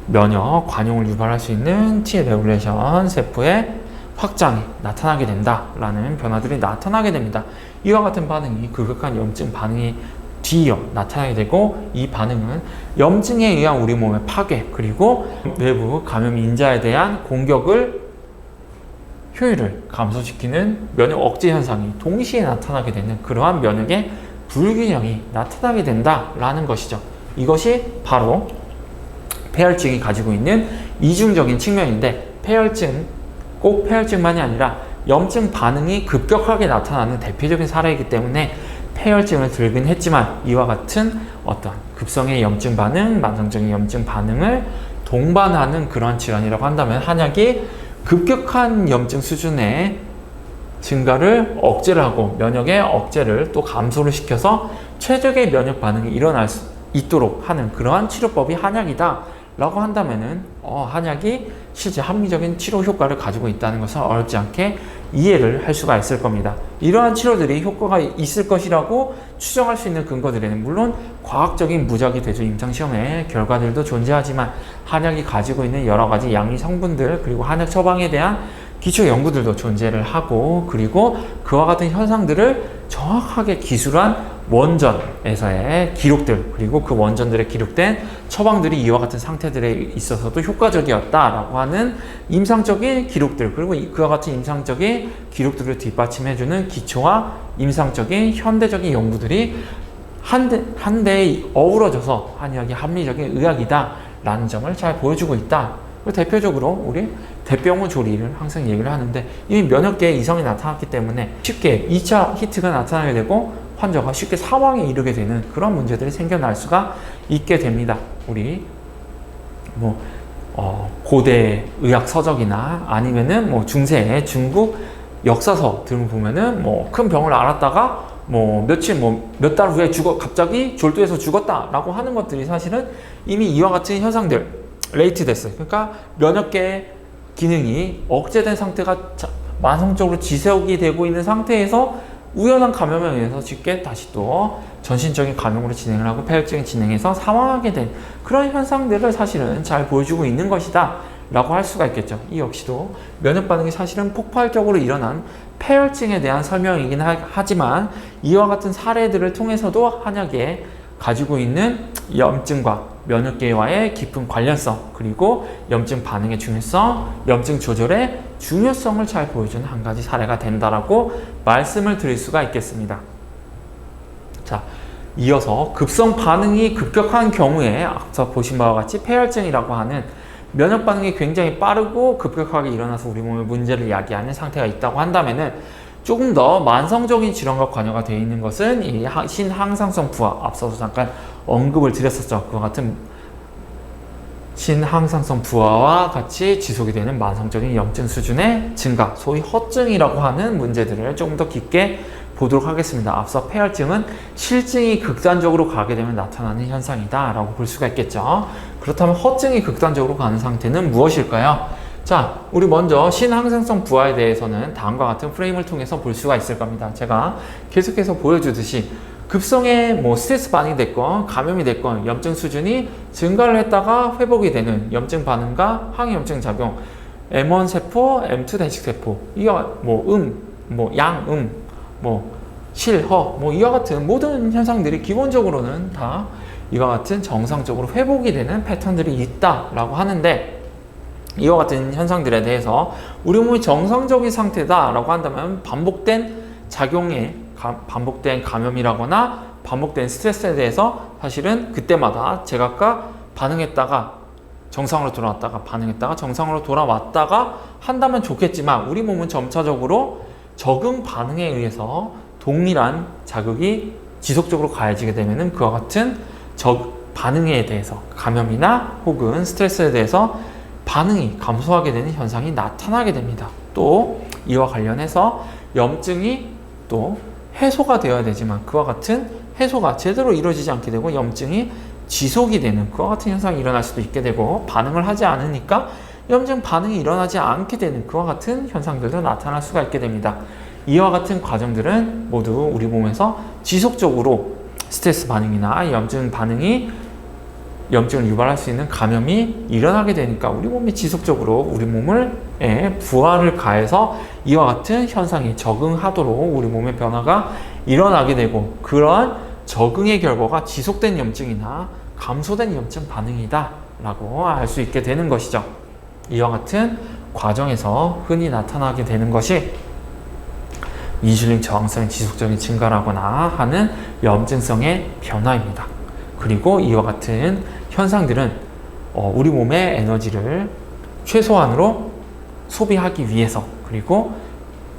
면역 관용을 유발할 수 있는 T 레귤레이션 세포의 확장이 나타나게 된다라는 변화들이 나타나게 됩니다. 이와 같은 반응이 급격한 염증 반응이 뒤이어 나타나게 되고 이 반응은 염증에 의한 우리 몸의 파괴 그리고 외부 감염 인자에 대한 공격을 효율을 감소시키는 면역 억제 현상이 동시에 나타나게 되는 그러한 면역의 불균형이 나타나게 된다라는 것이죠. 이것이 바로 폐혈증이 가지고 있는 이중적인 측면인데 꼭 폐혈증만이 아니라 염증 반응이 급격하게 나타나는 대표적인 사례이기 때문에 폐혈증을 들긴 했지만 이와 같은 어떤 급성의 염증 반응, 만성적인 염증 반응을 동반하는 그런 질환이라고 한다면 한약이 급격한 염증 수준의 증가를 억제를 하고 면역의 억제를 또 감소를 시켜서 최적의 면역 반응이 일어날 수 있도록 하는 그러한 치료법이 한약이다 라고 한다면은 한약이 실제 합리적인 치료 효과를 가지고 있다는 것은 어렵지 않게 이해를 할 수가 있을 겁니다. 이러한 치료들이 효과가 있을 것이라고 추정할 수 있는 근거들에는 물론 과학적인 무작위 대조 임상시험의 결과들도 존재하지만 한약이 가지고 있는 여러 가지 양리 성분들 그리고 한약 처방에 대한 기초 연구들도 존재를 하고, 그리고 그와 같은 현상들을 정확하게 기술한 원전에서의 기록들, 그리고 그 원전들에 기록된 처방들이 이와 같은 상태들에 있어서도 효과적이었다라고 하는 임상적인 기록들, 그리고 그와 같은 임상적인 기록들을 뒷받침해주는 기초와 임상적인 현대적인 연구들이 한데에 어우러져서 한의학이 합리적인 의학이다 라는 점을 잘 보여주고 있다. 대표적으로 우리 대병호 조리를 항상 얘기를 하는데, 이미 면역계에 이성이 나타났기 때문에 쉽게 2차 히트가 나타나게 되고 환자가 쉽게 사망에 이르게 되는 그런 문제들이 생겨날 수가 있게 됩니다. 우리 고대 의학 서적이나 아니면은 중세 중국 역사서 등 보면은 큰 병을 앓았다가 며칠 몇 달 후에 갑자기 졸도해서 죽었다라고 하는 것들이 사실은 이미 이와 같은 현상들, 레이트 데스, 그러니까 면역계 기능이 억제된 상태가 만성적으로 지속이 되고 있는 상태에서 우연한 감염에 의해서 쉽게 다시 또 전신적인 감염으로 진행을 하고 폐혈증이 진행해서 사망하게 된 그런 현상들을 사실은 잘 보여주고 있는 것이다 라고 할 수가 있겠죠. 이 역시도 면역 반응이 사실은 폭발적으로 일어난 폐혈증에 대한 설명이긴 하지만, 이와 같은 사례들을 통해서도 한약에 가지고 있는 염증과 면역계와의 깊은 관련성, 그리고 염증 반응의 중요성, 염증 조절의 중요성을 잘 보여주는 한 가지 사례가 된다라고 말씀을 드릴 수가 있겠습니다. 자, 이어서 급성 반응이 급격한 경우에 앞서 보신 바와 같이 폐혈증이라고 하는 면역 반응이 굉장히 빠르고 급격하게 일어나서 우리 몸에 문제를 야기하는 상태가 있다고 한다면은, 조금 더 만성적인 질환과 관여가 되어 있는 것은 이 신항상성 부하, 앞서서 잠깐 언급을 드렸었죠. 그와 같은 신항상성 부하와 같이 지속이 되는 만성적인 염증 수준의 증가, 소위 허증이라고 하는 문제들을 조금 더 깊게 보도록 하겠습니다. 앞서 폐혈증은 실증이 극단적으로 가게 되면 나타나는 현상이다 라고 볼 수가 있겠죠. 그렇다면 허증이 극단적으로 가는 상태는 무엇일까요? 자, 우리 먼저 신항상성 부하에 대해서는 다음과 같은 프레임을 통해서 볼 수가 있을 겁니다. 제가 계속해서 보여주듯이 급성의 스트레스 반응이 됐건 감염이 됐건 염증 수준이 증가를 했다가 회복이 되는 염증 반응과 항염증 작용, M1 세포, M2 단식 세포, 이와 실, 허, 이와 같은 모든 현상들이 기본적으로는 다 이와 같은 정상적으로 회복이 되는 패턴들이 있다라고 하는데, 이와 같은 현상들에 대해서 우리 몸이 정상적인 상태다라고 한다면 반복된 작용에 반복된 감염이라거나 반복된 스트레스에 대해서 사실은 그때마다 제각각 반응했다가 정상으로 돌아왔다가 반응했다가 정상으로 돌아왔다가 한다면 좋겠지만, 우리 몸은 점차적으로 적응 반응에 의해서 동일한 자극이 지속적으로 가해지게 되면은 그와 같은 반응에 대해서 감염이나 혹은 스트레스에 대해서 반응이 감소하게 되는 현상이 나타나게 됩니다. 또 이와 관련해서 염증이 또 해소가 되어야 되지만 그와 같은 해소가 제대로 이루어지지 않게 되고 염증이 지속이 되는 그와 같은 현상이 일어날 수도 있게 되고, 반응을 하지 않으니까 염증 반응이 일어나지 않게 되는 그와 같은 현상들도 나타날 수가 있게 됩니다. 이와 같은 과정들은 모두 우리 몸에서 지속적으로 스트레스 반응이나 염증 반응이 염증을 유발할 수 있는 감염이 일어나게 되니까 우리 몸이 지속적으로 우리 몸을 부하를 가해서 이와 같은 현상에 적응하도록 우리 몸의 변화가 일어나게 되고, 그러한 적응의 결과가 지속된 염증이나 감소된 염증 반응이다 라고 알 수 있게 되는 것이죠. 이와 같은 과정에서 흔히 나타나게 되는 것이 인슐린 저항성의 지속적인 증가라거나 하는 염증성의 변화입니다. 그리고 이와 같은 현상들은 우리 몸의 에너지를 최소한으로 소비하기 위해서, 그리고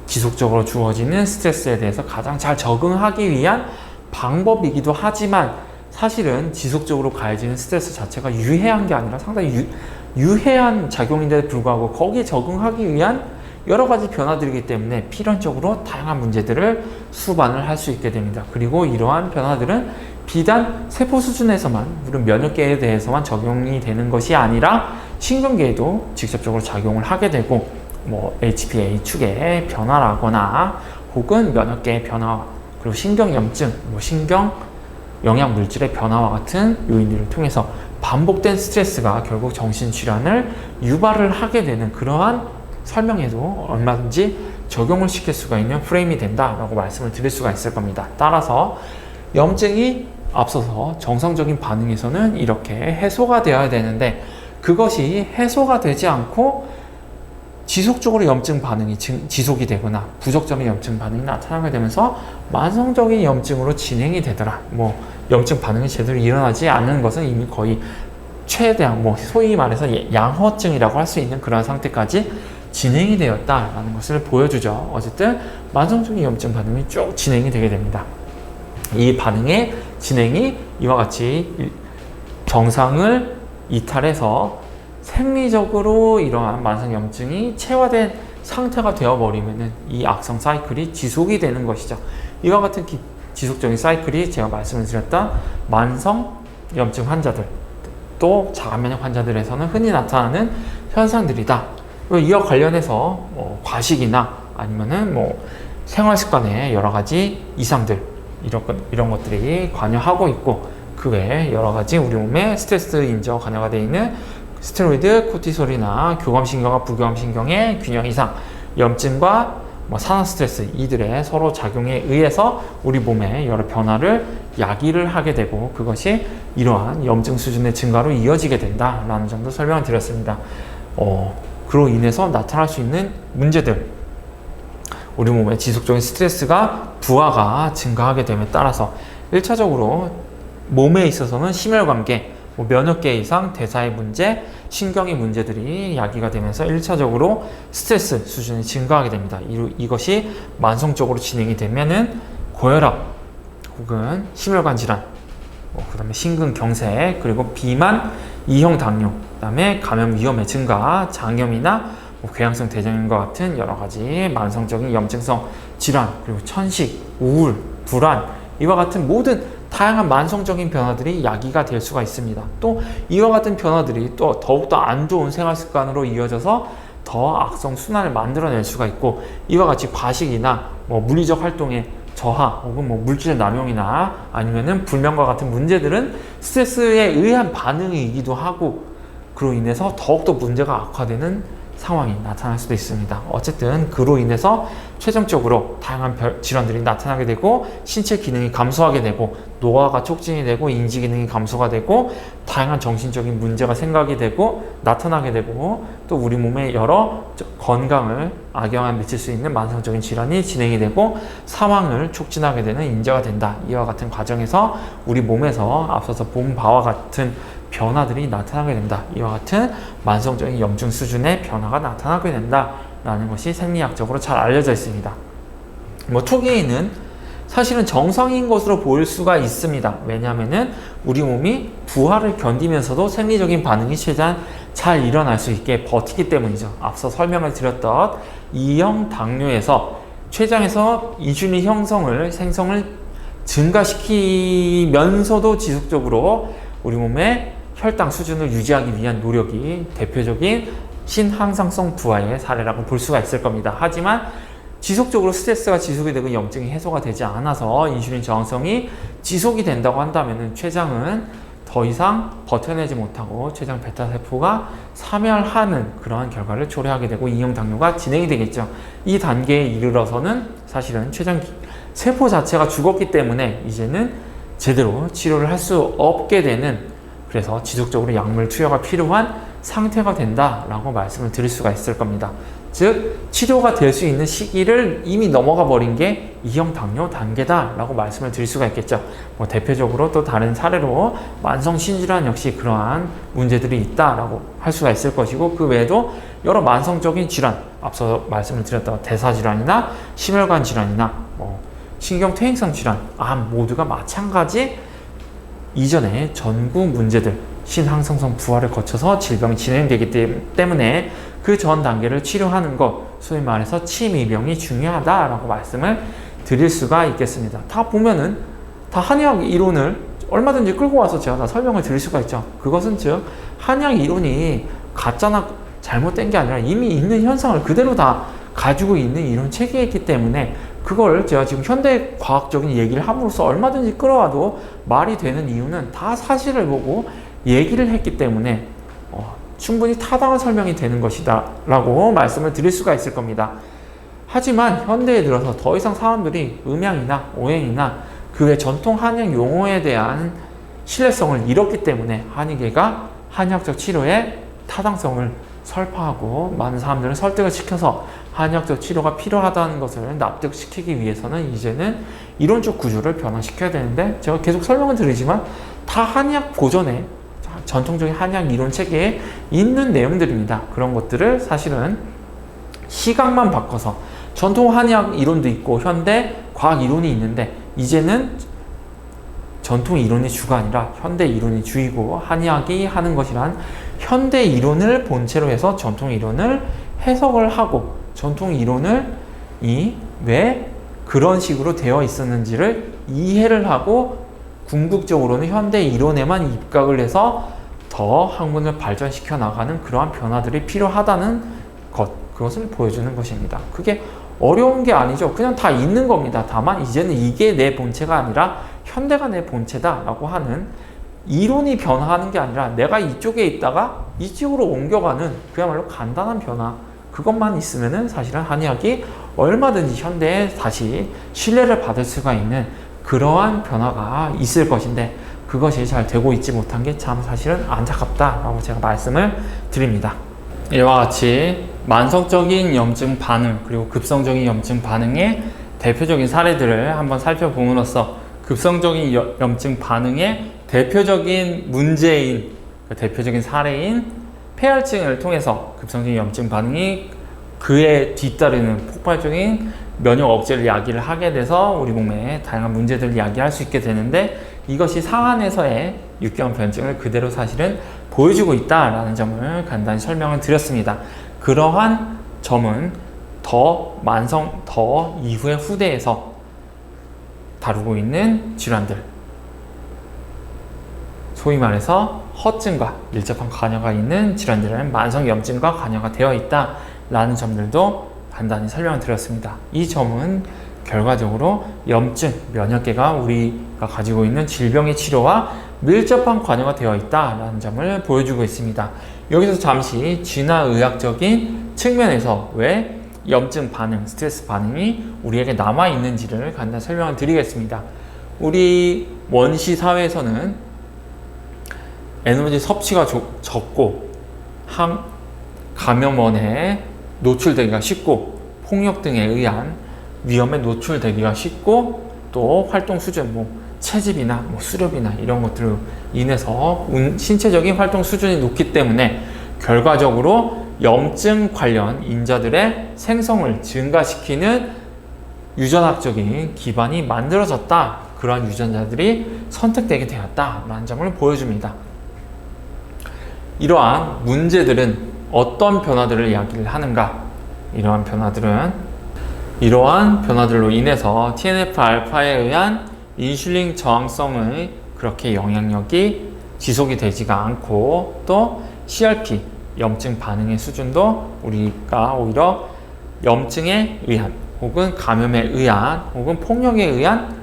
지속적으로 주어지는 스트레스에 대해서 가장 잘 적응하기 위한 방법이기도 하지만, 사실은 지속적으로 가해지는 스트레스 자체가 유해한 게 아니라 상당히 유해한 작용인데도 불구하고 거기에 적응하기 위한 여러 가지 변화들이기 때문에 필연적으로 다양한 문제들을 수반을 할 수 있게 됩니다. 그리고 이러한 변화들은 비단 세포 수준에서만, 물론 면역계에 대해서만 적용이 되는 것이 아니라 신경계에도 직접적으로 작용을 하게 되고, HPA 축의 변화라거나 혹은 면역계의 변화, 그리고 신경염증, 신경 영양 물질의 변화와 같은 요인들을 통해서 반복된 스트레스가 결국 정신질환을 유발을 하게 되는 그러한 설명에도 얼마든지 적용을 시킬 수가 있는 프레임이 된다라고 말씀을 드릴 수가 있을 겁니다. 따라서 염증이 앞서서 정상적인 반응에서는 이렇게 해소가 되어야 되는데 그것이 해소가 되지 않고 지속적으로 염증 반응이 지속이 되거나 부적절한 염증 반응이 나타나게 되면서 만성적인 염증으로 진행이 되더라. 뭐 염증 반응이 제대로 일어나지 않는 것은 이미 거의 최대한 뭐 소위 말해서 양허증이라고 할 수 있는 그런 상태까지 진행이 되었다라는 것을 보여주죠. 어쨌든 만성적인 염증 반응이 쭉 진행이 되게 됩니다. 이 반응의 진행이 이와 같이 정상을 이탈해서 생리적으로 이러한 만성염증이 체화된 상태가 되어버리면은 이 악성 사이클이 지속이 되는 것이죠. 이와 같은 지속적인 사이클이 제가 말씀을 드렸던 만성염증 환자들, 또 자가면역 환자들에서는 흔히 나타나는 현상들이다. 이와 관련해서 과식이나 아니면은 생활 습관의 여러 가지 이상들, 이런 것들이 관여하고 있고, 그 외에 여러 가지 우리 몸에 스트레스 인저 관여가 되어 있는 스테로이드, 코티솔이나 교감신경과 부교감신경의 균형 이상, 염증과 산화 스트레스, 이들의 서로 작용에 의해서 우리 몸에 여러 변화를 야기를 하게 되고, 그것이 이러한 염증 수준의 증가로 이어지게 된다라는 점도 설명을 드렸습니다. 그로 인해서 나타날 수 있는 문제들, 우리 몸의 지속적인 스트레스가 부하가 증가하게 됨에 따라서 1차적으로 몸에 있어서는 심혈관계, 면역계 이상, 대사의 문제, 신경의 문제들이 야기가 되면서 1차적으로 스트레스 수준이 증가하게 됩니다. 이것이 만성적으로 진행이 되면은 고혈압 혹은 심혈관 질환, 그 다음에 심근경색, 그리고 비만, 2형 당뇨, 그 다음에 감염 위험의 증가, 장염이나 궤양성 대장염과 같은 여러 가지 만성적인 염증성 질환, 그리고 천식, 우울, 불안, 이와 같은 모든 다양한 만성적인 변화들이 야기가 될 수가 있습니다. 또 이와 같은 변화들이 또 더욱더 안 좋은 생활 습관으로 이어져서 더 악성 순환을 만들어낼 수가 있고, 이와 같이 과식이나 물리적 활동의 저하 혹은 물질 남용이나 아니면은 불면과 같은 문제들은 스트레스에 의한 반응이기도 하고, 그로 인해서 더욱더 문제가 악화되는 상황이 나타날 수도 있습니다. 어쨌든 그로 인해서 최종적으로 다양한 질환들이 나타나게 되고, 신체 기능이 감소하게 되고, 노화가 촉진이 되고, 인지 기능이 감소가 되고, 다양한 정신적인 문제가 생각이 되고 나타나게 되고, 또 우리 몸의 여러 건강을 악영향을 미칠 수 있는 만성적인 질환이 진행이 되고 사망을 촉진하게 되는 인재가 된다. 이와 같은 과정에서 우리 몸에서 앞서서 본 바와 같은 변화들이 나타나게 된다. 이와 같은 만성적인 염증 수준의 변화가 나타나게 된다라는 것이 생리학적으로 잘 알려져 있습니다. 초기에는 사실은 정상인 것으로 보일 수가 있습니다. 왜냐하면은 우리 몸이 부하를 견디면서도 생리적인 반응이 최대한 잘 일어날 수 있게 버티기 때문이죠. 앞서 설명을 드렸던 2형 당뇨에서 췌장에서 인슐린 생성을 증가시키면서도 지속적으로 우리 몸의 혈당 수준을 유지하기 위한 노력이 대표적인 신항상성 부하의 사례라고 볼 수가 있을 겁니다. 하지만 지속적으로 스트레스가 지속이 되고 염증이 해소가 되지 않아서 인슐린 저항성이 지속이 된다고 한다면 췌장은 더 이상 버텨내지 못하고 췌장 베타세포가 사멸하는 그러한 결과를 초래하게 되고 2형 당뇨가 진행이 되겠죠. 이 단계에 이르러서는 사실은 췌장 세포 자체가 죽었기 때문에 이제는 제대로 치료를 할 수 없게 되는, 그래서 지속적으로 약물 투여가 필요한 상태가 된다라고 말씀을 드릴 수가 있을 겁니다. 즉 치료가 될 수 있는 시기를 이미 넘어가 버린 게 2형 당뇨 단계다라고 말씀을 드릴 수가 있겠죠. 대표적으로 또 다른 사례로 만성 신질환 역시 그러한 문제들이 있다라고 할 수가 있을 것이고, 그 외에도 여러 만성적인 질환, 앞서 말씀을 드렸던 대사질환이나 심혈관 질환이나 신경퇴행성 질환, 암 모두가 마찬가지 이전에 전구 문제들, 신항상성 부하를 거쳐서 질병이 진행되기 때문에 그 전 단계를 치료하는 것, 소위 말해서 치미병이 중요하다라고 말씀을 드릴 수가 있겠습니다. 다 보면은 다 한의학 이론을 얼마든지 끌고 와서 제가 다 설명을 드릴 수가 있죠. 그것은 즉 한의학 이론이 가짜나 잘못된 게 아니라 이미 있는 현상을 그대로 다 가지고 있는 이론 체계이기 때문에 그걸 제가 지금 현대 과학적인 얘기를 함으로써 얼마든지 끌어와도 말이 되는 이유는 다 사실을 보고 얘기를 했기 때문에 충분히 타당한 설명이 되는 것이다 라고 말씀을 드릴 수가 있을 겁니다. 하지만 현대에 들어서 더 이상 사람들이 음양이나 오행이나 그 외 전통 한약 용어에 대한 신뢰성을 잃었기 때문에 한의계가 한의학적 치료의 타당성을 설파하고 많은 사람들을 설득을 시켜서 한의학적 치료가 필요하다는 것을 납득시키기 위해서는 이제는 이론적 구조를 변화시켜야 되는데, 제가 계속 설명을 드리지만 다 한의학 고전에, 전통적인 한의학 이론 체계에 있는 내용들입니다. 그런 것들을 사실은 시각만 바꿔서, 전통 한의학 이론도 있고 현대 과학 이론이 있는데 이제는 전통 이론이 주가 아니라 현대 이론이 주이고, 한의학이 하는 것이란 현대 이론을 본체로 해서 전통 이론을 해석을 하고, 전통 이론을 왜 그런 식으로 되어 있었는지를 이해를 하고, 궁극적으로는 현대 이론에만 입각을 해서 더 학문을 발전시켜 나가는 그러한 변화들이 필요하다는 것, 그것을 보여주는 것입니다. 그게 어려운 게 아니죠. 그냥 다 있는 겁니다. 다만 이제는 이게 내 본체가 아니라 현대가 내 본체다 라고 하는, 이론이 변화하는 게 아니라 내가 이쪽에 있다가 이쪽으로 옮겨가는 그야말로 간단한 변화, 그것만 있으면은 사실은 한의학이 얼마든지 현대에 다시 신뢰를 받을 수가 있는 그러한 변화가 있을 것인데, 그것이 잘 되고 있지 못한 게 참 사실은 안타깝다라고 제가 말씀을 드립니다. 이와 같이 만성적인 염증 반응 그리고 급성적인 염증 반응의 대표적인 사례들을 한번 살펴봄으로써 급성적인 염증 반응의 대표적인 문제인, 대표적인 사례인 폐혈증을 통해서 급성적인 염증 반응이 그에 뒤따르는 폭발적인 면역 억제를 야기를 하게 돼서 우리 몸에 다양한 문제들을 야기할 수 있게 되는데, 이것이 상안에서의 육경 변증을 그대로 사실은 보여주고 있다라는 점을 간단히 설명을 드렸습니다. 그러한 점은 더 이후의 후대에서 다루고 있는 질환들, 소위 말해서 허증과 밀접한 관여가 있는 질환들은 만성염증과 관여가 되어 있다라는 점들도 간단히 설명을 드렸습니다. 이 점은 결과적으로 염증, 면역계가 우리가 가지고 있는 질병의 치료와 밀접한 관여가 되어 있다라는 점을 보여주고 있습니다. 여기서 잠시 진화의학적인 측면에서 왜 염증 반응, 스트레스 반응이 우리에게 남아있는지를 간단히 설명을 드리겠습니다. 우리 원시 사회에서는 에너지 섭취가 적고 감염원에 노출되기가 쉽고, 폭력 등에 의한 위험에 노출되기가 쉽고, 또 활동 수준, 체집이나 수렵이나 이런 것들로 인해서 신체적인 활동 수준이 높기 때문에 결과적으로 염증 관련 인자들의 생성을 증가시키는 유전학적인 기반이 만들어졌다, 그러한 유전자들이 선택되게 되었다라는 점을 보여줍니다. 이러한 문제들은 어떤 변화들을 이야기를 하는가? 이러한 변화들로 인해서 TNF-알파에 의한 인슐린 저항성의 그렇게 영향력이 지속이 되지가 않고, 또 CRP, 염증 반응의 수준도 우리가 오히려 염증에 의한 혹은 감염에 의한 혹은 폭력에 의한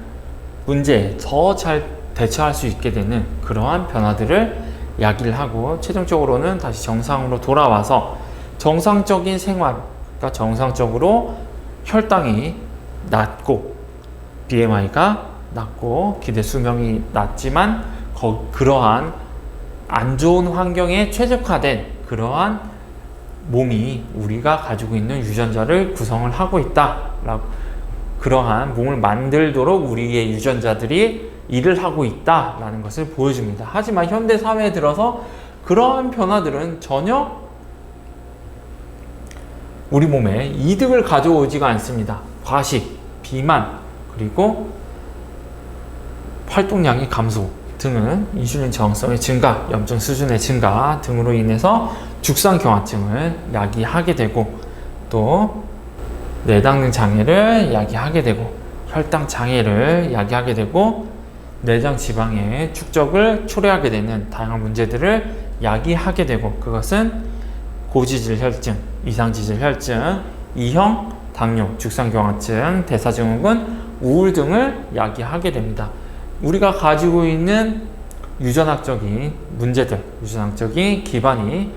문제에 더 잘 대처할 수 있게 되는 그러한 변화들을 이야기를 하고, 최종적으로는 다시 정상으로 돌아와서 정상적인 생활, 그러니까 정상적으로 혈당이 낮고 BMI가 낮고 기대 수명이 낮지만 그러한 안 좋은 환경에 최적화된 그러한 몸이 우리가 가지고 있는 유전자를 구성을 하고 있다, 그러한 몸을 만들도록 우리의 유전자들이 일을 하고 있다라는 것을 보여줍니다. 하지만 현대 사회에 들어서 그러한 변화들은 전혀 우리 몸에 이득을 가져오지가 않습니다. 과식, 비만, 그리고 활동량의 감소 등은 인슐린 저항성의 증가, 염증 수준의 증가 등으로 인해서 죽상경화증을 야기하게 되고, 또 내당능 장애를 야기하게 되고, 혈당 장애를 야기하게 되고, 내장 지방의 축적을 초래하게 되는 다양한 문제들을 야기하게 되고, 그것은 고지질 혈증, 이상지질 혈증, 이형 당뇨, 죽상경화증, 대사증후군, 우울 등을 야기하게 됩니다. 우리가 가지고 있는 유전학적인 문제들, 유전학적인 기반이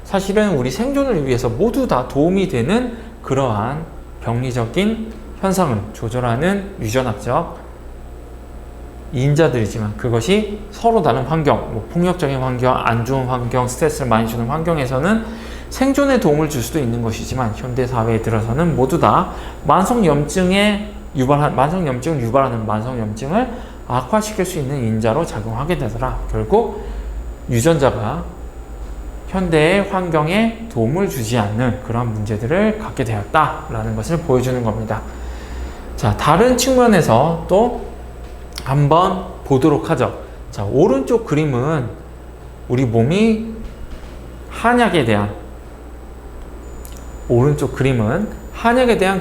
사실은 우리 생존을 위해서 모두 다 도움이 되는 그러한 병리적인 현상을 조절하는 유전학적 인자들이지만 그것이 서로 다른 환경, 뭐 폭력적인 환경, 안 좋은 환경, 스트레스를 많이 주는 환경에서는 생존에 도움을 줄 수도 있는 것이지만 현대 사회에 들어서는 모두 다 만성염증을 유발하는 만성염증을 악화시킬 수 있는 인자로 작용하게 되더라. 결국 유전자가 현대의 환경에 도움을 주지 않는 그런 문제들을 갖게 되었다라는 것을 보여주는 겁니다. 자, 다른 측면에서 또 한번 보도록 하죠. 자, 오른쪽 그림은 우리 몸이 한약에 대한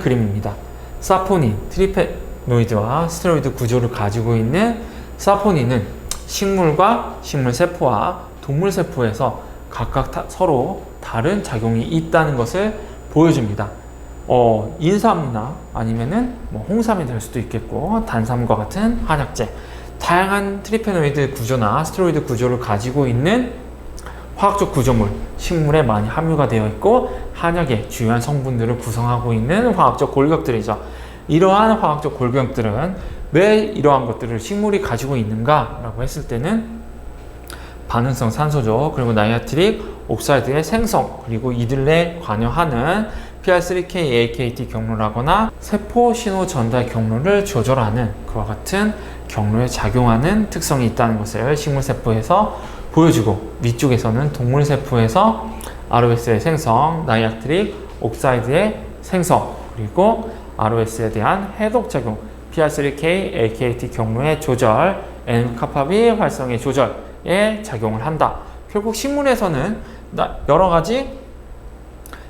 그림입니다. 사포닌, 트리페노이드와 스테로이드 구조를 가지고 있는 사포닌은 식물과 식물세포와 동물세포에서 각각 서로 다른 작용이 있다는 것을 보여줍니다. 인삼이나 아니면은 뭐 홍삼이 될 수도 있겠고, 단삼과 같은 한약재, 다양한 트리페노이드 구조나 스테로이드 구조를 가지고 있는 화학적 구조물, 식물에 많이 함유가 되어 있고 한약의 주요한 성분들을 구성하고 있는 화학적 골격들이죠. 이러한 화학적 골격들은 왜 이러한 것들을 식물이 가지고 있는가 라고 했을 때는 반응성 산소죠. 그리고 나이트릭 옥사이드의 생성, 그리고 이들에 관여하는 PR3K, AKT 경로라거나 세포 신호 전달 경로를 조절하는 그와 같은 경로에 작용하는 특성이 있다는 것을 식물세포에서 보여주고, 위쪽에서는 동물세포에서 ROS의 생성, 나이트릭 옥사이드의 생성, 그리고 ROS에 대한 해독작용, PR3K, AKT 경로의 조절, N카파비 활성의 조절에 작용을 한다. 결국 식물에서는 여러 가지,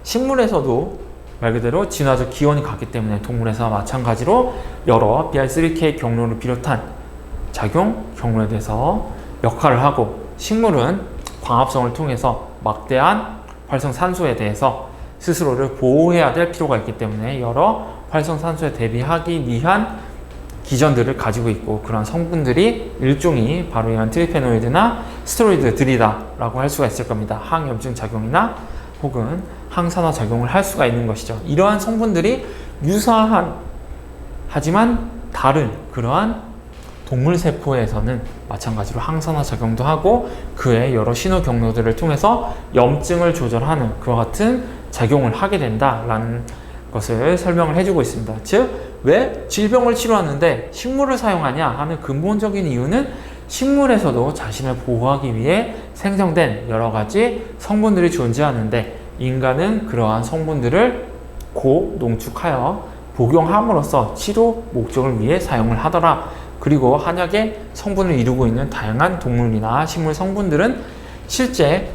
식물에서도 말 그대로 진화적 기원이 같기 때문에 동물에서 마찬가지로 여러 PR3K 경로를 비롯한 작용 경로에 대해서 역할을 하고, 식물은 광합성을 통해서 막대한 활성산소에 대해서 스스로를 보호해야 될 필요가 있기 때문에 여러 활성산소에 대비하기 위한 기전들을 가지고 있고, 그런 성분들이 일종이 바로 이런 트리페노이드나 스테로이드들이다 라고 할 수가 있을 겁니다. 항염증 작용이나 혹은 항산화 작용을 할 수가 있는 것이죠. 이러한 성분들이 유사한 하지만 다른 그러한 동물세포에서는 마찬가지로 항산화 작용도 하고 그의 여러 신호 경로들을 통해서 염증을 조절하는 그와 같은 작용을 하게 된다라는 것을 설명을 해주고 있습니다. 즉, 왜 질병을 치료하는데 식물을 사용하냐 하는 근본적인 이유는 식물에서도 자신을 보호하기 위해 생성된 여러 가지 성분들이 존재하는데, 인간은 그러한 성분들을 고농축하여 복용함으로써 치료 목적을 위해 사용을 하더라. 그리고 한약의 성분을 이루고 있는 다양한 동물이나 식물 성분들은 실제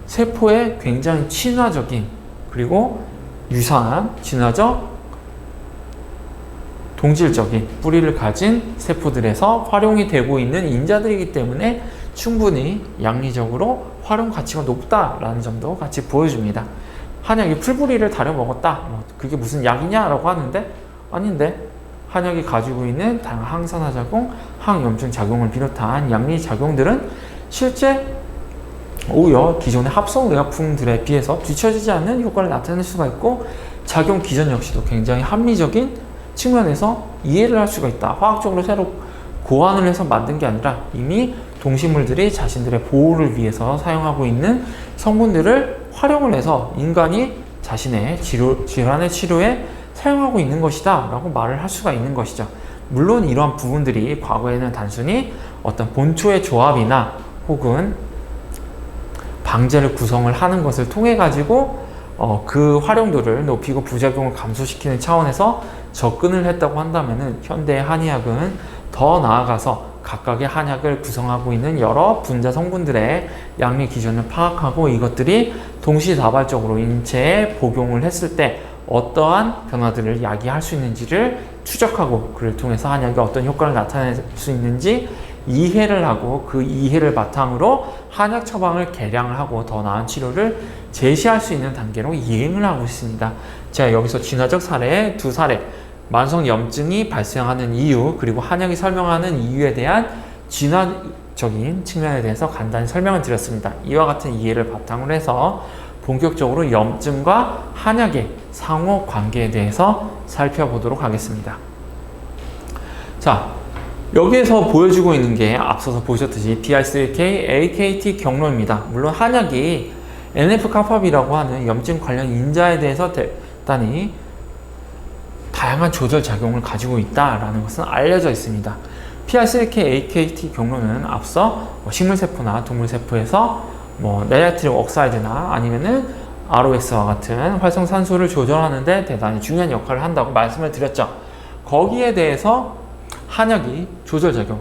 세포에 굉장히 친화적인, 그리고 유사한 진화적 동질적인 뿌리를 가진 세포들에서 활용이 되고 있는 인자들이기 때문에 충분히 양리적으로 활용 가치가 높다라는 점도 같이 보여줍니다. 한약이 풀뿌리를 다려 먹었다, 그게 무슨 약이냐 라고 하는데, 아닌데 한약이 가지고 있는 다양한 항산화 작용, 항염증 작용을 비롯한 양리 작용들은 실제 오히려 기존의 합성 의약품들에 비해서 뒤처지지 않는 효과를 나타낼 수가 있고, 작용 기전 역시도 굉장히 합리적인 측면에서 이해를 할 수가 있다. 화학적으로 새로 고안을 해서 만든 게 아니라 이미 동식물들이 자신들의 보호를 위해서 사용하고 있는 성분들을 활용을 해서 인간이 자신의 질환의 치료에 사용하고 있는 것이다 라고 말을 할 수가 있는 것이죠. 물론 이러한 부분들이 과거에는 단순히 어떤 본초의 조합이나 혹은 방제를 구성을 하는 것을 통해 가지고 그 활용도를 높이고 부작용을 감소시키는 차원에서 접근을 했다고 한다면은, 현대의 한의학은 더 나아가서 각각의 한약을 구성하고 있는 여러 분자 성분들의 양리 기준을 파악하고 이것들이 동시다발적으로 인체에 복용을 했을 때 어떠한 변화들을 야기할 수 있는지를 추적하고, 그를 통해서 한약이 어떤 효과를 나타낼 수 있는지 이해를 하고, 그 이해를 바탕으로 한약 처방을 개량을 하고 더 나은 치료를 제시할 수 있는 단계로 이행을 하고 있습니다. 제가 여기서 진화적 사례 두 사례, 만성염증이 발생하는 이유, 그리고 한약이 설명하는 이유에 대한 진화적인 측면에 대해서 간단히 설명을 드렸습니다. 이와 같은 이해를 바탕으로 해서 본격적으로 염증과 한약의 상호 관계에 대해서 살펴보도록 하겠습니다. 자, 여기에서 보여주고 있는 게 앞서서 보셨듯이 PI3K, AKT 경로입니다. 물론 한약이 NF-kappaB라고 하는 염증 관련 인자에 대해서 대단히 다양한 조절 작용을 가지고 있다라는 것은 알려져 있습니다. PI3K, AKT 경로는 앞서 식물세포나 동물세포에서 나이트릭 옥사이드나 아니면은 ROS와 같은 활성산소를 조절하는데 대단히 중요한 역할을 한다고 말씀을 드렸죠. 거기에 대해서 한약이 조절작용,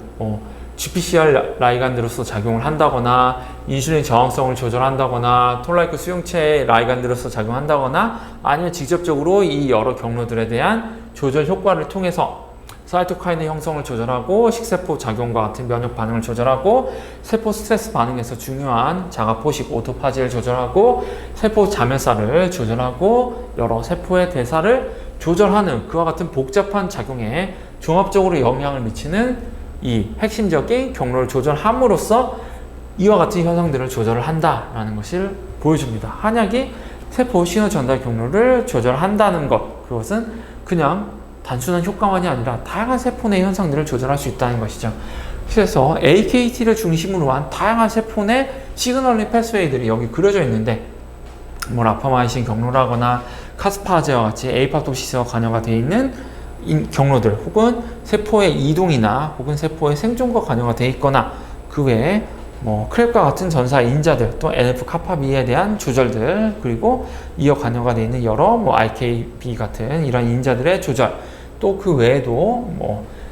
GPCR 라이간드로서 작용을 한다거나 인슐린 저항성을 조절한다거나 톨라이크 수용체 라이간드로서 작용한다거나 아니면 직접적으로 이 여러 경로들에 대한 조절 효과를 통해서 사이토카이네 형성을 조절하고 식세포 작용과 같은 면역 반응을 조절하고 세포 스트레스 반응에서 중요한 자가포식 오토파지를 조절하고 세포 자멸사를 조절하고 여러 세포의 대사를 조절하는 그와 같은 복잡한 작용에 종합적으로 영향을 미치는 이 핵심적인 경로를 조절함으로써 이와 같은 현상들을 조절을 한다라는 것을 보여줍니다. 한약이 세포 신호 전달 경로를 조절한다는 것, 그것은 그냥 단순한 효과만이 아니라 다양한 세포 내 현상들을 조절할 수 있다는 것이죠. 그래서 AKT를 중심으로 한 다양한 세포 내 시그널링 패스웨이들이 여기 그려져 있는데 라파마이신 경로라거나 카스파제와 같이 에이파토시스와 관여가 되어 있는 경로들 혹은 세포의 이동이나 혹은 세포의 생존과 관여가 되어 있거나 그 외에 크랩과 같은 전사 인자들 또 NF-kappaB에 대한 조절들 그리고 이어 관여가 되어 있는 여러 IKB 같은 이런 인자들의 조절 또 그 외에도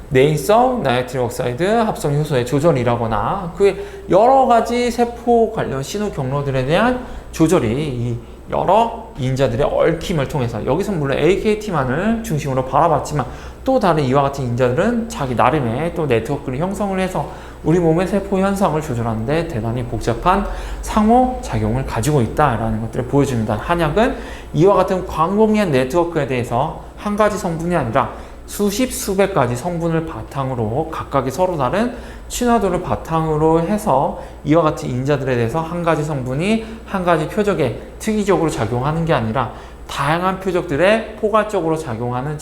내인성 나이트릭 옥사이드 합성 효소의 조절이라거나 그 여러 가지 세포 관련 신호 경로들에 대한 조절이 이 여러 인자들의 얽힘을 통해서 여기서 물론 AKT만을 중심으로 바라봤지만 또 다른 이와 같은 인자들은 자기 나름의 또 네트워크를 형성을 해서 우리 몸의 세포 현상을 조절하는데 대단히 복잡한 상호작용을 가지고 있다라는 것들을 보여줍니다. 한약은 이와 같은 광범위한 네트워크에 대해서 한 가지 성분이 아니라 수십 수백 가지 성분을 바탕으로 각각의 서로 다른 친화도를 바탕으로 해서 이와 같은 인자들에 대해서 한 가지 성분이 한 가지 표적에 특이적으로 작용하는 게 아니라 다양한 표적들에 포괄적으로 작용하는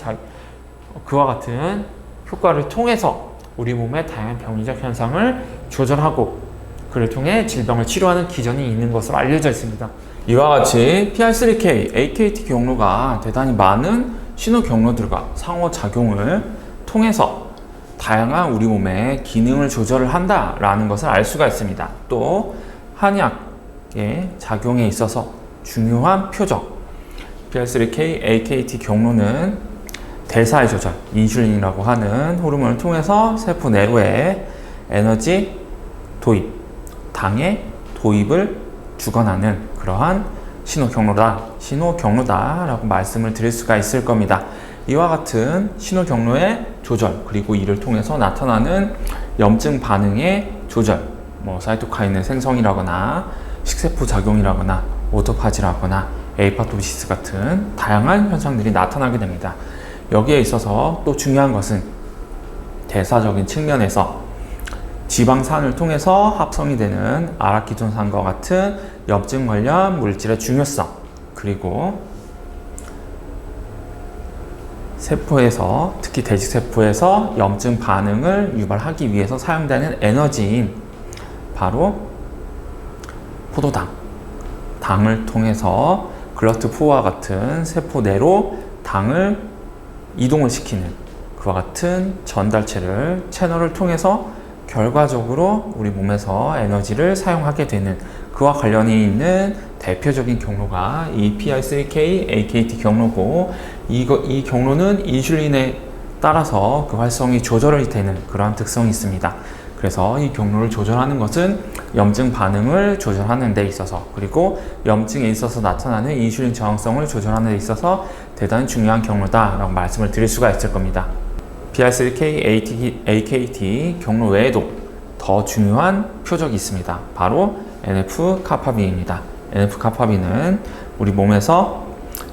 그와 같은 효과를 통해서 우리 몸의 다양한 병리적 현상을 조절하고 그를 통해 질병을 치료하는 기전이 있는 것으로 알려져 있습니다. 이와 같이 PI3K, AKT 경로가 대단히 많은 신호 경로들과 상호작용을 통해서 다양한 우리 몸의 기능을 조절을 한다라는 것을 알 수가 있습니다. 또 한약의 작용에 있어서 중요한 표적 PI3K, AKT 경로는 대사의 조절, 인슐린이라고 하는 호르몬을 통해서 세포 내로의 에너지 도입, 당의 도입을 주관하는 그러한 신호 경로다라고 말씀을 드릴 수가 있을 겁니다. 이와 같은 신호 경로의 조절 그리고 이를 통해서 나타나는 염증 반응의 조절, 사이토카이네 생성이라거나 식세포 작용이라거나 오토파지라거나 에이파토시스 같은 다양한 현상들이 나타나게 됩니다. 여기에 있어서 또 중요한 것은 대사적인 측면에서 지방산을 통해서 합성이 되는 아라키돈산과 같은 염증 관련 물질의 중요성 그리고 세포에서 특히 대직세포에서 염증 반응을 유발하기 위해서 사용되는 에너지인 바로 포도당, 당을 통해서 글러트4와 같은 세포 내로 당을 이동을 시키는 그와 같은 전달체를 채널을 통해서 결과적으로 우리 몸에서 에너지를 사용하게 되는 그와 관련이 있는 대표적인 경로가 이 PI3K, AKT 경로고 이 경로는 인슐린에 따라서 그 활성이 조절이 되는 그러한 특성이 있습니다. 그래서 이 경로를 조절하는 것은 염증 반응을 조절하는 데 있어서 그리고 염증에 있어서 나타나는 인슐린 저항성을 조절하는 데 있어서 대단히 중요한 경로다라고 말씀을 드릴 수가 있을 겁니다. PI3K, AKT 경로 외에도 더 중요한 표적이 있습니다. 바로 NF-kappaB입니다. NF-kappaB는 우리 몸에서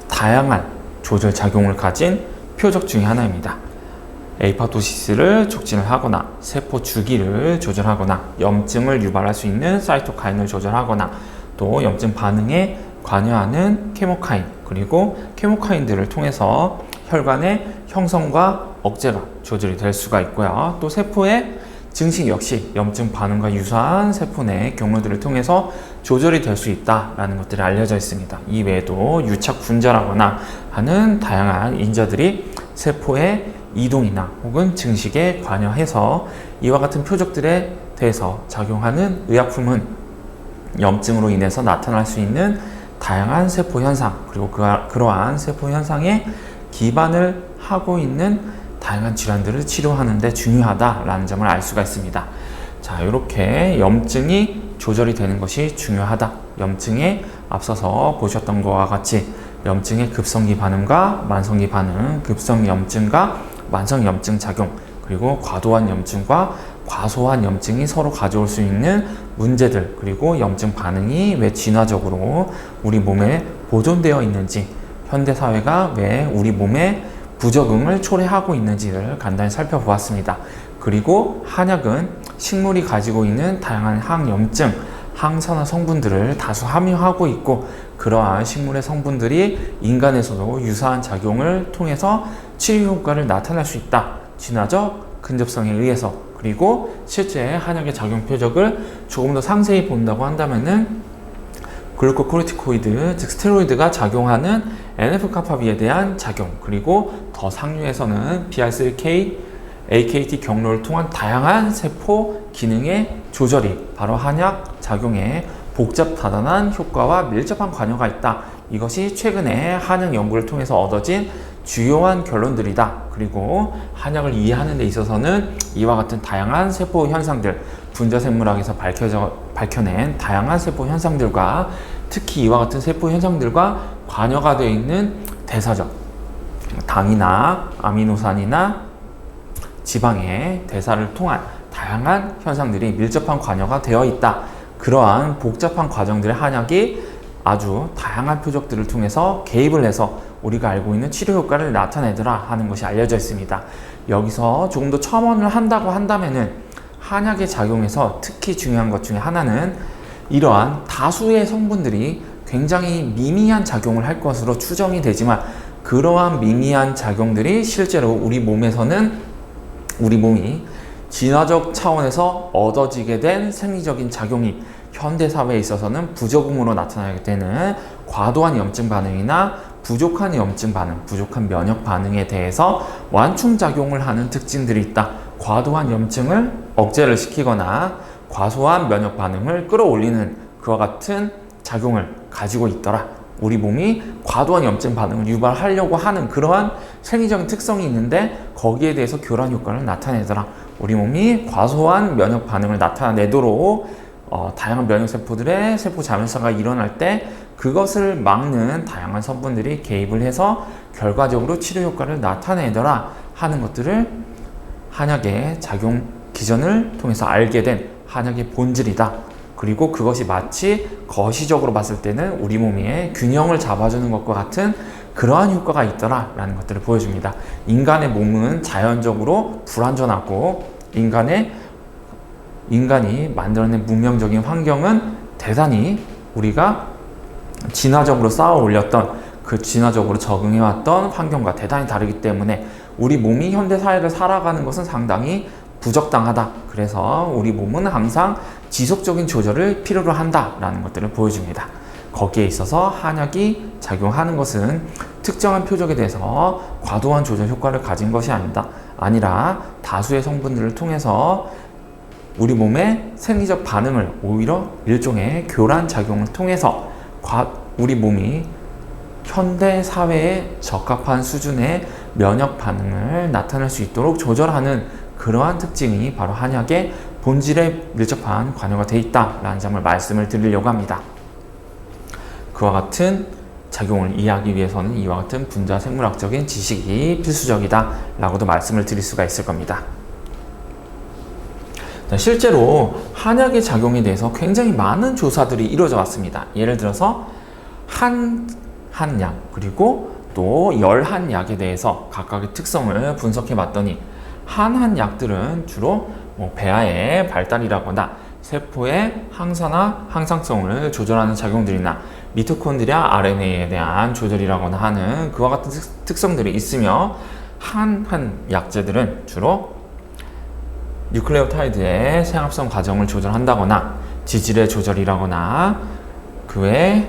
다양한 조절 작용을 가진 표적 중에 하나입니다. 에이파토시스를 촉진을 하거나 세포 주기를 조절하거나 염증을 유발할 수 있는 사이토카인을 조절하거나 또 염증 반응에 관여하는 케모카인, 그리고 케모카인들을 통해서 혈관의 형성과 억제가 조절이 될 수가 있고요. 또 세포의 증식 역시 염증 반응과 유사한 세포 내 경로들을 통해서 조절이 될 수 있다라는 것들이 알려져 있습니다. 이 외에도 유착 분자라거나 하는 다양한 인자들이 세포의 이동이나 혹은 증식에 관여해서 이와 같은 표적들에 대해서 작용하는 의약품은 염증으로 인해서 나타날 수 있는 다양한 세포 현상, 그리고 그러한 세포 현상에 기반을 하고 있는 다양한 질환들을 치료하는 데 중요하다라는 점을 알 수가 있습니다. 자, 이렇게 염증이 조절이 되는 것이 중요하다. 염증에 앞서서 보셨던 것과 같이 염증의 급성기 반응과 만성기 반응, 급성 염증과 만성 염증 작용, 그리고 과도한 염증과 과소한 염증이 서로 가져올 수 있는 문제들, 그리고 염증 반응이 왜 진화적으로 우리 몸에 보존되어 있는지, 현대사회가 왜 우리 몸에 부적응을 초래하고 있는지를 간단히 살펴보았습니다. 그리고 한약은 식물이 가지고 있는 다양한 항염증, 항산화 성분들을 다수 함유하고 있고, 그러한 식물의 성분들이 인간에서도 유사한 작용을 통해서 치료 효과를 나타낼 수 있다. 진화적 근접성에 의해서. 그리고 실제 한약의 작용 표적을 조금 더 상세히 본다고 한다면은 글루코코르티코이드, 즉 스테로이드가 작용하는 NF-kappaB에 대한 작용, 그리고 더 상류에서는 PI3K, AKT 경로를 통한 다양한 세포 기능의 조절이 바로 한약 작용에 복잡다단한 효과와 밀접한 관여가 있다. 이것이 최근에 한약 연구를 통해서 얻어진 주요한 결론들이다. 그리고 한약을 이해하는 데 있어서는 이와 같은 다양한 세포 현상들, 분자생물학에서 밝혀낸 다양한 세포 현상들과 특히 이와 같은 세포 현상들과 관여가 되어 있는 대사적, 당이나 아미노산이나 지방의 대사를 통한 다양한 현상들이 밀접한 관여가 되어 있다. 그러한 복잡한 과정들의 한약이 아주 다양한 표적들을 통해서 개입을 해서 우리가 알고 있는 치료 효과를 나타내더라 하는 것이 알려져 있습니다. 여기서 조금 더 첨언을 한다고 한다면은 한약의 작용에서 특히 중요한 것 중에 하나는 이러한 다수의 성분들이 굉장히 미미한 작용을 할 것으로 추정이 되지만, 그러한 미미한 작용들이 실제로 우리 몸에서는 우리 몸이 진화적 차원에서 얻어지게 된 생리적인 작용이 현대사회에 있어서는 부적응으로 나타나게 되는 과도한 염증 반응이나 부족한 염증 반응, 부족한 면역 반응에 대해서 완충작용을 하는 특징들이 있다. 과도한 염증을 억제를 시키거나 과소한 면역 반응을 끌어올리는 그와 같은 작용을 가지고 있더라. 우리 몸이 과도한 염증 반응을 유발하려고 하는 그러한 생리적인 특성이 있는데 거기에 대해서 교란 효과를 나타내더라. 우리 몸이 과소한 면역 반응을 나타내도록 다양한 면역세포들의 세포 자멸사가 일어날 때 그것을 막는 다양한 성분들이 개입을 해서 결과적으로 치료 효과를 나타내더라 하는 것들을 한약의 작용 기전을 통해서 알게 된 한약의 본질이다. 그리고 그것이 마치 거시적으로 봤을 때는 우리 몸의 균형을 잡아주는 것과 같은 그러한 효과가 있더라 라는 것들을 보여줍니다. 인간의 몸은 자연적으로 불완전하고 인간이 만들어낸 문명적인 환경은 대단히 우리가 진화적으로 쌓아 올렸던 그 진화적으로 적응해왔던 환경과 대단히 다르기 때문에 우리 몸이 현대사회를 살아가는 것은 상당히 부적당하다. 그래서 우리 몸은 항상 지속적인 조절을 필요로 한다라는 것들을 보여줍니다. 거기에 있어서 한약이 작용하는 것은 특정한 표적에 대해서 과도한 조절 효과를 가진 것이 아니라 다수의 성분들을 통해서 우리 몸의 생리적 반응을 오히려 일종의 교란 작용을 통해서 우리 몸이 현대 사회에 적합한 수준의 면역 반응을 나타낼 수 있도록 조절하는 그러한 특징이 바로 한약의 본질에 밀접한 관여가 되어 있다라는 점을 말씀을 드리려고 합니다. 그와 같은 작용을 이해하기 위해서는 이와 같은 분자 생물학적인 지식이 필수적이다 라고도 말씀을 드릴 수가 있을 겁니다. 실제로 한약의 작용에 대해서 굉장히 많은 조사들이 이루어져 왔습니다. 예를 들어서 한 약 그리고 또 열한 약에 대해서 각각의 특성을 분석해 봤더니 한 약들은 주로 배아의 발달이라거나 세포의 항산화, 항상성을 조절하는 작용들이나 미토콘드리아 RNA에 대한 조절이라거나 하는 그와 같은 특성들이 있으며 한 약제들은 주로 뉴클레오타이드의 생합성 과정을 조절한다거나 지질의 조절이라거나 그 외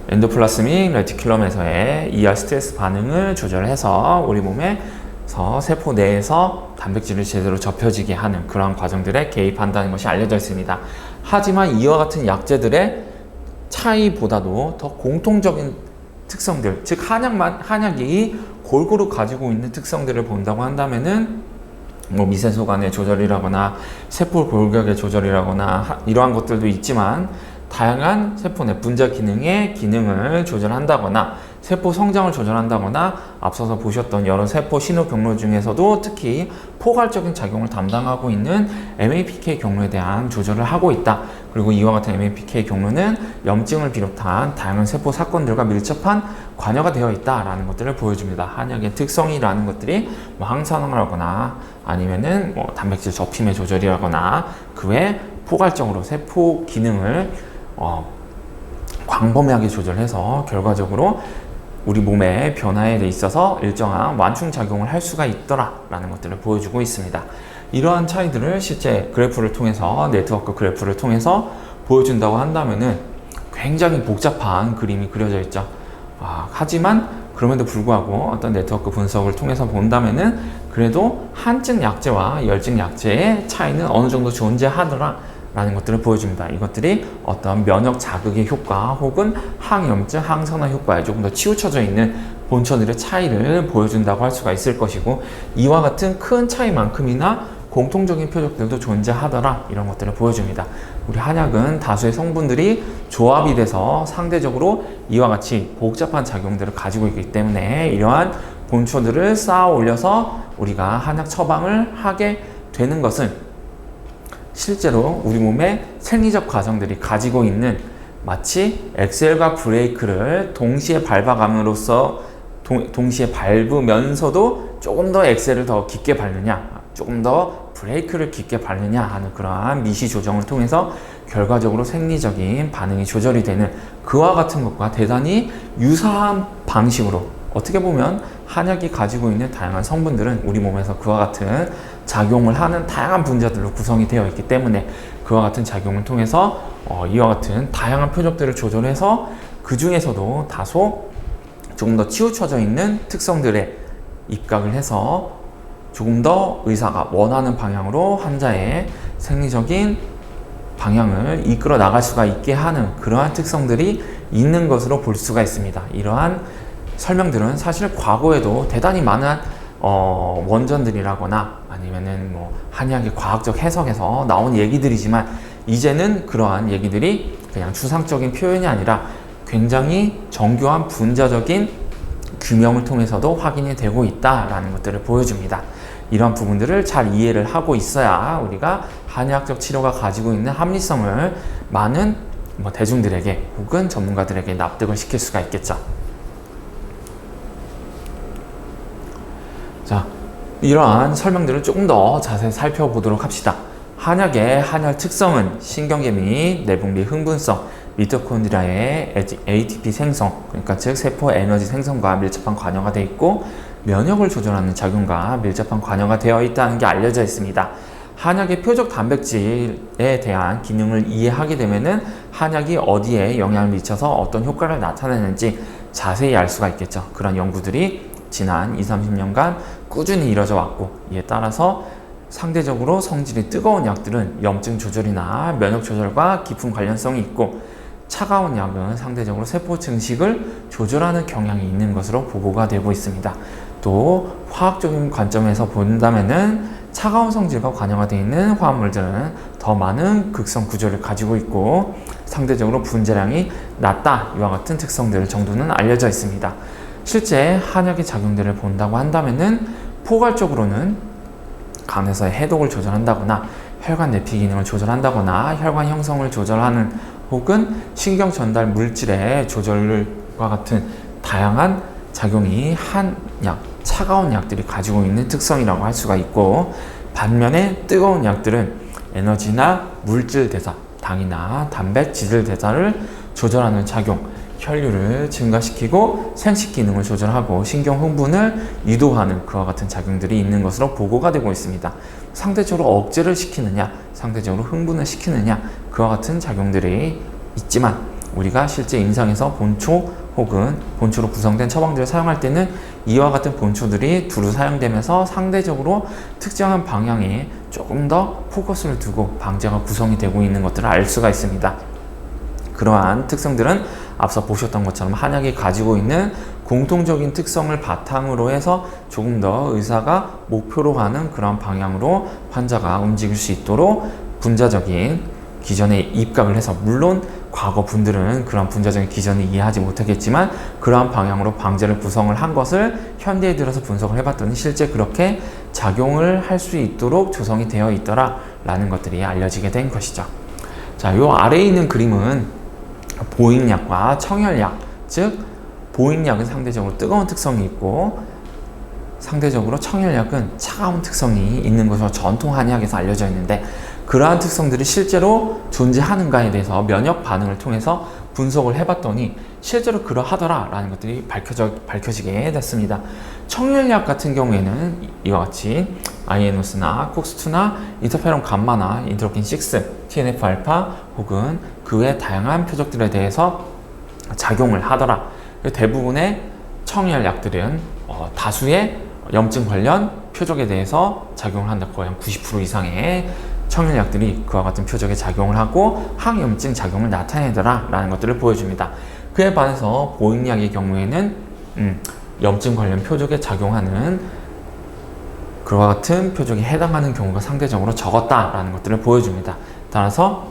엔도플라스믹 레티큘럼에서의 ER 스트레스 반응을 조절해서 우리 몸에서 세포 내에서 단백질을 제대로 접혀지게 하는 그러한 과정들에 개입한다는 것이 알려져 있습니다. 하지만 이와 같은 약제들의 차이보다도 더 공통적인 특성들, 즉 한약이 골고루 가지고 있는 특성들을 본다고 한다면은 뭐 미세소 간의 조절이라거나 세포 골격의 조절이라거나 이러한 것들도 있지만 다양한 세포 내 분자 기능의 기능을 조절한다거나 세포 성장을 조절한다거나 앞서서 보셨던 여러 세포 신호 경로 중에서도 특히 포괄적인 작용을 담당하고 있는 MAPK 경로에 대한 조절을 하고 있다. 그리고 이와 같은 MAPK 경로는 염증을 비롯한 다양한 세포 사건들과 밀접한 관여가 되어 있다라는 것들을 보여줍니다. 한약의 특성이라는 것들이 뭐 항산화라거나 아니면은 뭐 단백질 접힘의 조절이라거나 그 외 포괄적으로 세포 기능을 광범위하게 조절해서 결과적으로 우리 몸의 변화에 있어서 일정한 완충작용을 할 수가 있더라라는 것들을 보여주고 있습니다. 이러한 차이들을 실제 그래프를 통해서 네트워크 그래프를 통해서 보여준다고 한다면은 굉장히 복잡한 그림이 그려져 있죠. 하지만 그럼에도 불구하고 어떤 네트워크 분석을 통해서 본다면은 그래도 한증 약제와 열증 약제의 차이는 어느 정도 존재하더라 라는 것들을 보여줍니다. 이것들이 어떤 면역 자극의 효과 혹은 항염증, 항산화 효과에 조금 더 치우쳐져 있는 본처들의 차이를 보여준다고 할 수가 있을 것이고 이와 같은 큰 차이만큼이나 공통적인 표적들도 존재하더라 이런 것들을 보여줍니다. 우리 한약은 다수의 성분들이 조합이 돼서 상대적으로 이와 같이 복잡한 작용들을 가지고 있기 때문에 이러한 본처들을 쌓아 올려서 우리가 한약 처방을 하게 되는 것은 실제로 우리 몸의 생리적 과정들이 가지고 있는 마치 엑셀과 브레이크를 동시에 밟아감으로써 동시에 밟으면서도 조금 더 엑셀을 더 깊게 밟느냐 조금 더 브레이크를 깊게 밟느냐 하는 그러한 미시 조정을 통해서 결과적으로 생리적인 반응이 조절이 되는 그와 같은 것과 대단히 유사한 방식으로 어떻게 보면 한약이 가지고 있는 다양한 성분들은 우리 몸에서 그와 같은 작용을 하는 다양한 분자들로 구성이 되어 있기 때문에 그와 같은 작용을 통해서 이와 같은 다양한 표적들을 조절해서 그 중에서도 다소 조금 더 치우쳐져 있는 특성들에 입각을 해서 조금 더 의사가 원하는 방향으로 환자의 생리적인 방향을 이끌어 나갈 수가 있게 하는 그러한 특성들이 있는 것으로 볼 수가 있습니다. 이러한 설명들은 사실 과거에도 대단히 많은 원전들이라거나 아니면은 뭐 한의학의 과학적 해석에서 나온 얘기들이지만 이제는 그러한 얘기들이 그냥 추상적인 표현이 아니라 굉장히 정교한 분자적인 규명을 통해서도 확인이 되고 있다라는 것들을 보여줍니다. 이런 부분들을 잘 이해를 하고 있어야 우리가 한의학적 치료가 가지고 있는 합리성을 많은 대중들에게 혹은 전문가들에게 납득을 시킬 수가 있겠죠. 자, 이러한 설명들을 조금 더 자세히 살펴보도록 합시다. 한약의 한혈 특성은 신경계 및 내분비 흥분성, 미토콘드리아의 ATP 생성, 그러니까 즉 세포 에너지 생성과 밀접한 관여가 되어 있고 면역을 조절하는 작용과 밀접한 관여가 되어 있다는 게 알려져 있습니다. 한약의 표적 단백질에 대한 기능을 이해하게 되면은 한약이 어디에 영향을 미쳐서 어떤 효과를 나타내는지 자세히 알 수가 있겠죠. 그런 연구들이 지난 20-30년간 꾸준히 이뤄져 왔고 이에 따라서 상대적으로 성질이 뜨거운 약들은 염증 조절이나 면역 조절과 깊은 관련성이 있고 차가운 약은 상대적으로 세포 증식을 조절하는 경향이 있는 것으로 보고가 되고 있습니다. 또 화학적인 관점에서 본다면은 차가운 성질과 관여가 되어 있는 화합물들은 더 많은 극성 구조를 가지고 있고 상대적으로 분자량이 낮다 이와 같은 특성들 정도는 알려져 있습니다. 실제 한약의 작용들을 본다고 한다면은 포괄적으로는 간에서의 해독을 조절한다거나 혈관 내피 기능을 조절한다거나 혈관 형성을 조절하는 혹은 신경 전달 물질의 조절과 같은 다양한 작용이 한약, 차가운 약들이 가지고 있는 특성이라고 할 수가 있고 반면에 뜨거운 약들은 에너지나 물질 대사, 당이나 단백, 지질 대사를 조절하는 작용, 혈류를 증가시키고 생식 기능을 조절하고 신경 흥분을 유도하는 그와 같은 작용들이 있는 것으로 보고가 되고 있습니다. 상대적으로 억제를 시키느냐, 상대적으로 흥분을 시키느냐, 그와 같은 작용들이 있지만 우리가 실제 임상에서 본초 혹은 본초로 구성된 처방들을 사용할 때는 이와 같은 본초들이 두루 사용되면서 상대적으로 특정한 방향에 조금 더 포커스를 두고 방제가 구성이 되고 있는 것들을 알 수가 있습니다. 그러한 특성들은 앞서 보셨던 것처럼 한약이 가지고 있는 공통적인 특성을 바탕으로 해서 조금 더 의사가 목표로 하는 그런 방향으로 환자가 움직일 수 있도록 분자적인 기전에 입각을 해서, 물론 과거 분들은 그런 분자적인 기전을 이해하지 못하겠지만 그러한 방향으로 방제를 구성을 한 것을 현대에 들어서 분석을 해봤더니 실제 그렇게 작용을 할 수 있도록 조성이 되어 있더라 라는 것들이 알려지게 된 것이죠. 자, 요 아래에 있는 그림은 보익약과 청혈약, 즉 보익약은 상대적으로 뜨거운 특성이 있고 상대적으로 청혈약은 차가운 특성이 있는 것으로 전통 한의학에서 알려져 있는데, 그러한 특성들이 실제로 존재하는가에 대해서 면역 반응을 통해서 분석을 해봤더니 실제로 그러하더라 라는 것들이 밝혀지게 됐습니다. 청혈약 같은 경우에는 이와 같이 아이에노스나 콕스2나 인터페론 감마나 인터로킨 6, TNF-알파 혹은 그 외 다양한 표적들에 대해서 작용을 하더라. 대부분의 청혈약들은 다수의 염증 관련 표적에 대해서 작용을 한다. 거의 한 90% 이상의 청혈약들이 그와 같은 표적에 작용을 하고 항염증 작용을 나타내더라 라는 것들을 보여줍니다. 그에 반해서 보익약의 경우에는 염증 관련 표적에 작용하는 그와 같은 표적에 해당하는 경우가 상대적으로 적었다라는 것들을 보여줍니다. 따라서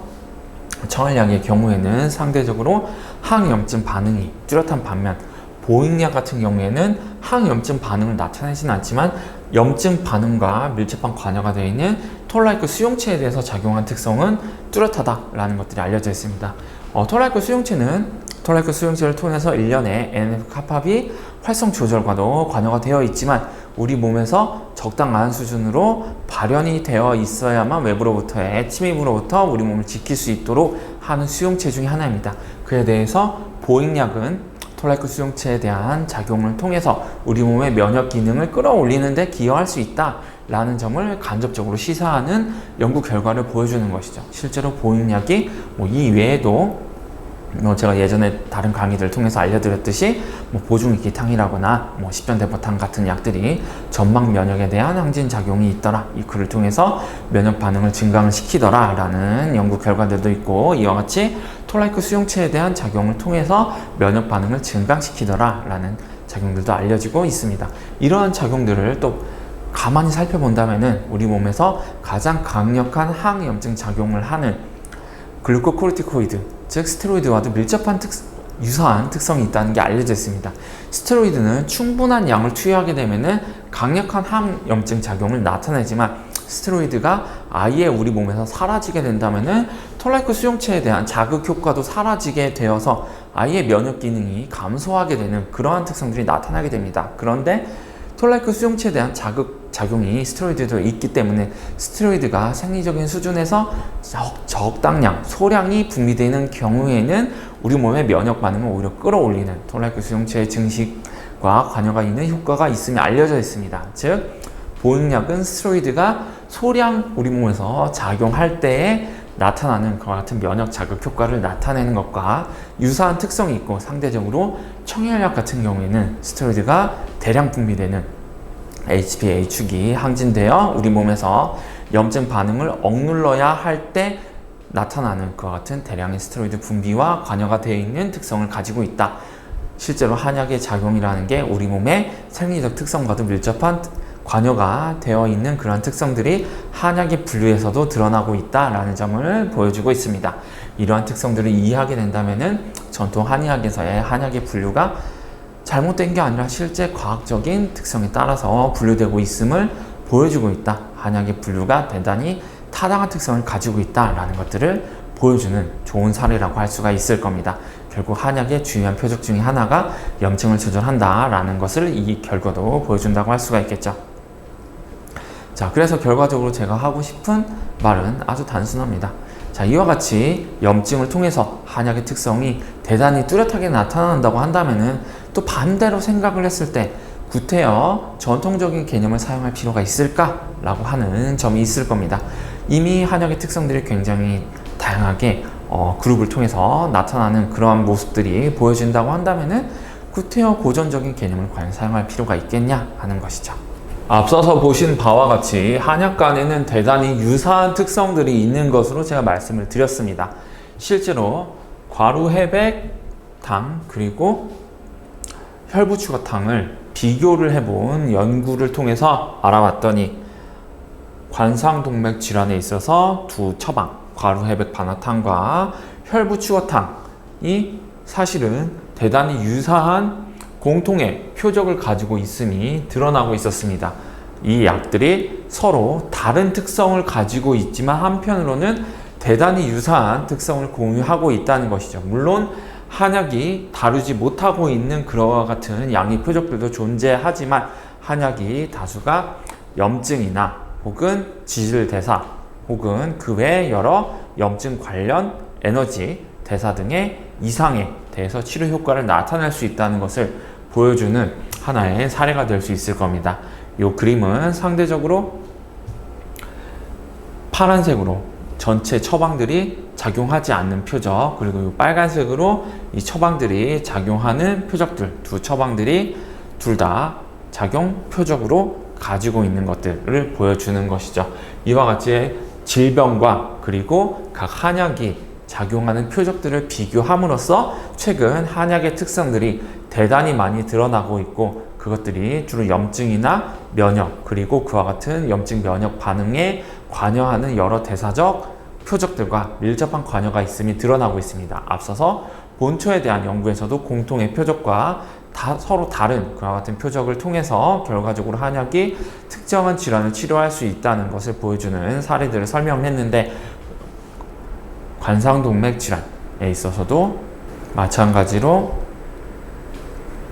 청혈약의 경우에는 상대적으로 항염증 반응이 뚜렷한 반면 보익약 같은 경우에는 항염증 반응을 나타내지는 않지만 염증 반응과 밀접한 관여가 되어 있는 톨라이크 수용체에 대해서 작용한 특성은 뚜렷하다라는 것들이 알려져 있습니다. 톨라이크 수용체를 통해서 일련의 NF-kappaB 활성 조절과도 관여가 되어 있지만 우리 몸에서 적당한 수준으로 발현이 되어 있어야만 외부로부터의 침입으로부터 우리 몸을 지킬 수 있도록 하는 수용체 중에 하나입니다. 그에 대해서 보익약은 톨라이크 수용체에 대한 작용을 통해서 우리 몸의 면역 기능을 끌어올리는 데 기여할 수 있다 라는 점을 간접적으로 시사하는 연구 결과를 보여주는 것이죠. 실제로 보익약이 이 외에도 제가 예전에 다른 강의들을 통해서 알려드렸듯이 보중익기탕이라거나 십전대포탕 같은 약들이 점막 면역에 대한 항진 작용이 있더라, 이 글을 통해서 면역 반응을 증강을 시키더라 라는 연구 결과들도 있고, 이와 같이 톨라이크 수용체에 대한 작용을 통해서 면역 반응을 증강시키더라 라는 작용들도 알려지고 있습니다. 이러한 작용들을 또 가만히 살펴본다면은 우리 몸에서 가장 강력한 항염증 작용을 하는 글루코코르티코이드, 즉 스테로이드와도 밀접한 유사한 특성이 있다는 게 알려져 있습니다. 스테로이드는 충분한 양을 투여하게 되면은 강력한 항염증 작용을 나타내지만 스테로이드가 아예 우리 몸에서 사라지게 된다면은 톨라이크 수용체에 대한 자극 효과도 사라지게 되어서 아예 면역 기능이 감소하게 되는 그러한 특성들이 나타나게 됩니다. 그런데 톨라이크 수용체에 대한 자극 작용이 스테로이드도 있기 때문에 스테로이드가 생리적인 수준에서 적당량, 소량이 분비되는 경우에는 우리 몸의 면역 반응을 오히려 끌어올리는 톨라이크 수용체의 증식과 관여가 있는 효과가 있음이 알려져 있습니다. 즉, 보익약은 스테로이드가 소량 우리 몸에서 작용할 때에 나타나는 그와 같은 면역 자극 효과를 나타내는 것과 유사한 특성이 있고, 상대적으로 청혈약 같은 경우에는 스테로이드가 대량 분비되는 HPA축이 항진되어 우리 몸에서 염증 반응을 억눌러야 할 때 나타나는 그와 같은 대량의 스테로이드 분비와 관여가 되어 있는 특성을 가지고 있다. 실제로 한약의 작용이라는 게 우리 몸의 생리적 특성과도 밀접한 관여가 되어 있는 그런 특성들이 한약의 분류에서도 드러나고 있다라는 점을 보여주고 있습니다. 이러한 특성들을 이해하게 된다면은 전통 한의학에서의 한약의 분류가 잘못된 게 아니라 실제 과학적인 특성에 따라서 분류되고 있음을 보여주고 있다. 한약의 분류가 대단히 타당한 특성을 가지고 있다라는 것들을 보여주는 좋은 사례라고 할 수가 있을 겁니다. 결국 한약의 중요한 표적 중에 하나가 염증을 조절한다라는 것을 이 결과도 보여준다고 할 수가 있겠죠. 자, 그래서 결과적으로 제가 하고 싶은 말은 아주 단순합니다. 자, 이와 같이 염증을 통해서 한약의 특성이 대단히 뚜렷하게 나타난다고 한다면은 또 반대로 생각을 했을 때 구태여 전통적인 개념을 사용할 필요가 있을까라고 하는 점이 있을 겁니다. 이미 한약의 특성들이 굉장히 다양하게 그룹을 통해서 나타나는 그러한 모습들이 보여진다고 한다면은 구태여 고전적인 개념을 과연 사용할 필요가 있겠냐 하는 것이죠. 앞서서 보신 바와 같이 한약간에는 대단히 유사한 특성들이 있는 것으로 제가 말씀을 드렸습니다. 실제로 과루해백탕 그리고 혈부추가탕을 비교를 해본 연구를 통해서 알아봤더니 관상동맥 질환에 있어서 두 처방 과루해백반화탕과 혈부추가탕이 사실은 대단히 유사한 공통의 표적을 가지고 있음이 드러나고 있었습니다. 이 약들이 서로 다른 특성을 가지고 있지만 한편으로는 대단히 유사한 특성을 공유하고 있다는 것이죠. 물론 한약이 다루지 못하고 있는 그와 같은 양의 표적들도 존재하지만 한약이 다수가 염증이나 혹은 지질대사 혹은 그 외 여러 염증 관련 에너지, 대사 등의 이상에 대해서 치료 효과를 나타낼 수 있다는 것을 보여주는 하나의 사례가 될 수 있을 겁니다. 이 그림은 상대적으로 파란색으로 전체 처방들이 작용하지 않는 표적, 그리고 이 빨간색으로 이 처방들이 작용하는 표적들, 두 처방들이 둘 다 작용 표적으로 가지고 있는 것들을 보여주는 것이죠. 이와 같이 질병과 그리고 각 한약이 작용하는 표적들을 비교함으로써 최근 한약의 특성들이 대단히 많이 드러나고 있고 그것들이 주로 염증이나 면역 그리고 그와 같은 염증 면역 반응에 관여하는 여러 대사적 표적들과 밀접한 관여가 있음이 드러나고 있습니다. 앞서서 본초에 대한 연구에서도 공통의 표적과 서로 다른 그와 같은 표적을 통해서 결과적으로 한약이 특정한 질환을 치료할 수 있다는 것을 보여주는 사례들을 설명했는데 관상동맥 질환에 있어서도 마찬가지로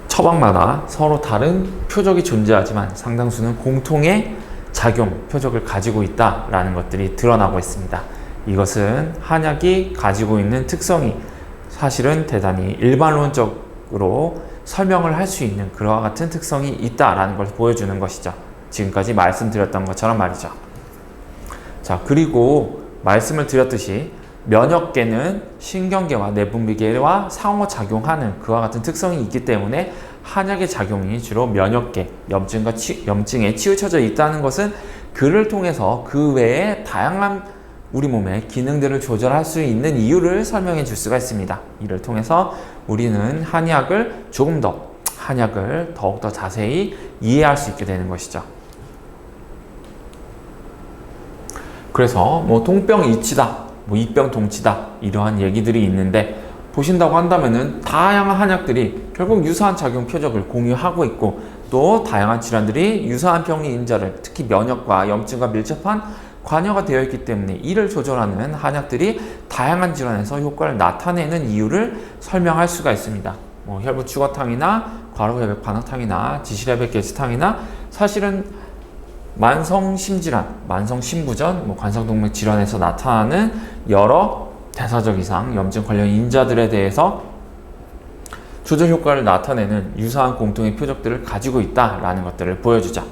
처방마다 서로 다른 표적이 존재하지만 상당수는 공통의 작용 표적을 가지고 있다라는 것들이 드러나고 있습니다. 이것은 한약이 가지고 있는 특성이 사실은 대단히 일반론적으로 설명을 할 수 있는 그와 같은 특성이 있다라는 걸 보여주는 것이죠. 지금까지 말씀드렸던 것처럼 말이죠. 자, 그리고 말씀을 드렸듯이 면역계는 신경계와 내분비계와 상호작용하는 그와 같은 특성이 있기 때문에 한약의 작용이 주로 면역계, 염증에 치우쳐져 있다는 것은 그를 통해서 그 외에 다양한 우리 몸의 기능들을 조절할 수 있는 이유를 설명해 줄 수가 있습니다. 이를 통해서 우리는 한약을 더욱더 자세히 이해할 수 있게 되는 것이죠. 그래서 통병이치다, 이병동치다 이러한 얘기들이 있는데 보신다고 한다면은 다양한 한약들이 결국 유사한 작용 표적을 공유하고 있고 또 다양한 질환들이 유사한 병리 인자를 특히 면역과 염증과 밀접한 관여가 되어 있기 때문에 이를 조절하는 한약들이 다양한 질환에서 효과를 나타내는 이유를 설명할 수가 있습니다. 혈부추가탕이나 과루해백 반화탕이나 지실해백계지탕이나 사실은 만성심질환, 만성심부전, 관상동맥 질환에서 나타나는 여러 대사적 이상, 염증 관련 인자들에 대해서 조절 효과를 나타내는 유사한 공통의 표적들을 가지고 있다라는 것들을 보여주자.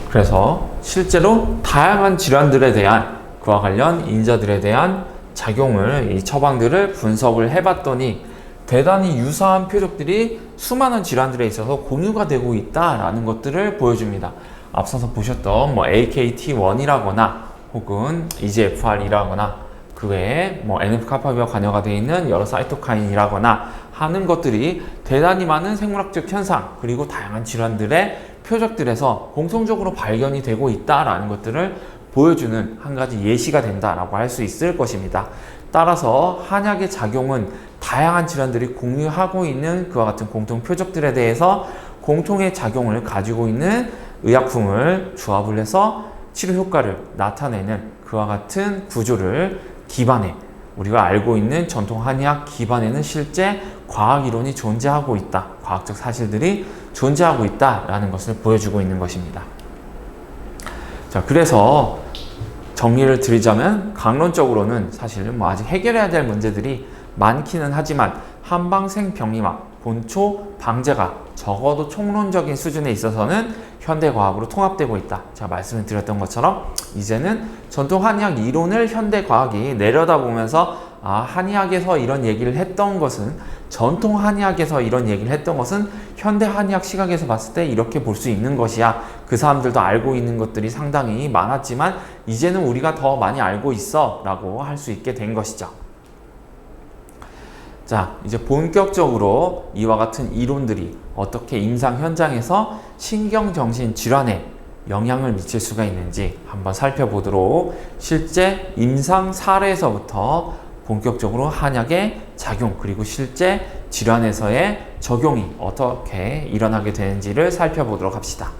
그래서 실제로 다양한 질환들에 대한 그와 관련 인자들에 대한 작용을 이 처방들을 분석을 해봤더니 대단히 유사한 표적들이 수많은 질환들에 있어서 공유가 되고 있다라는 것들을 보여줍니다. 앞서서 보셨던 AKT1이라거나 혹은 EGFR이라거나 그 외에 NF-kappaB와 관여가 되어 있는 여러 사이토카인이라거나 하는 것들이 대단히 많은 생물학적 현상 그리고 다양한 질환들의 표적들에서 공통적으로 발견이 되고 있다라는 것들을 보여주는 한 가지 예시가 된다라고 할 수 있을 것입니다. 따라서 한약의 작용은 다양한 질환들이 공유하고 있는 그와 같은 공통 표적들에 대해서 공통의 작용을 가지고 있는 의약품을 조합을 해서 치료 효과를 나타내는 그와 같은 구조를 기반에 우리가 알고 있는 전통 한의학 기반에는 실제 과학 이론이 존재하고 있다. 과학적 사실들이 존재하고 있다라는 것을 보여주고 있는 것입니다. 자, 그래서 정리를 드리자면 강론적으로는 사실 뭐 아직 해결해야 될 문제들이 많기는 하지만 한방생병리학, 본초, 방제가 적어도 총론적인 수준에 있어서는 현대과학으로 통합되고 있다. 제가 말씀을 드렸던 것처럼 이제는 전통 한의학 이론을 현대과학이 내려다보면서 한의학에서 이런 얘기를 했던 것은 전통 한의학에서 이런 얘기를 했던 것은 현대 한의학 시각에서 봤을 때 이렇게 볼 수 있는 것이야. 그 사람들도 알고 있는 것들이 상당히 많았지만 이제는 우리가 더 많이 알고 있어 라고 할 수 있게 된 것이죠. 자, 이제 본격적으로 이와 같은 이론들이 어떻게 임상 현장에서 신경정신 질환에 영향을 미칠 수가 있는지 한번 살펴보도록 실제 임상 사례에서부터 본격적으로 한약의 작용 그리고 실제 질환에서의 적용이 어떻게 일어나게 되는지를 살펴보도록 합시다.